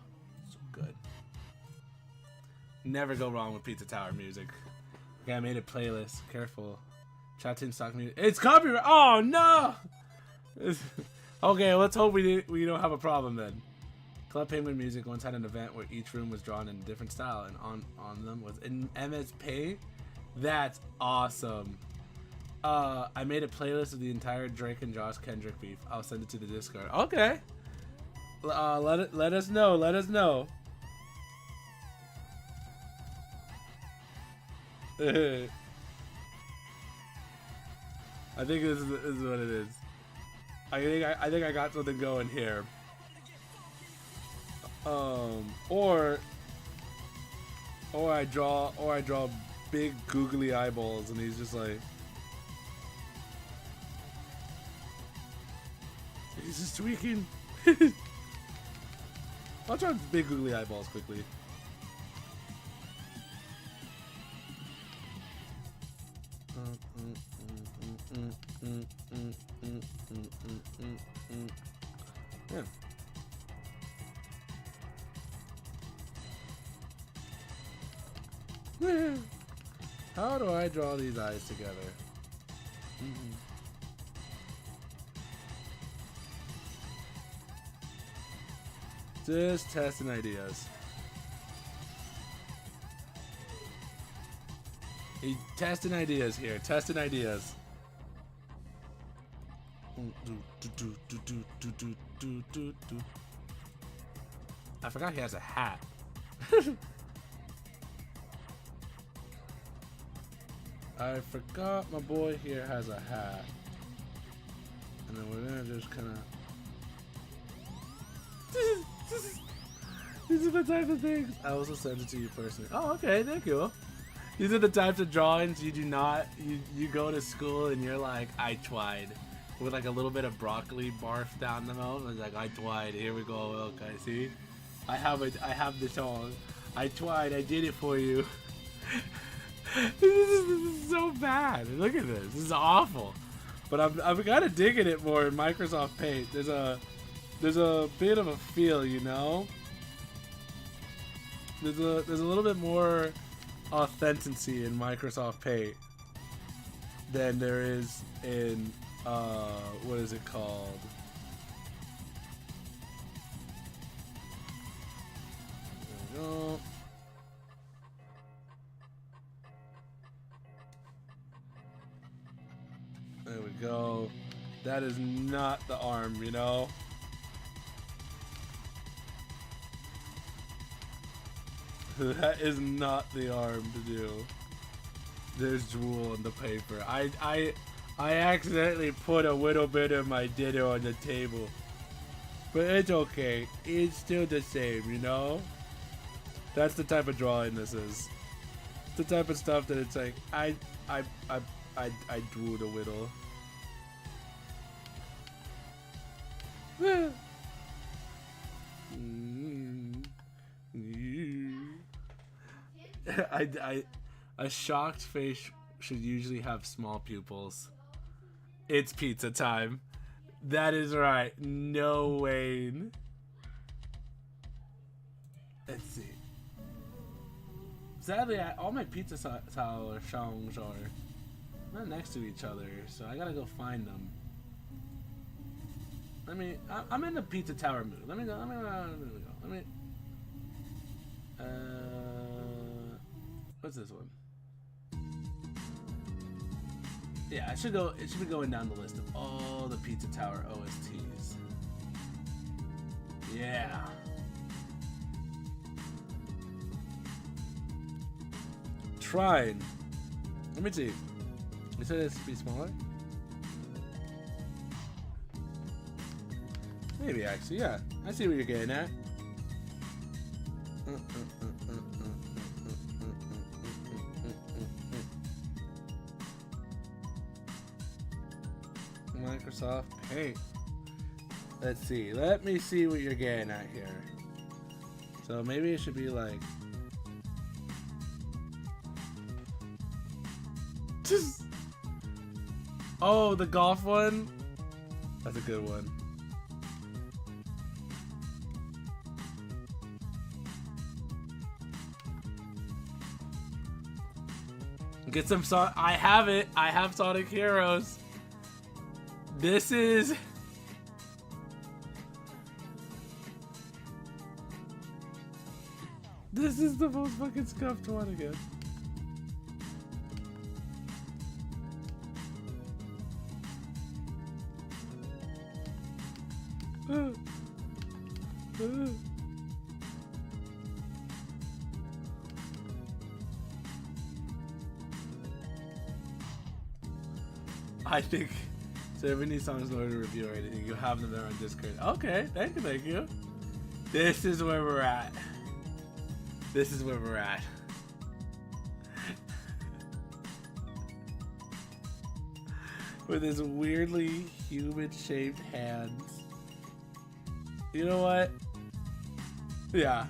so good. Never go wrong with Pizza Tower music. Okay, I made a playlist. Careful. Chat team stock music. It's copyright. Oh no! Okay, let's hope we don't have a problem then. Club Penguin Music once had an event where each room was drawn in a different style, and on them was in MS Paint. That's awesome. I made a playlist of the entire Drake and Josh Kendrick beef. I'll send it to the Discord. Okay. Let us know. Let us know. I think this is what it is. I think I got something going here. Or I draw big googly eyeballs, and he's just like, he's just tweaking. I'll draw big googly eyeballs quickly. Yeah. How do I draw these eyes together? Just testing ideas. Testing ideas here. Testing ideas. I forgot he has a hat. I forgot my boy here has a hat. And then we're gonna just kind of... These are the type of things. I also sent it to you personally. Oh, okay, thank you. These are the types of drawings you do not... You go to school and you're like, I tried. With like a little bit of broccoli barf down the mouth. It's like, I tried. Here we go. Okay, see? I have the song. I tried. I did it for you. This is so bad. Look at this. This is awful. But I'm kind of digging it more in Microsoft Paint. There's a bit of a feel, you know. There's a little bit more authenticity in Microsoft Paint than there is in what is it called? There we go. There we go. That is not the arm, you know? That is not the arm to do. There's drool on the paper. I accidentally put a little bit of my ditto on the table. But it's okay. It's still the same, you know? That's the type of drawing this is. It's the type of stuff that it's like, I drooled a little. A shocked face should usually have small pupils. It's pizza time. That is right. No Wayne. Let's see. Sadly, all my pizza tower songs are not next to each other, so I gotta go find them. I'm in the pizza tower mood. Let me go. What's this one? Yeah, it should be going down the list of all the Pizza Tower OSTs. Yeah. Trying. Let me see. You said it to be smaller? Maybe actually, yeah. I see what you're getting at. Microsoft Paint. Let's see. Let me see what you're getting at here. So maybe it should be like just. Oh, the golf one? That's a good one. Get some I have it. I have Sonic Heroes. This is the most fucking scuffed one again. I think so. If any songs in order to review or anything, you have them there on Discord. Okay, thank you. This is where we're at. This is where we're at. With his weirdly human-shaped hands. You know what? Yeah.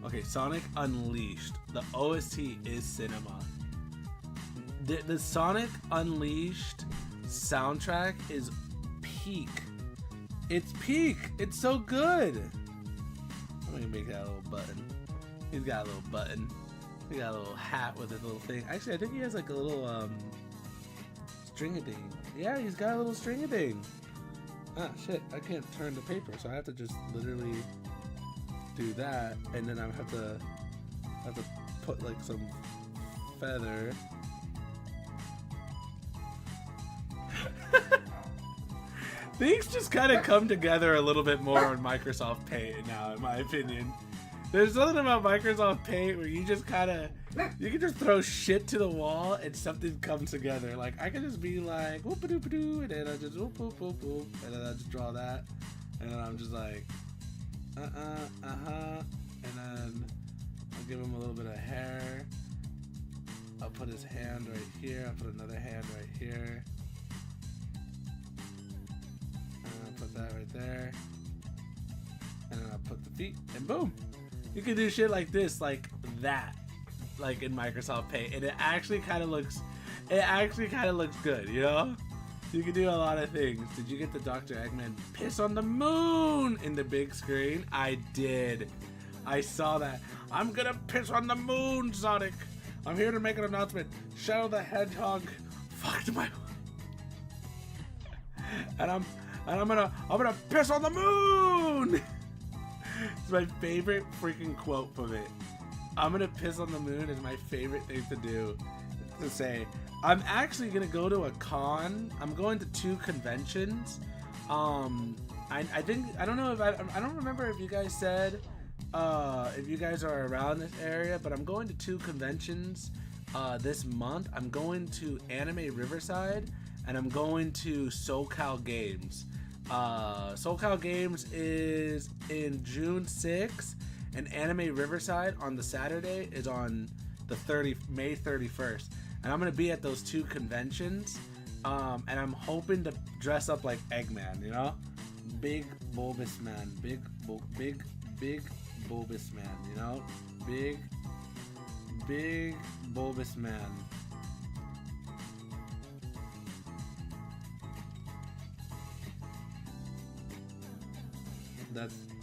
Okay, Sonic Unleashed. The OST is cinema. The Sonic Unleashed soundtrack is peak. It's peak. It's so good. I'm gonna make that a little button. He's got a little button. He got a little hat with a little thing. Actually, I think he has like a little string-a-ding. Yeah, he's got a little string-a-ding. Ah, shit. I can't turn the paper, so I have to just literally do that, and then I have to put like some feather. Things just kind of come together a little bit more on Microsoft Paint now, in my opinion. There's something about Microsoft Paint where you just you can just throw shit to the wall and something comes together. Like, I can just be like, whoop-a-doop-a-doo, and then I just whoop-whoop-whoop-whoop, and then I just draw that, and then I'm just like, and then I'll give him a little bit of hair. I'll put his hand right here. I'll put another hand right here. Put that right there, and then I'll put the feet, and boom, you can do shit like this, like that, like in Microsoft Paint, and it actually kind of looks good, you know? You can do a lot of things. Did you get the Dr. Eggman piss on the moon in the big screen? I did. I saw that. I'm gonna piss on the moon, Sonic. I'm here to make an announcement. Shadow the Hedgehog fucked my and I'm gonna piss on the moon. It's my favorite freaking quote from it. I'm gonna piss on the moon is my favorite thing to do. To say, I'm actually gonna go to a con. I'm going to 2 conventions. I think I don't know if I don't remember if you guys said if you guys are around this area, but I'm going to 2 conventions this month. I'm going to Anime Riverside, and I'm going to SoCal Games. SoCal Games is in June 6th, and Anime Riverside on the Saturday is on the May 31st. And I'm gonna be at those 2 conventions, and I'm hoping to dress up like Eggman, you know, big bulbous man, big bulbous man, you know, big bulbous man.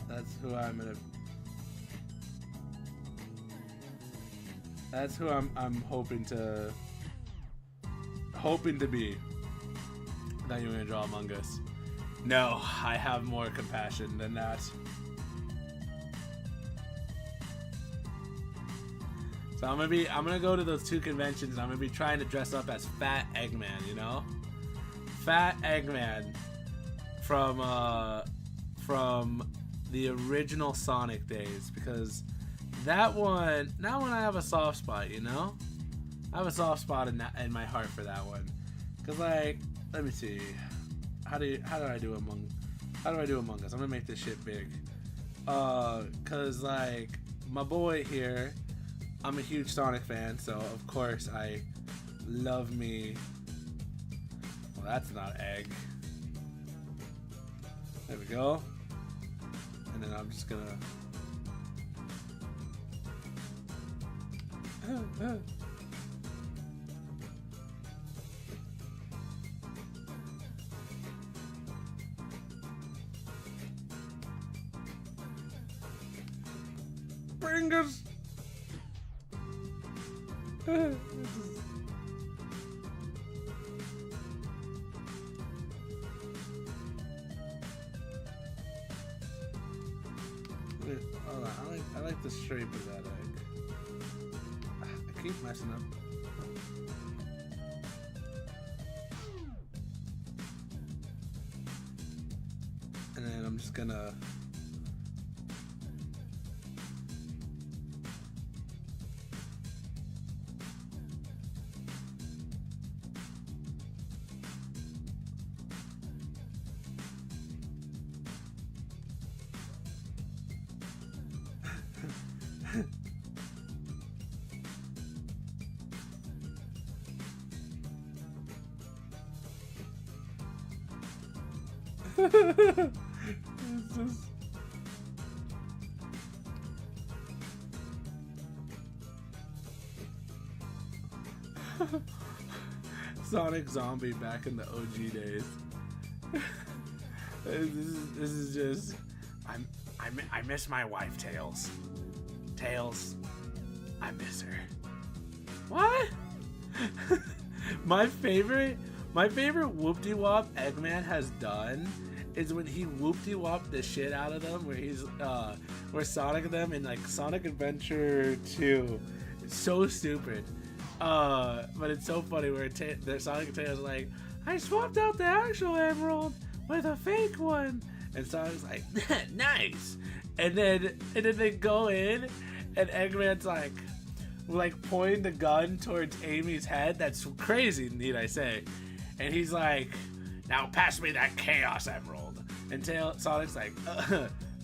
That's who I'm gonna. That's who I'm hoping to be. I thought you were gonna draw Among Us. No, I have more compassion than that. So I'm gonna go to those 2 conventions and I'm gonna be trying to dress up as Fat Eggman, you know? Fat Eggman from the original Sonic days, because that one I have a soft spot, you know? I have a soft spot in my heart for that one. Cause like, let me see. How do I do Among Us? I'm gonna make this shit big. Cause like my boy here, I'm a huge Sonic fan, so of course I love me. Well, that's not egg. There we go. And then I'm just gonna. Bringers. Hold on, I like the shape of that egg. I keep messing up. And then I'm just gonna. It's just... Sonic Zombie back in the OG days. This is just... I miss my wife, Tails. Tails, I miss her. What? My favorite whoop-de-wop Eggman has done is when he whoop-de-wopped the shit out of them, where Sonic them in like Sonic Adventure 2. It's so stupid. But it's so funny where Sonic and Tails are like, I swapped out the actual emerald with a fake one. And Sonic's like, nice. And then they go in and Eggman's like pointing the gun towards Amy's head. That's crazy, need I say. And he's like, now pass me that Chaos Emerald. And Sonic's like,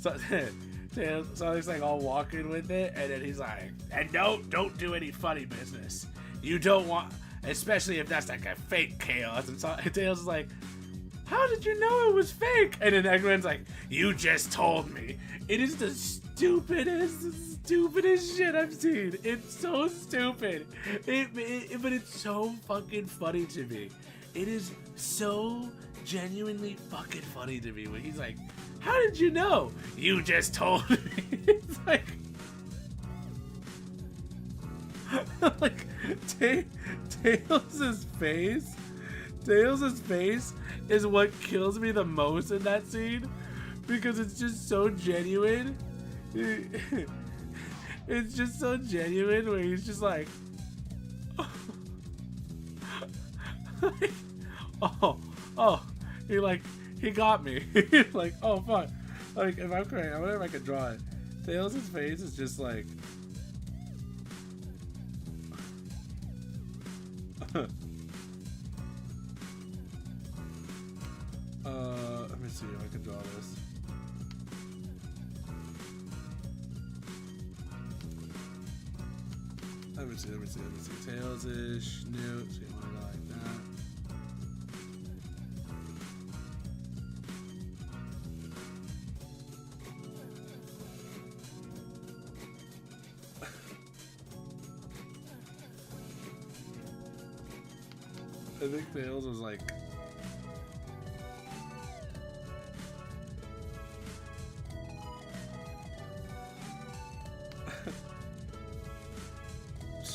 Sonic's like all walking with it. And then he's like, and don't do any funny business. You don't want, especially if that's like a fake Chaos. And Tails is like, how did you know it was fake? And then Eggman's like, you just told me. It is the stupidest shit I've seen. It's so stupid. But it's so fucking funny to me. It is so genuinely fucking funny to me when he's like, how did you know? You just told me. It's like, like Tails' face is what kills me the most in that scene, because it's just so genuine. It's just so genuine where he's just like, oh, he got me. Like, oh fuck. Like, if I'm correct, I wonder if I could draw it. Tails' face is just like, let me see if I can draw this. Let me see. Tails-ish, new, so you want to go like that. I think Tails was like,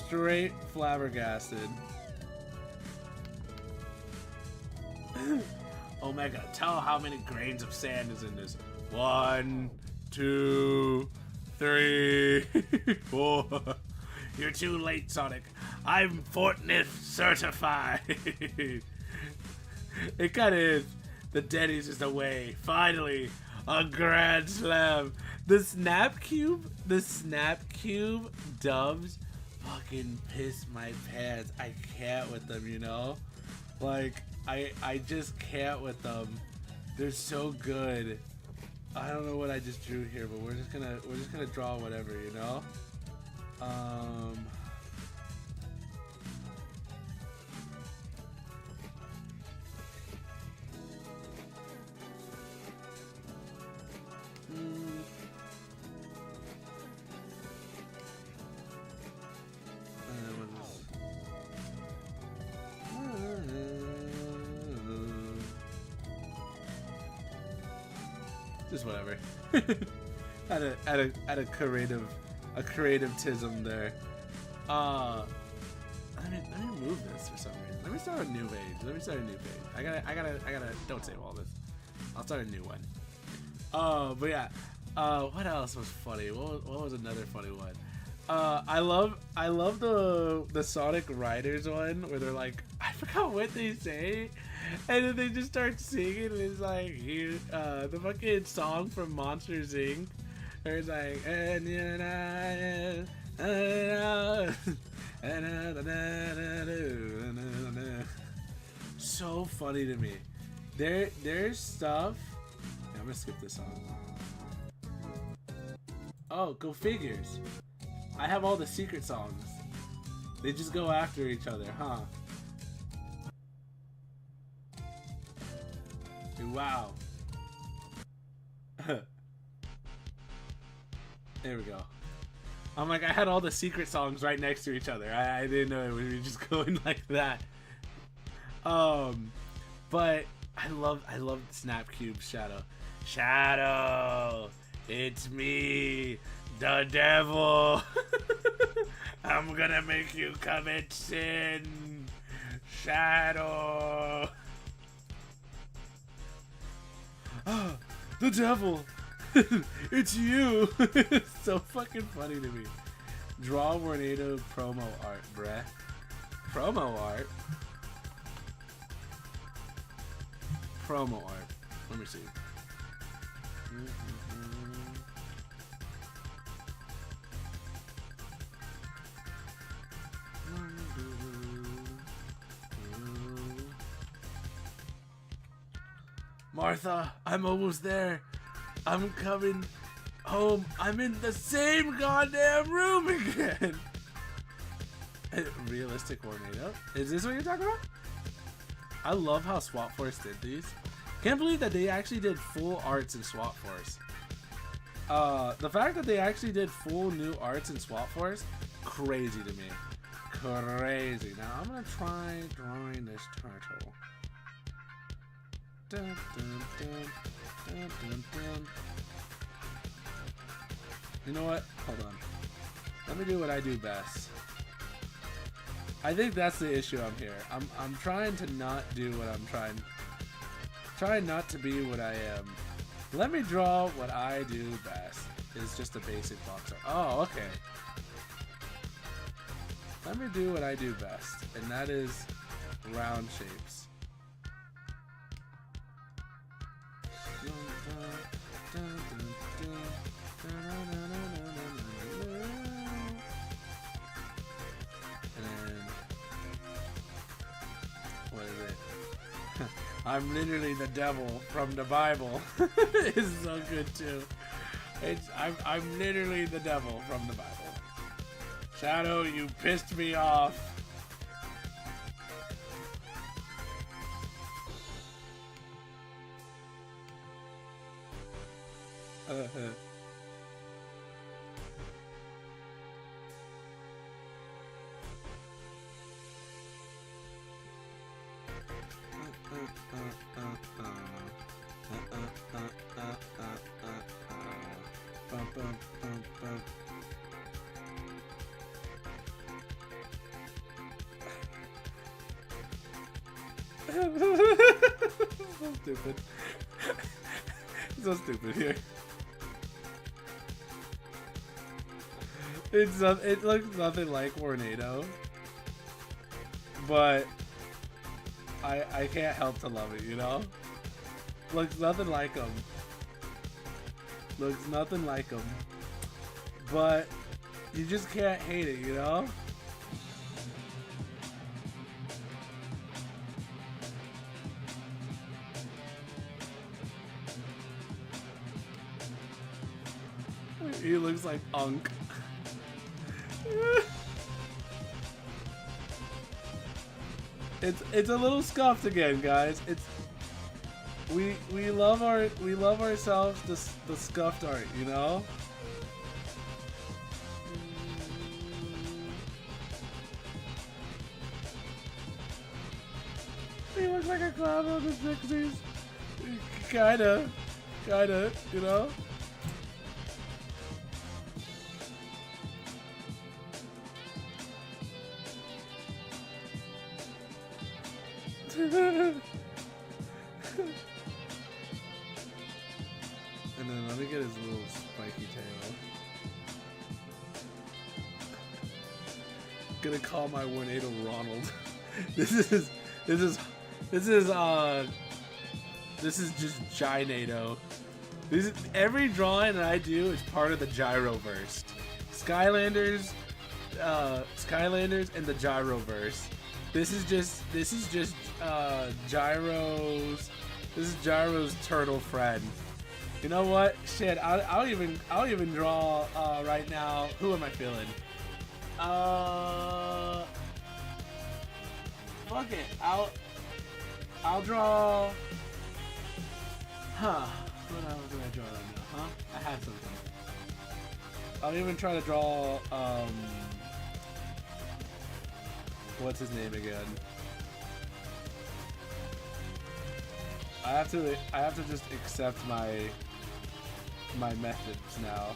straight flabbergasted. Omega, tell how many grains of sand is in this. 1, 2, 3, 4. You're too late, Sonic. I'm Fortnite certified. It kinda is. The Denny's is away. Finally, a grand slam. The Snap Cube dubs fucking piss my pants. I can't with them, you know? Like, I just can't with them. They're so good. I don't know what I just drew here, but we're just gonna draw whatever, you know? Just whatever. Had a creativism there. Let me move this for some reason. Let me start a new page. I gotta don't save all this. I'll start a new one. But yeah. What else was funny? What was another funny one? I love the Sonic Riders one where they're like, I forgot what they say, and then they just start singing, and it's like the fucking song from Monsters Inc. Where it's like, so funny to me. There's stuff. Yeah, I'm gonna skip this song. Oh, go figures. I have all the secret songs. They just go after each other, huh? Wow. There we go. I'm like, I had all the secret songs right next to each other. I didn't know it would be just going like that. But I love Snap Cube Shadow. Shadow, it's me, the devil. I'm gonna make you commit sin. Shadow. The devil. It's you. It's so fucking funny to me. Draw Tornado promo art, bruh. Promo art? Promo art. Let me see. Martha, I'm almost there. I'm coming home. I'm in the same goddamn room again. Realistic tornado? Is this what you're talking about? I love how Swap Force did these. Can't believe that they actually did full arts in Swap Force. The fact that they actually did full new arts in Swap Force, crazy to me. Crazy. Now I'm gonna try drawing this turtle. Dun, dun, dun, dun, dun, dun. You know what? Hold on. Let me do what I do best. I think that's the issue I'm here. I'm trying to not do what I'm trying not to be what I am. Let me draw what I do best. It's just a basic box art. Oh, okay. Let me do what I do best, and that is round shapes. What is it? I'm literally the devil from the Bible. It's so good too. I'm literally the devil from the Bible. Shadow, you pissed me off. So stupid. So stupid here. It looks nothing like Tornado, but I can't help to love it, you know? Looks nothing like him. Looks nothing like him. But you just can't hate it, you know? He looks like Unk. It's a little scuffed again, guys. It's we love ourselves the scuffed art, you know? He looks like a clown on the Pixies. Kinda, you know? And then let me get his little spiky tail. Gonna call my Tornado Ronald. This is just Gynado. Every drawing that I do is part of the Gyroverse. Skylanders and the Gyroverse. This is just Gyro's. This is Gyro's turtle friend. You know what? Shit, I'll even draw right now. Who am I feeling? Fuck it. I'll draw. Huh? What else do I draw right now? Huh? I had something. I'll even try to draw. What's his name again? I have to just accept my methods now.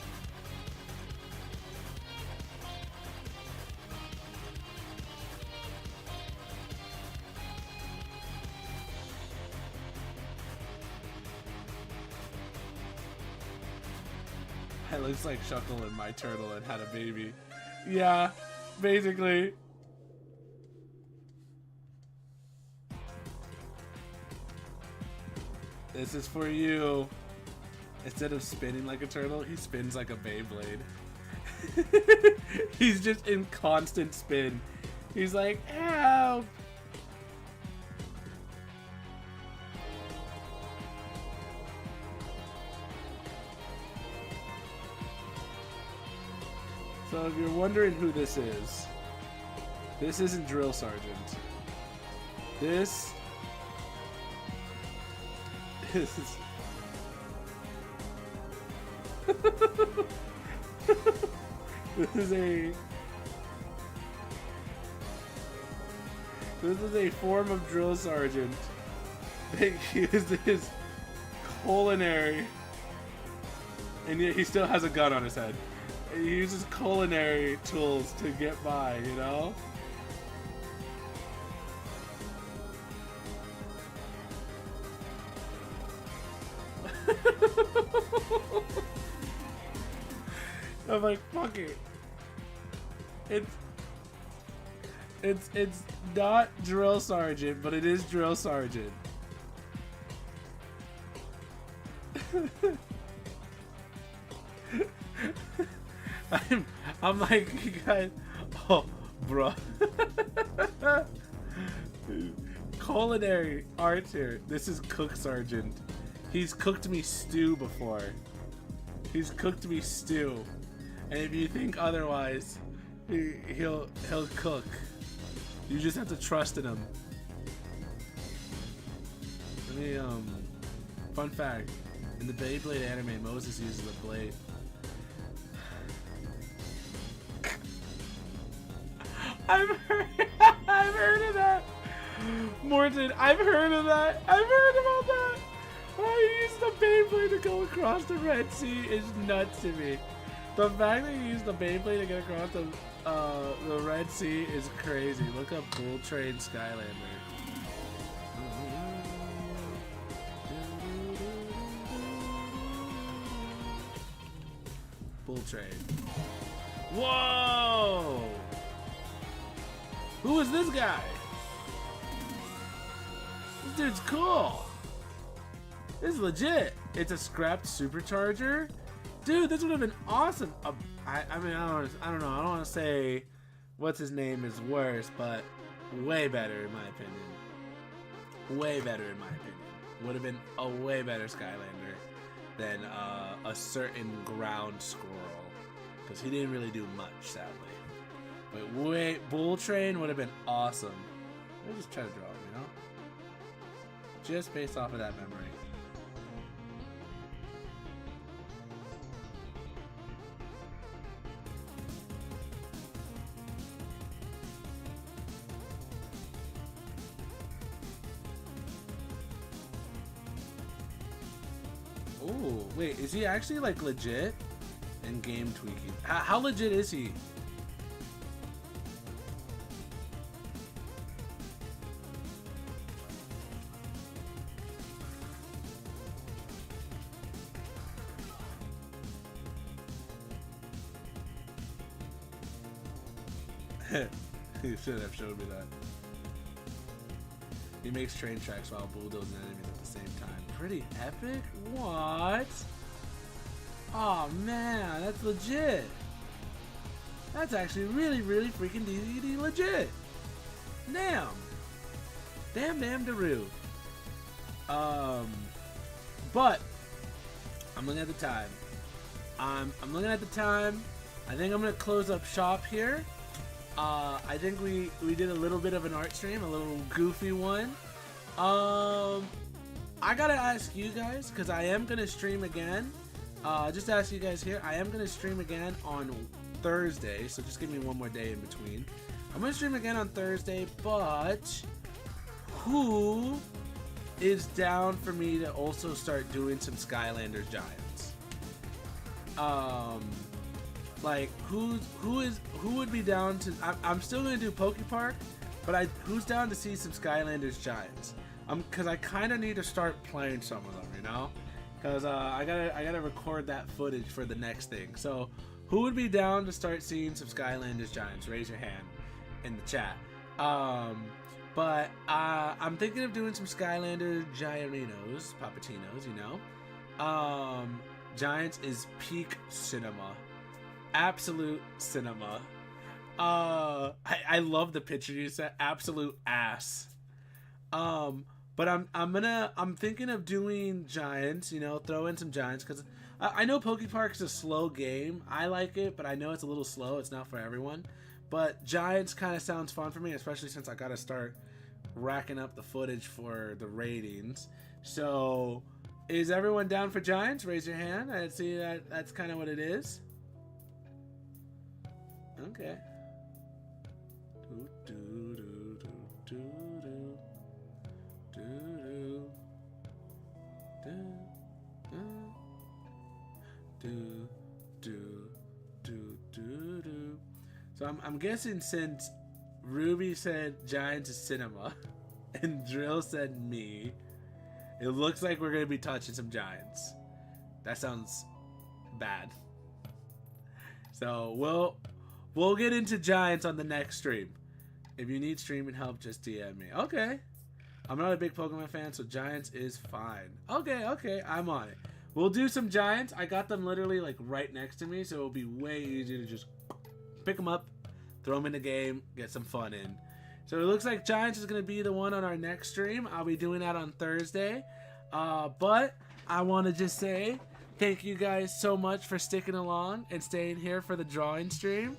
It looks like Shuckle and my turtle and had a baby. Yeah, basically. This is for you. Instead of spinning like a turtle, he spins like a Beyblade. He's just in constant spin. He's like, help! So if you're wondering who this isn't Drill Sergeant. This is this is a form of Drill Sergeant that uses culinary, and yet he still has a gun on his head. He uses culinary tools to get by, you know? I'm like, fuck it. It's not Drill Sergeant, but it is Drill Sergeant. I'm like, you guys, oh, bruh. Culinary arts here. This is Cook Sergeant. He's cooked me stew before. He's cooked me stew. And if you think otherwise, he'll cook. You just have to trust in him. Let me, fun fact. In the Beyblade anime, Moses uses a blade. I've heard of that. Morton, I've heard of that. I've heard about that. Oh, he used the Beyblade to go across the Red Sea is nuts to me. The fact that he used the Beyblade to get across the Red Sea is crazy. Look up Bull Train Skylander. Bull Train. Whoa! Who is this guy? This dude's cool. This is legit. It's a scrapped supercharger. Dude, this would have been awesome. I mean, I don't know. I don't want to say what's his name is worse, but way better in my opinion. Way better in my opinion. Would have been a way better Skylander than a certain ground squirrel, because he didn't really do much, sadly. But Bull Train would have been awesome. We'll just try to draw him, you know? Just based off of that memory. Oh, wait, is he actually like legit? And game tweaking. How legit is he? You should have showed me that. He makes train tracks while bulldozing enemies at the same time. Pretty epic? What? Oh man, that's legit. That's actually really, really freaking DDD legit. Damn. Damn Daru. But I'm looking at the time. I'm looking at the time. I think I'm gonna close up shop here. I think we did a little bit of an art stream, a little goofy one. I gotta ask you guys, because I am gonna stream again. Just to ask you guys here, I am gonna stream again on Thursday, so just give me one more day in between. I'm gonna stream again on Thursday, but who is down for me to also start doing some Skylanders Giants? Like who would be down to? I'm still gonna do Poke Park, but who's down to see some Skylanders Giants? Cause I kind of need to start playing some of them, you know, cause I gotta record that footage for the next thing. So who would be down to start seeing some Skylanders Giants? Raise your hand in the chat. But I'm thinking of doing some Skylander Giantinos, Papatinos, you know. Giants is peak cinema. Absolute cinema. I love the picture you said. Absolute ass. But I'm thinking of doing Giants, you know, throw in some Giants, because I know Poke Park's a slow game. I like it, but I know it's a little slow. It's not for everyone. But Giants kind of sounds fun for me, especially since I gotta start racking up the footage for the ratings. So is everyone down for Giants? Raise your hand. I see that's kind of what it is. Okay. So I'm guessing, since Ruby said Giants is cinema and Drill said me, it looks like we're gonna be touching some Giants. That sounds bad. So we'll get into Giants on the next stream. If you need streaming help, just DM me. Okay. I'm not a big Pokemon fan, so Giants is fine. Okay, I'm on it. We'll do some Giants. I got them literally like right next to me, so it'll be way easier to just pick them up, throw them in the game, get some fun in. So it looks like Giants is going to be the one on our next stream. I'll be doing that on Thursday. But I want to just say thank you guys so much for sticking along and staying here for the drawing stream.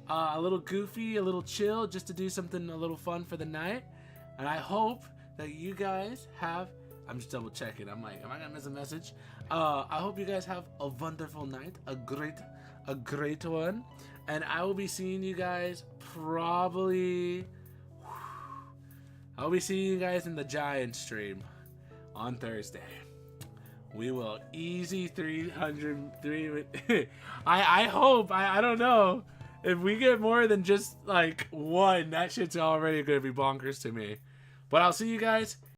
A little goofy, a little chill, just to do something a little fun for the night. And I hope that you guys have... I'm just double checking. I'm like, am I gonna miss a message? I hope you guys have a wonderful night, a great one, and I will be seeing you guys probably. I'll be seeing you guys in the Giant stream on Thursday. We will easy 303. I hope. I don't know if we get more than just like one. That shit's already gonna be bonkers to me. But I'll see you guys